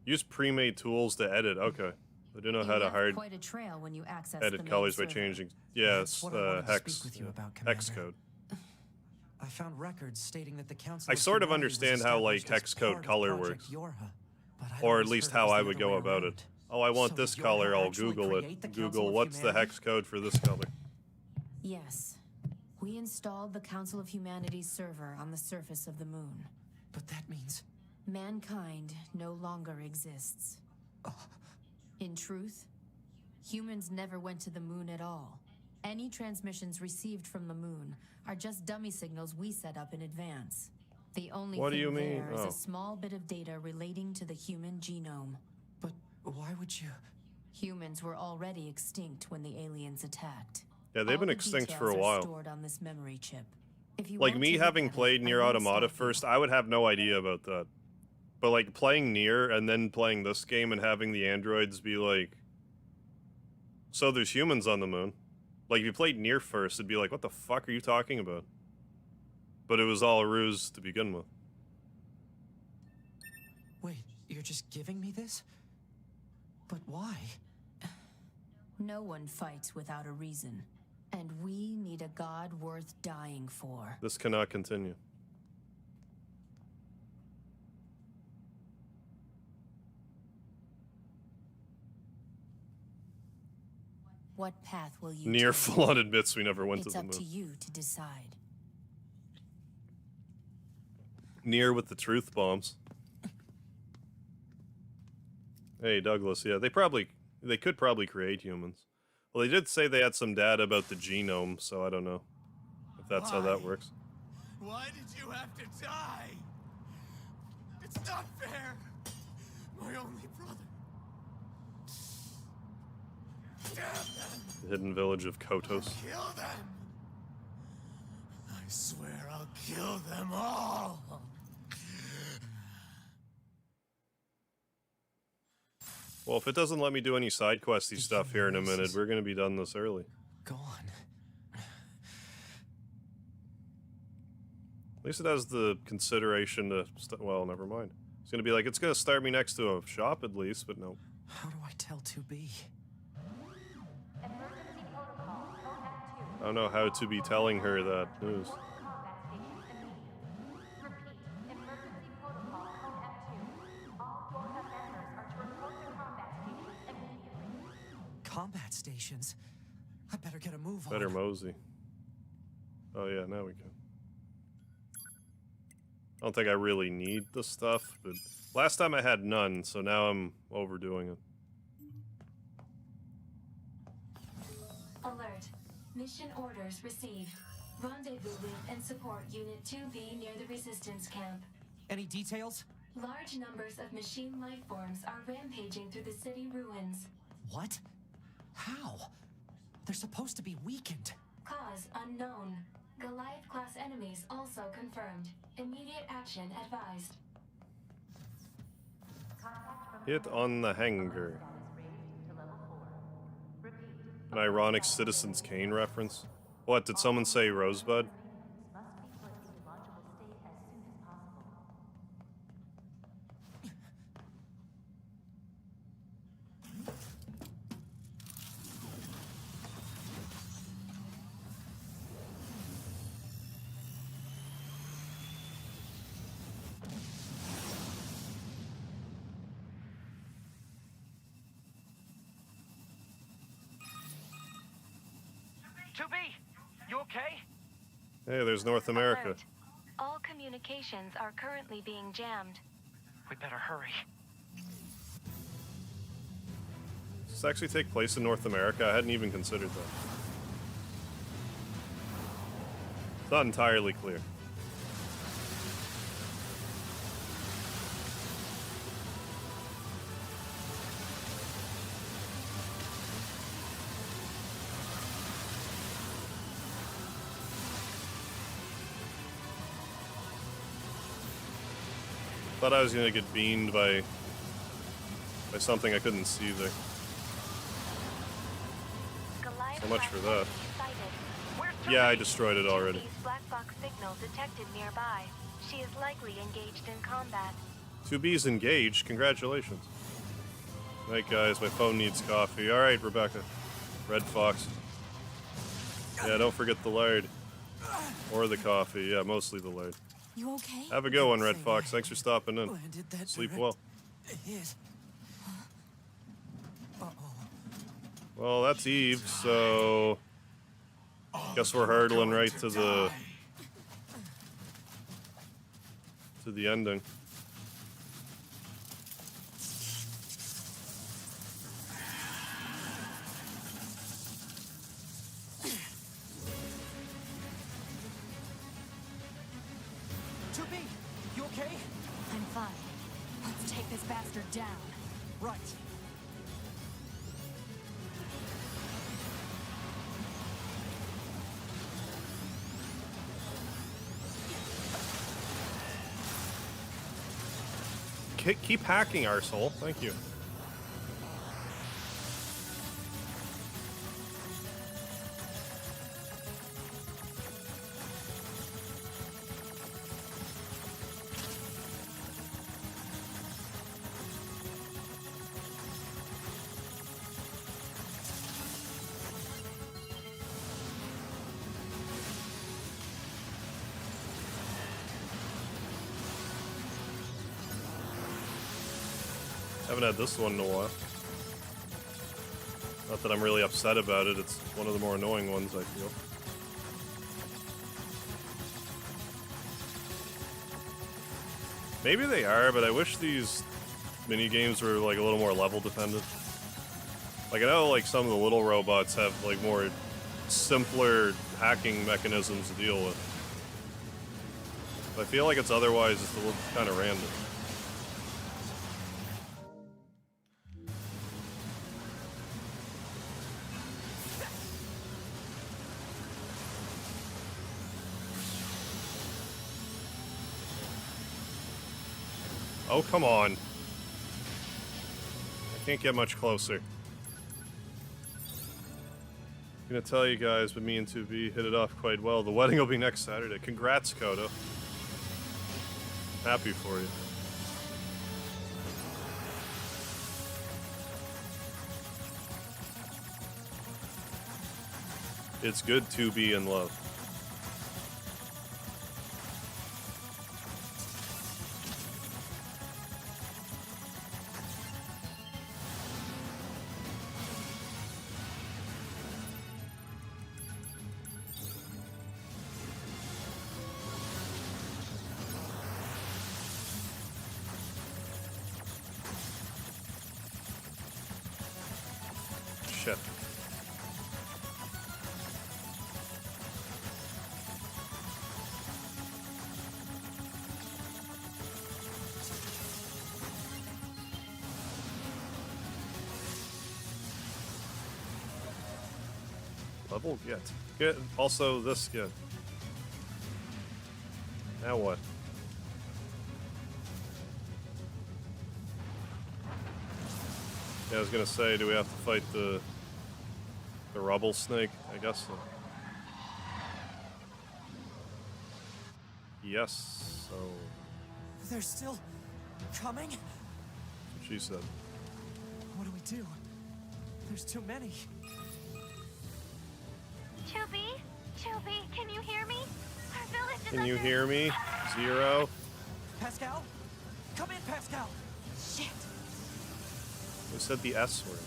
Use pre-made tools to edit. Okay. I do know how to hard quite a trail when you access edit the colors by main server. changing. Yes, That's what I wanted to hex. speak with you about, Hex Commander. code. I found records stating that the Council I sort of Humanity was understand how like established as hex code part of color Project works, Yorha, but I'd or at always least heard it how was I the would other go way about it. around. Oh, I want So this did Yorha color. I'll actually Google create the it. Council Google of what's the Humanity? hex code for this color. Yes. We installed the Council of Humanity's server on the surface of the moon. But that means mankind no longer exists. In truth, humans never went to the moon at all. Any transmissions received from the moon are just dummy signals we set up in advance. The only What do thing you mean? there is Oh. a small bit of data relating to the human genome. But why would you? Humans were already extinct when the aliens attacked. Yeah, they've All been the extinct for a details are while. stored on this memory chip. If you Like want me to look having at it, played I Nier won't Automata stop you. first, I would have no idea about that. But like playing Nier and then playing this game and having the androids be like, so there's humans on the moon. Like if you played Nier first, it'd be like, what the fuck are you talking about? But it was all a ruse to begin with. Wait, you're just giving me this? But why? No one fights without a reason. And we need a god worth dying for. This cannot continue. What path will you Nier take? full-on admits we never went It's to the up moon. to you to decide. Nier with the truth bombs. Hey, Douglas, yeah, they could probably create humans. Well, they did say they had some data about the genome, so I don't know if that's how that works. Why did you have to die? It's not fair. My only brother. Damn them. The hidden village of Kotos. Kill them. I swear I'll kill them all. Well, if it doesn't let me do any side questy stuff here in a minute, we're gonna be done this early. Go on. At least it has the consideration to... well, never mind. It's gonna be like, it's gonna start me next to a shop at least, but no. How do I tell 2B? I don't know how to be telling her that news. Combat stations? I better get a move on. Better mosey. Oh yeah, now we can. I don't think I really need the stuff, but last time I had none, so now I'm overdoing it. Alert. Mission orders received. Rendezvous with and support Unit 2B near the Resistance Camp. Any details? Large numbers of machine life forms are rampaging through the city ruins. What? How? They're supposed to be weakened. Cause unknown. Goliath-class enemies also confirmed. Immediate action advised. Hit on the hanger. An ironic Citizens Kane reference. What, did someone say Rosebud? 2B, you okay? Hey, there's North America. Alert. All communications are currently being jammed. We better hurry. Does this actually take place in North America? I hadn't even considered that. It's not entirely clear. Thought I was gonna get beamed by something I couldn't see there. So much for that. Yeah, I destroyed it already. Black box signal detected nearby. She is likely engaged in combat. 2B's engaged. Congratulations. Right, guys, my phone needs coffee. All right, Rebecca. Red Fox. Yeah, don't forget the lard. Or the coffee. Yeah, mostly the lard. You okay? Have a good one, Red Fox. Thanks for stopping in. Landed that Sleep direct well. hit. Well, that's Eve, so guess we're hurdling right to the ending. You okay? I'm fine. Let's take this bastard down. Right. Keep hacking, arsehole. Thank you. Haven't had this one in a while. Not that I'm really upset about it, it's one of the more annoying ones, I feel. Maybe they are, but I wish these mini games were like a little more level dependent. Like I know like some of the little robots have like more simpler hacking mechanisms to deal with. But I feel like it's otherwise just a little kind of random. Oh, come on. I can't get much closer. I'm gonna tell you guys, but me and 2B hit it off quite well. The wedding will be next Saturday. Congrats, Kodo. Happy for you. It's good to be in love. Shit. Level get. Get also this get. Now what? Yeah, I was gonna say, do we have to fight the rubble snake? I guess so. Yes, so They're still coming? she said. What do we do? There's too many. 2B? 2B, can you hear me? Our village is Can you under... hear me? Zero. Pascal? Come in, Pascal! Shit! Who said the S word?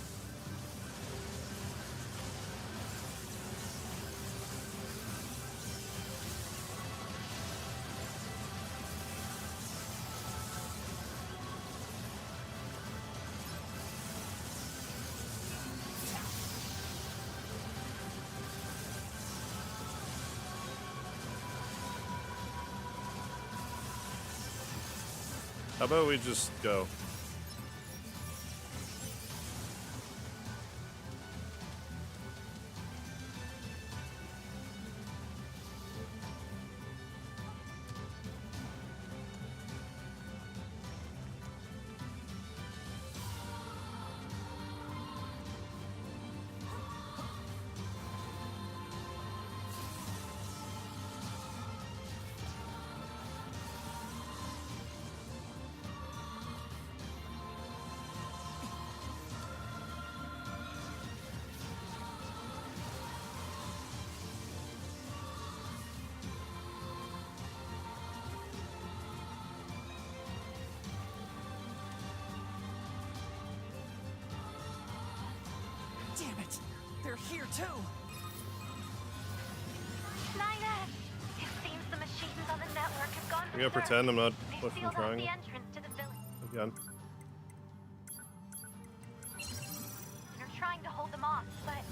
How about we just go? Damn it! They're here too! Nina! It seems the machines on the network have gone I'm gonna berserk. pretend I'm not They pushing sealed off triangle the entrance to the village. again. They're trying to hold them off, but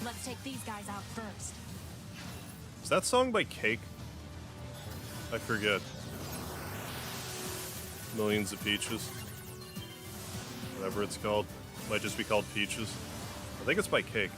Let's take these guys out first. Is that song by Cake? I forget. Millions of Peaches. Whatever it's called. Might just be called Peaches. I think it's by Cake.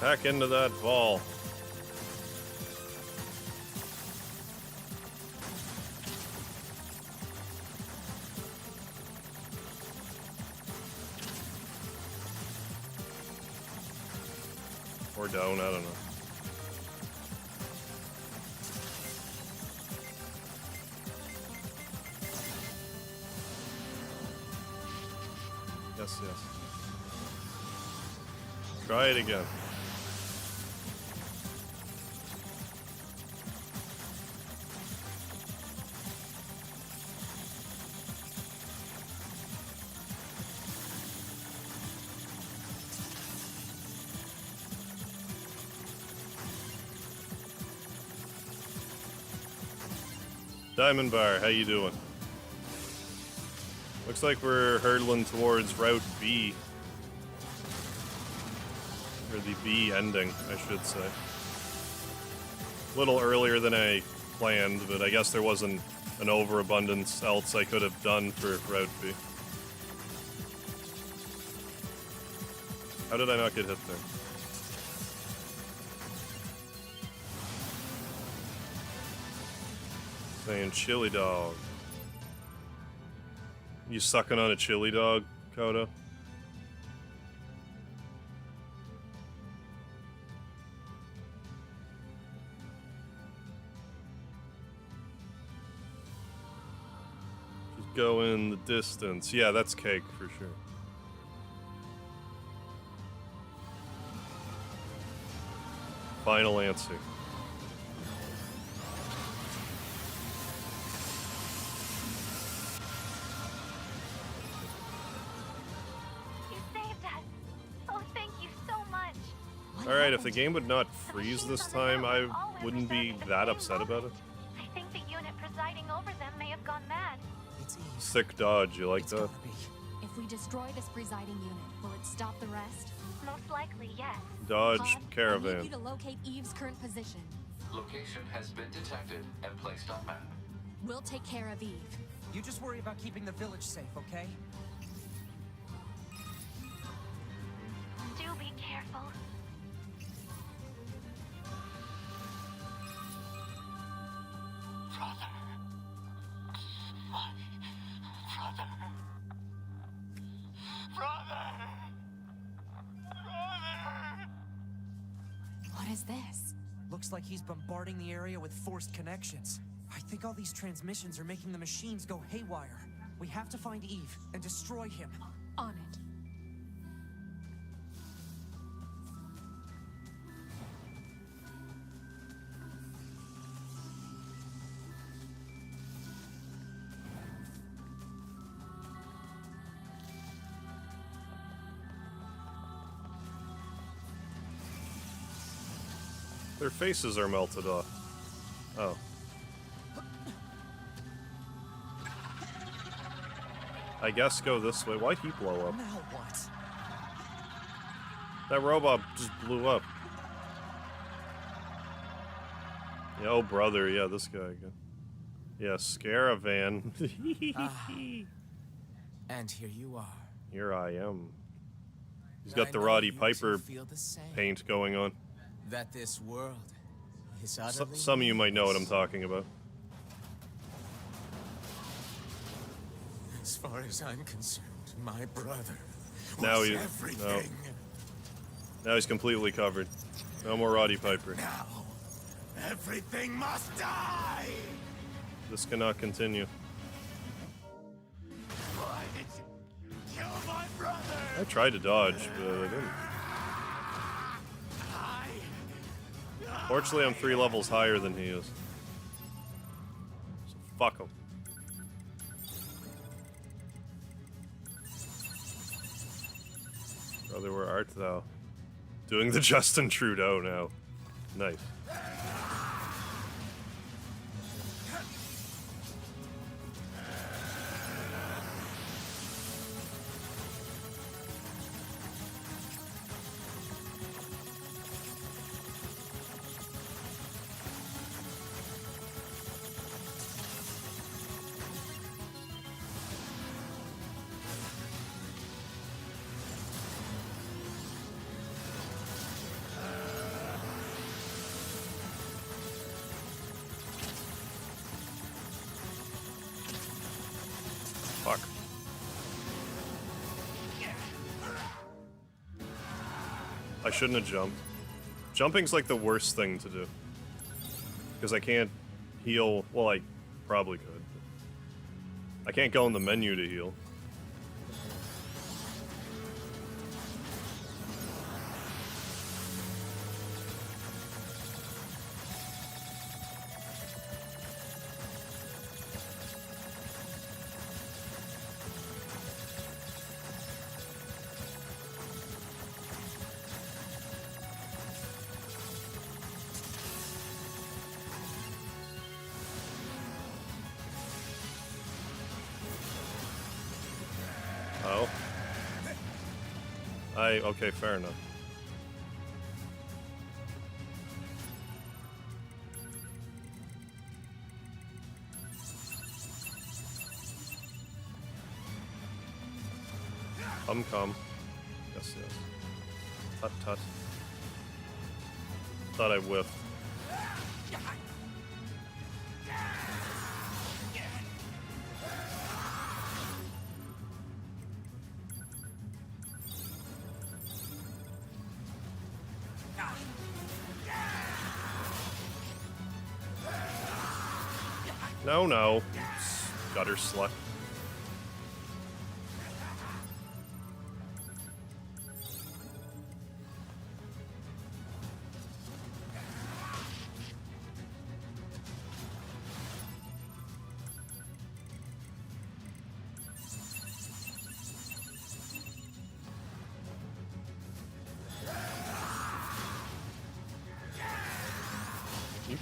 Back into that ball. Or down, I don't know. Yes, yes. Try it again. Diamond Bar, how you doing? Looks like we're hurtling towards Route B. Or the B ending, I should say. A little earlier than I planned, but I guess there wasn't an overabundance else I could have done for Route B. How did I not get hit there? Saying chili dog. You sucking on a chili dog, Kodo? Just go in the distance. Yeah, that's Cake for sure. Final answer. you saved us. Oh, thank you so much. Alright, if the game would not freeze this time, I wouldn't be that upset about it. I think the unit presiding over them may have gone mad. It's Eve. Sick dodge, you like that? If we destroy this presiding unit, will it stop the rest? Most likely, yes. Dodge Han, I need caravan. you to locate Eve's current position. Location has been detected and placed on map. We'll take care of Eve. You just worry about keeping the village safe, okay? Do be careful. Brother. My brother. Brother. Brother. What is this? Looks like he's bombarding the area with forced connections. I think all these transmissions are making the machines go haywire. We have to find Eve and destroy him. On it. Their faces are melted off. Oh. I guess go this way. Why'd he blow up? Now what? That robot just blew up. Yeah, oh brother, yeah, this guy again. Yeah, Scaravan. And here you are. Here I am. He's I got the know Roddy you two Piper feel the same. paint going on. That this world is utterly Some of you might know what I'm talking about. As far as I'm concerned, my brother Now was he, everything. now he's completely covered. No more Roddy Piper. Now, everything must die! This cannot continue. Why did you kill my brother? I tried to dodge, but I didn't. Fortunately, I'm 3 levels higher than he is. So fuck him. Brother, where art thou? Doing the Justin Trudeau now. Nice. Fuck. I shouldn't have jumped. Jumping's like the worst thing to do. Because I can't heal. Well, I probably could. I can't go in the menu to heal. Oh. Okay, fair enough. Come. Yes. Tut tut. Thought I whiffed. No. Gutter slut.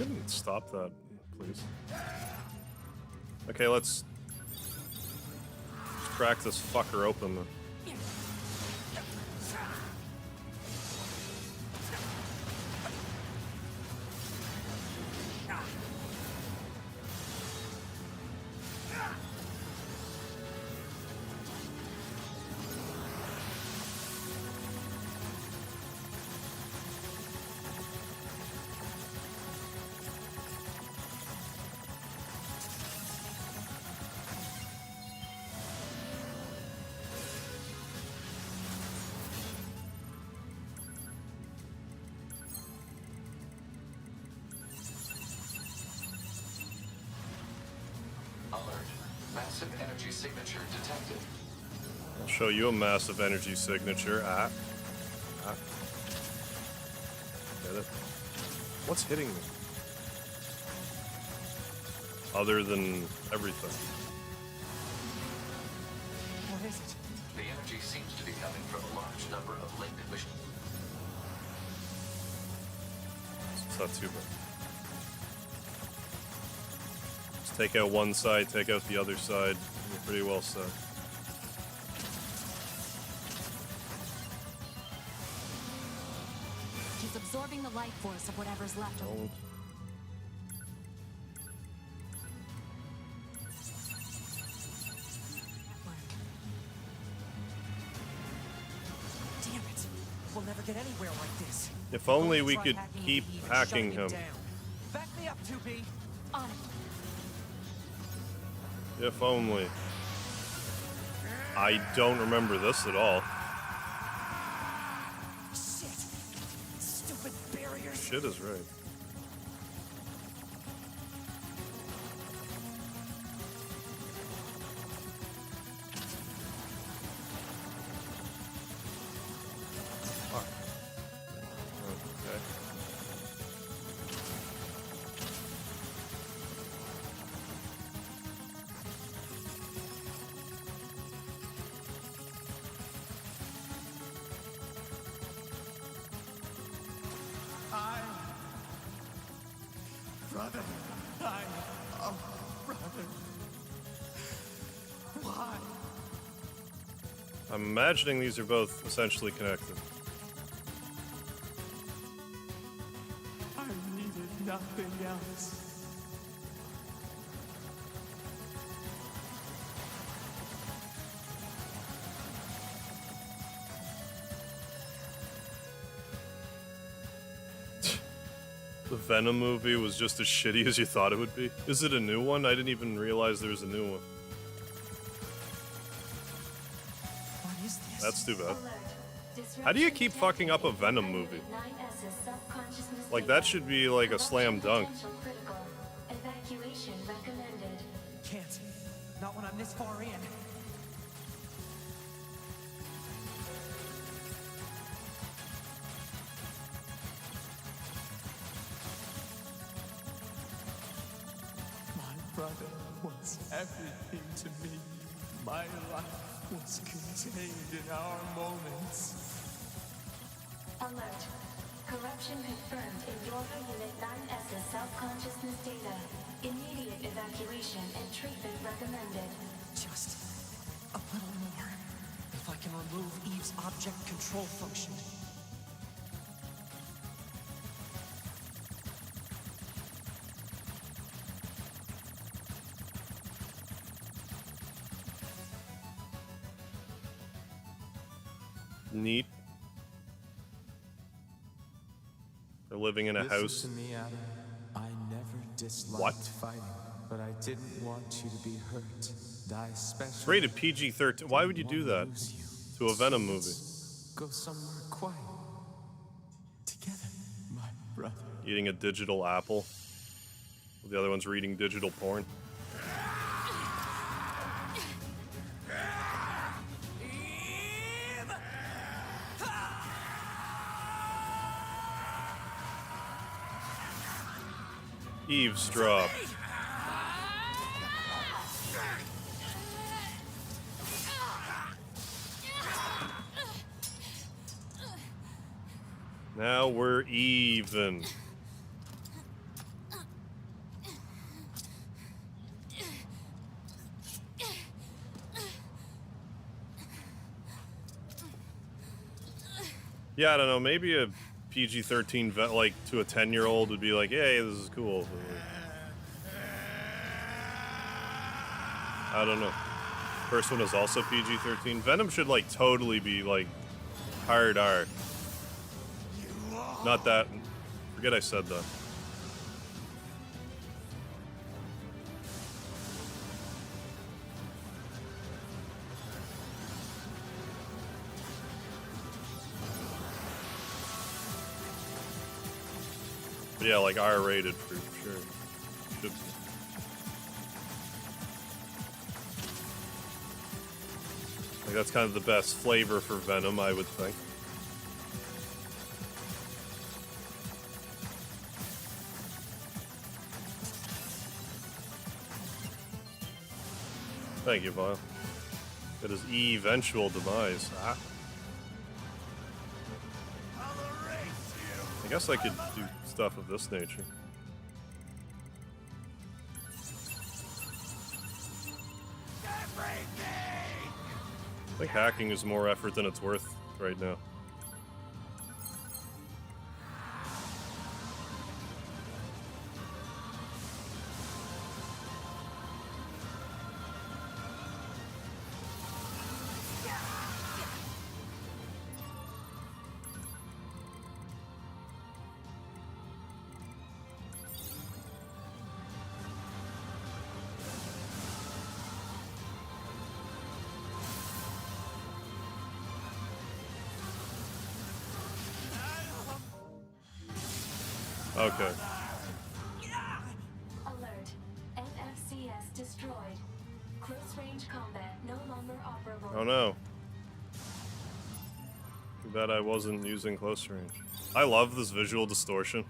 Couldn't stop that, please. Okay, let's crack this fucker open then. Massive energy signature detected. I'll show you a massive energy signature. Get it? What's hitting me? Other than everything. What is it? The energy seems to be coming from a large number of linked machines. It's not too bad. Just take out one side, take out the other side. You're pretty well set. She's absorbing the life force of whatever's left of Don't. Damn it! We'll never get anywhere like this. If only we Try could hacking keep Eve and hacking shutting him. down. Back me up, 2B. On it. If only. I don't remember this at all. Shit! Stupid barriers. Shit is right. Fuck. Okay. Brother, oh, brother. Why? I'm imagining these are both essentially connected. I needed nothing else. The Venom movie was just as shitty as you thought it would be. Is it a new one? I didn't even realize there was a new one. What is this? That's too bad. How do you keep fucking up a Venom movie? Like, that should be like a slam dunk. Evacuation recommended. Can't. Not when I'm this far in. My brother was everything to me. My life was contained in our moments. Alert. Corruption confirmed in Yorha Unit 9S's self-consciousness data. Immediate evacuation and treatment recommended. Just a little more. If I can remove Eve's object control function. Neat. They're living in a Listen house. to me, Adam. I never disliked What? fighting, but I didn't want you to be hurt. Die special. It's rated PG-13. Why would you do that to a Venom movie? Go somewhere quiet. Together, my brother. Eating a digital apple. The other one's reading digital porn. Eavesdrop. Now we're even. Yeah, I don't know. Maybe a PG-13 like to a 10-year-old would be like, "Hey, this is cool." I don't know. First one is also PG-13. Venom should like totally be like hard R. Not that. Forget I said that. But yeah, like R-rated for sure. Should be. Like that's kind of the best flavor for Venom, I would think. Thank you, Vile. That is eventual demise. Ah. I guess I could do stuff of this nature. I think hacking is more effort than it's worth right now. Okay. Alert. NFCS destroyed. Close range combat no longer operable. Oh no. Too bad I wasn't using close range. I love this visual distortion.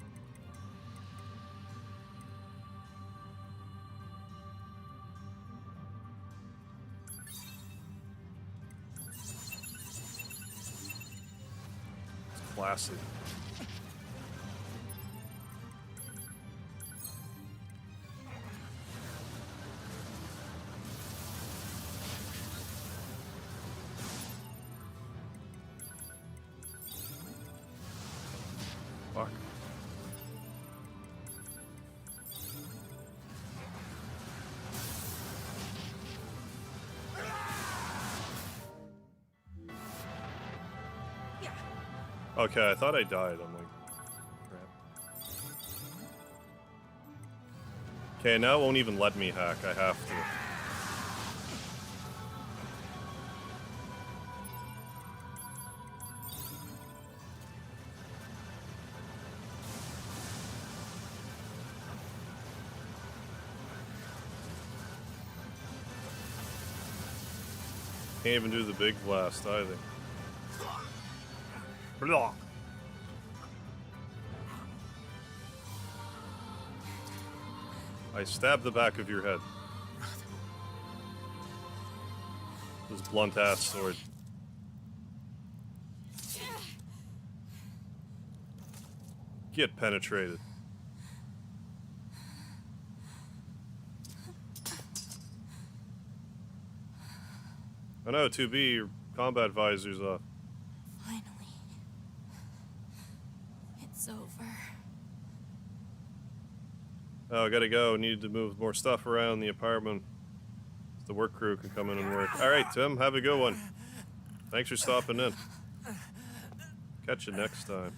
It's classic. Fuck. Okay, I thought I died. I'm like, crap. Okay, now it won't even let me hack. I have to. Can't even do the big blast either. Blah. I stabbed the back of your head. This blunt ass sword. Get penetrated. I know, 2B, your combat visor's off. Finally. It's over. Oh, I gotta go. Need to move more stuff around the apartment. So the work crew can come in and work. Alright, Tim, have a good one. Thanks for stopping in. Catch you next time.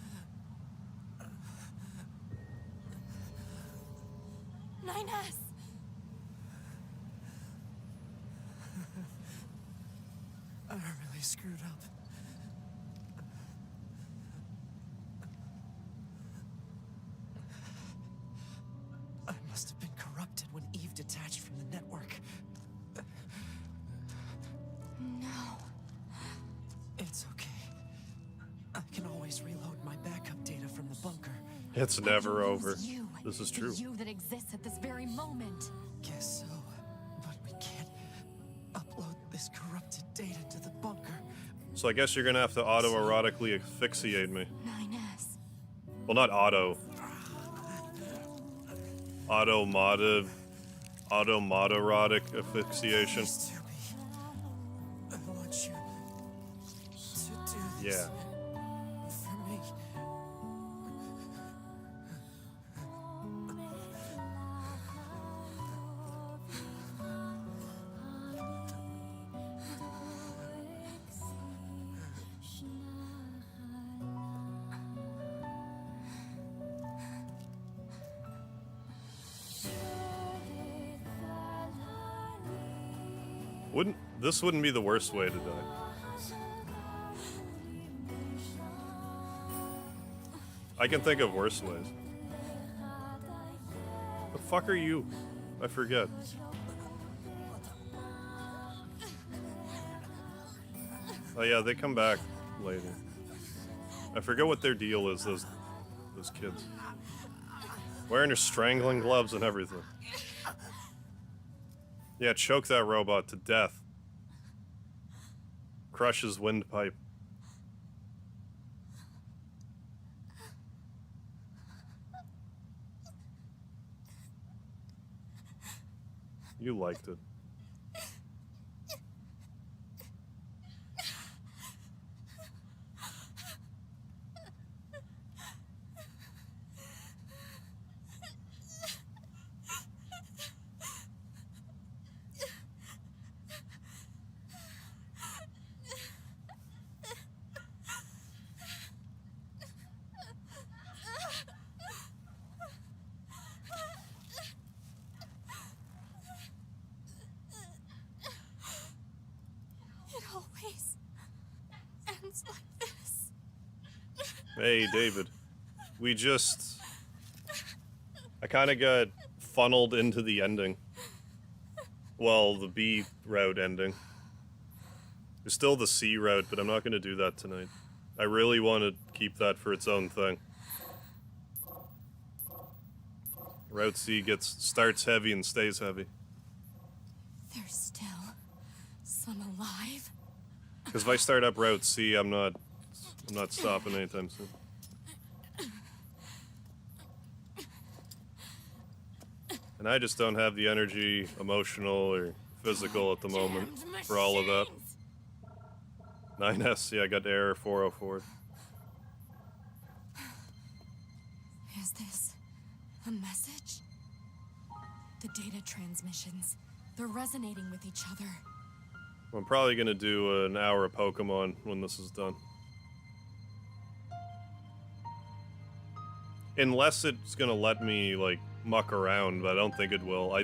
9S! I really screwed up. I must have been corrupted when Eve detached from the network. No. It's okay. I can always reload my backup data from the bunker. It's never over. This is true. The you that exists at this very moment. Guess so. But we can't upload this corrupted data to the bunker. So I guess you're gonna have to autoerotically asphyxiate me. 9S. Well, not auto. Autoerotic asphyxiation. I want you to do this. Yeah. This wouldn't be the worst way to die. I can think of worse ways. The fuck are you? I forget. Oh yeah, they come back later. I forget what their deal is, those kids. Wearing their strangling gloves and everything. Yeah, choke that robot to death. Crush his windpipe. You liked it. Hey, David. I kind of got funneled into the ending. Well, the B route ending. There's still the C route, but I'm not going to do that tonight. I really want to keep that for its own thing. Route C starts heavy and stays heavy. There's still some alive. Because if I start up Route C, I'm not stopping anytime soon. And I just don't have the energy, emotional or physical at the moment for all of that. 9S, yeah, I got error 404. Is this a message? The data transmissions, they're resonating with each other. I'm probably gonna do an hour of Pokemon when this is done. Unless it's gonna let me, like, muck around, but I don't think it will. I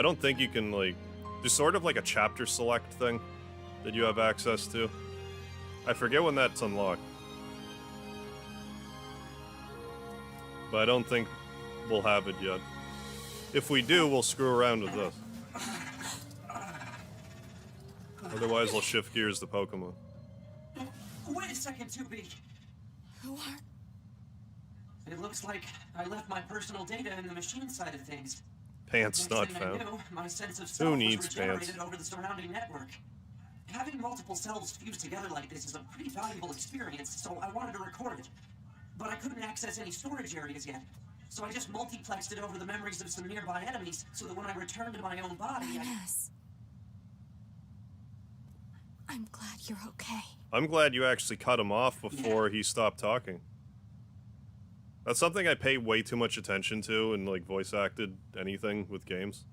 don't think you can, like... There's sort of like a chapter select thing that you have access to. I forget when that's unlocked. But I don't think we'll have it yet. If we do, we'll screw around with this. Otherwise, we'll shift gears to Pokemon. Wait a second, 2B. Who are... It looks like I left my personal data in the machine side of things. Pants Next not thing I found. knew, my sense of self Who needs was regenerated pants? over the surrounding network. Having multiple selves fused together like this is a pretty valuable experience, so I wanted to record it. But I couldn't access any storage areas yet, so I just multiplexed it over the memories of some nearby enemies, so that when I returned to my own body, Yes. I'm glad you're okay. I'm glad you actually cut him off before he stopped talking. That's something I pay way too much attention to in, like, voice acted anything with games.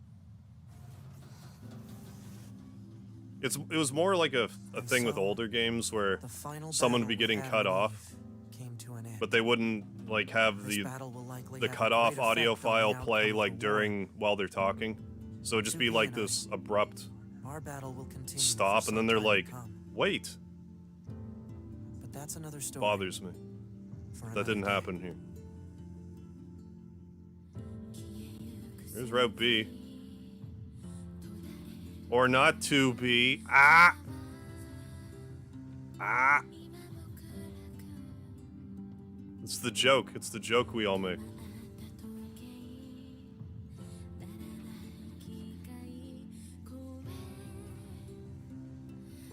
It was more like a thing with older games where someone would be getting cut off, but they wouldn't, like, have the cut off audio file play, like, while they're talking. So it'd just be like this abrupt stop, and then they're like, wait. But that's another story. Bothers me. That didn't happen here. Here's Route B. Or not 2B. Ah! Ah! It's the joke. It's the joke we all make.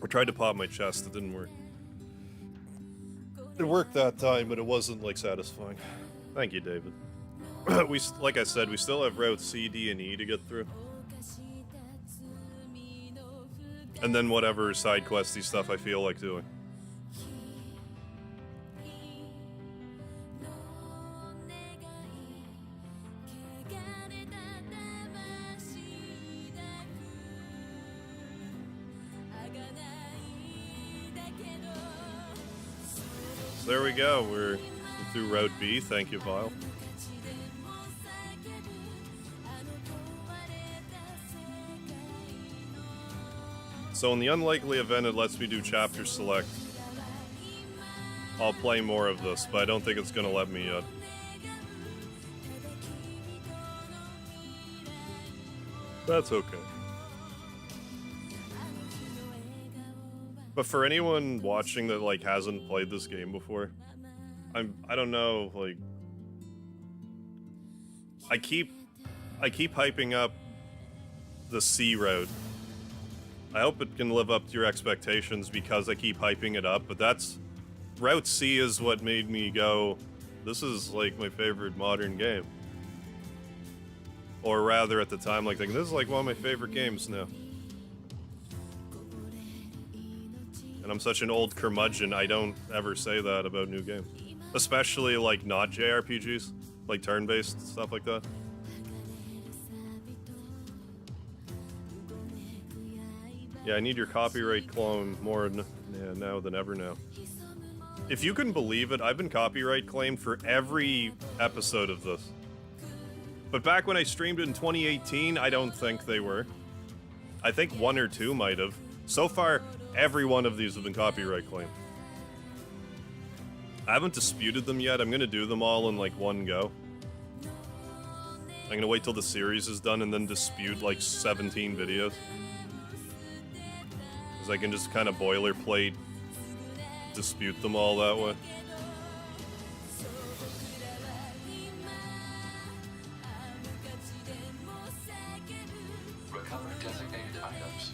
I tried to pop my chest. It didn't work. It worked that time, but it wasn't, like, satisfying. Thank you, David. Like I said, we still have Route C, D, and E to get through. And then whatever side questy stuff I feel like doing. So there we go, we're through Route B, thank you, Vile. So in the unlikely event it lets me do chapter select, I'll play more of this, but I don't think it's gonna let me yet. That's okay. But for anyone watching that like hasn't played this game before, I don't know, like I keep hyping up the C road. I hope it can live up to your expectations because I keep hyping it up, but that's Route C is what made me go, this is like my favorite modern game. Or rather at the time, like thinking, this is like one of my favorite games now. And I'm such an old curmudgeon, I don't ever say that about new games. Especially like not JRPGs, like turn-based stuff like that. Yeah, I need your copyright clone more now than ever now. If you can believe it, I've been copyright claimed for every episode of this. But back when I streamed it in 2018, I don't think they were. I think 1 or 2 might have. So far, every one of these have been copyright claimed. I haven't disputed them yet. I'm gonna do them all in like one go. I'm gonna wait till the series is done and then dispute like 17 videos. Because I can just kind of boilerplate dispute them all that way. Recover designated items.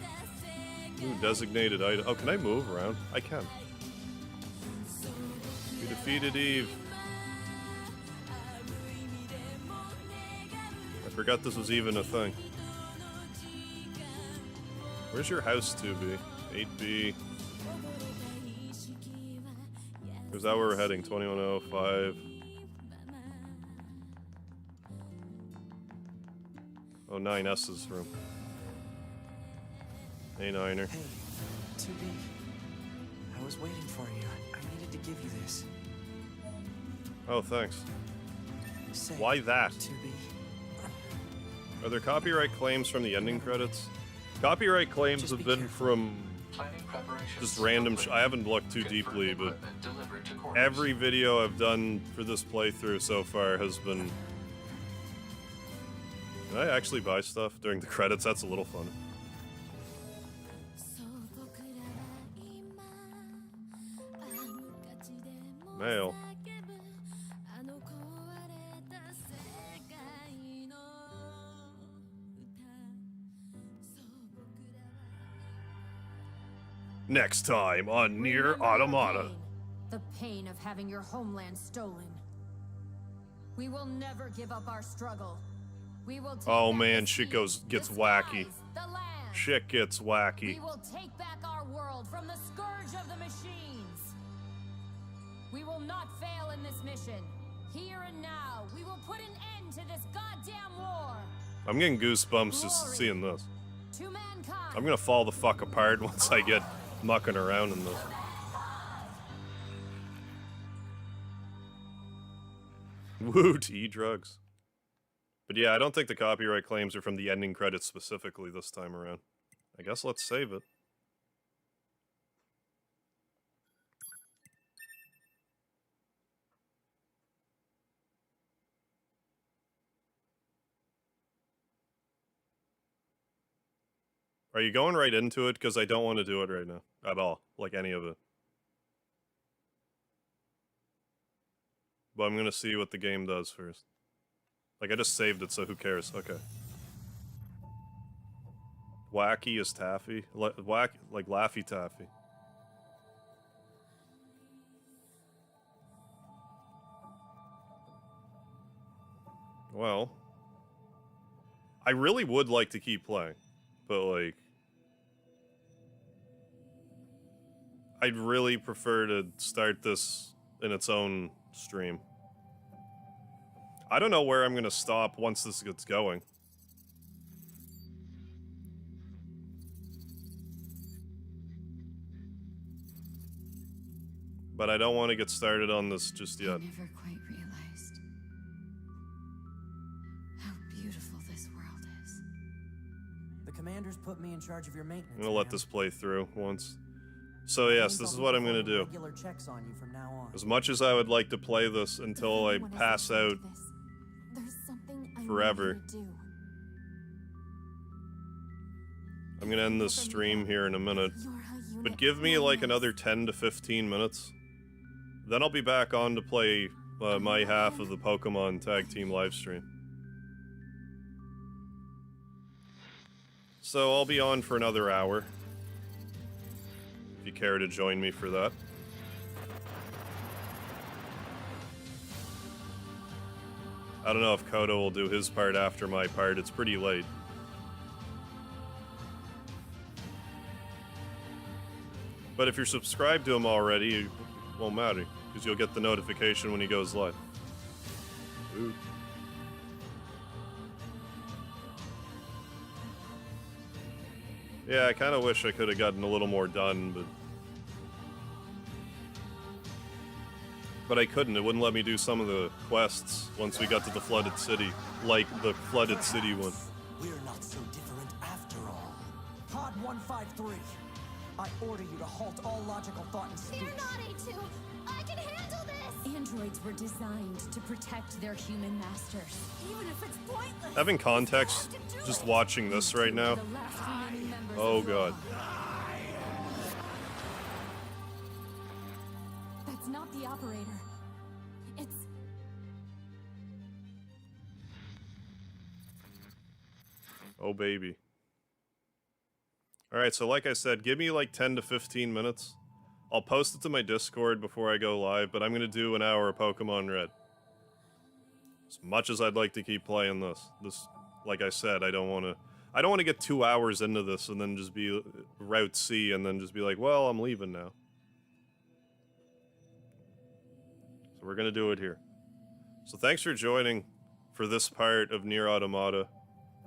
Ooh, designated item. Oh, can I move around? I can. We defeated Eve. I forgot this was even a thing. Where's your house 2B? 8B. Is that where we're heading? 2105. Oh, 9S's room. A9er. Hey, 2B. I was waiting for you. I needed to give you this. Oh, thanks. Say, Why that? 2B. Are there copyright claims from the ending credits? Copyright claims have been from just random I haven't looked too deeply, but every video I've done for this playthrough so far has been... Can I actually buy stuff during the credits? That's a little fun. Mail. Next time on Nier Automata. The pain of having your homeland stolen. We will never give up our struggle. We will take Oh back man, the shit seas, gets the wacky. skies, the land. Shit gets wacky. We will take back our world from the scourge of the machines. We will not fail in this mission. Here and now, we will put an end to this goddamn war. I'm getting goosebumps just seeing this. To mankind. I'm gonna fall the fuck apart once I get mucking around in this. Woo, to E-drugs. But yeah, I don't think the copyright claims are from the ending credits specifically this time around. I guess let's save it. Are you going right into it? Because I don't want to do it right now. At all. Like any of it. But I'm going to see what the game does first. Like, I just saved it, so who cares? Okay. Wacky is Taffy. Like Laffy Taffy. Well. I really would like to keep playing. But, like... I'd really prefer to start this in its own stream. I don't know where I'm gonna stop once this gets going. But I don't want to get started on this just yet. I never quite realized how beautiful this world is. The commanders put me in charge of your maintenance. I'm gonna let this play through once. So yes, this is what I'm gonna do. Regular checks on you from now on. As much as I would like to play this until I pass out forever, I'm gonna end this stream here in a minute. But give me like another 10 to 15 minutes. Then I'll be back on to play my half of the Pokemon Tag Team livestream. So I'll be on for another hour. If you care to join me for that. I don't know if Kodo will do his part after my part. It's pretty late. But if you're subscribed to him already, it won't matter, because you'll get the notification when he goes live. Ooh. Yeah, I kind of wish I could have gotten a little more done, but I couldn't. It wouldn't let me do some of the quests once we got to the Flooded City, like the Flooded City one. We're not so different after all. Pod 153. I order you to halt all logical thought and speech. Fear not, A2. I can handle this. Androids were designed to protect their human masters, even if it's pointless. Having context, just watching this right now. Oh god. That's not the operator. It's... Oh baby. Alright, so like I said, give me like 10 to 15 minutes. I'll post it to my Discord before I go live, but I'm gonna do an hour of Pokemon Red. As much as I'd like to keep playing this. Like I said, I don't want to get 2 hours into this and then just be Route C and then just be like, well, I'm leaving now. So we're gonna do it here. So thanks for joining for this part of Nier Automata.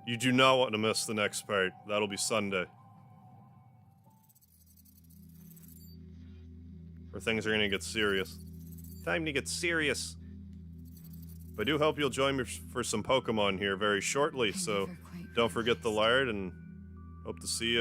You do not want to miss the next part. That'll be Sunday. Where things are gonna get serious. Time to get serious. But I do hope you'll join me for some Pokemon here very shortly, so don't forget the lard, and hope to see you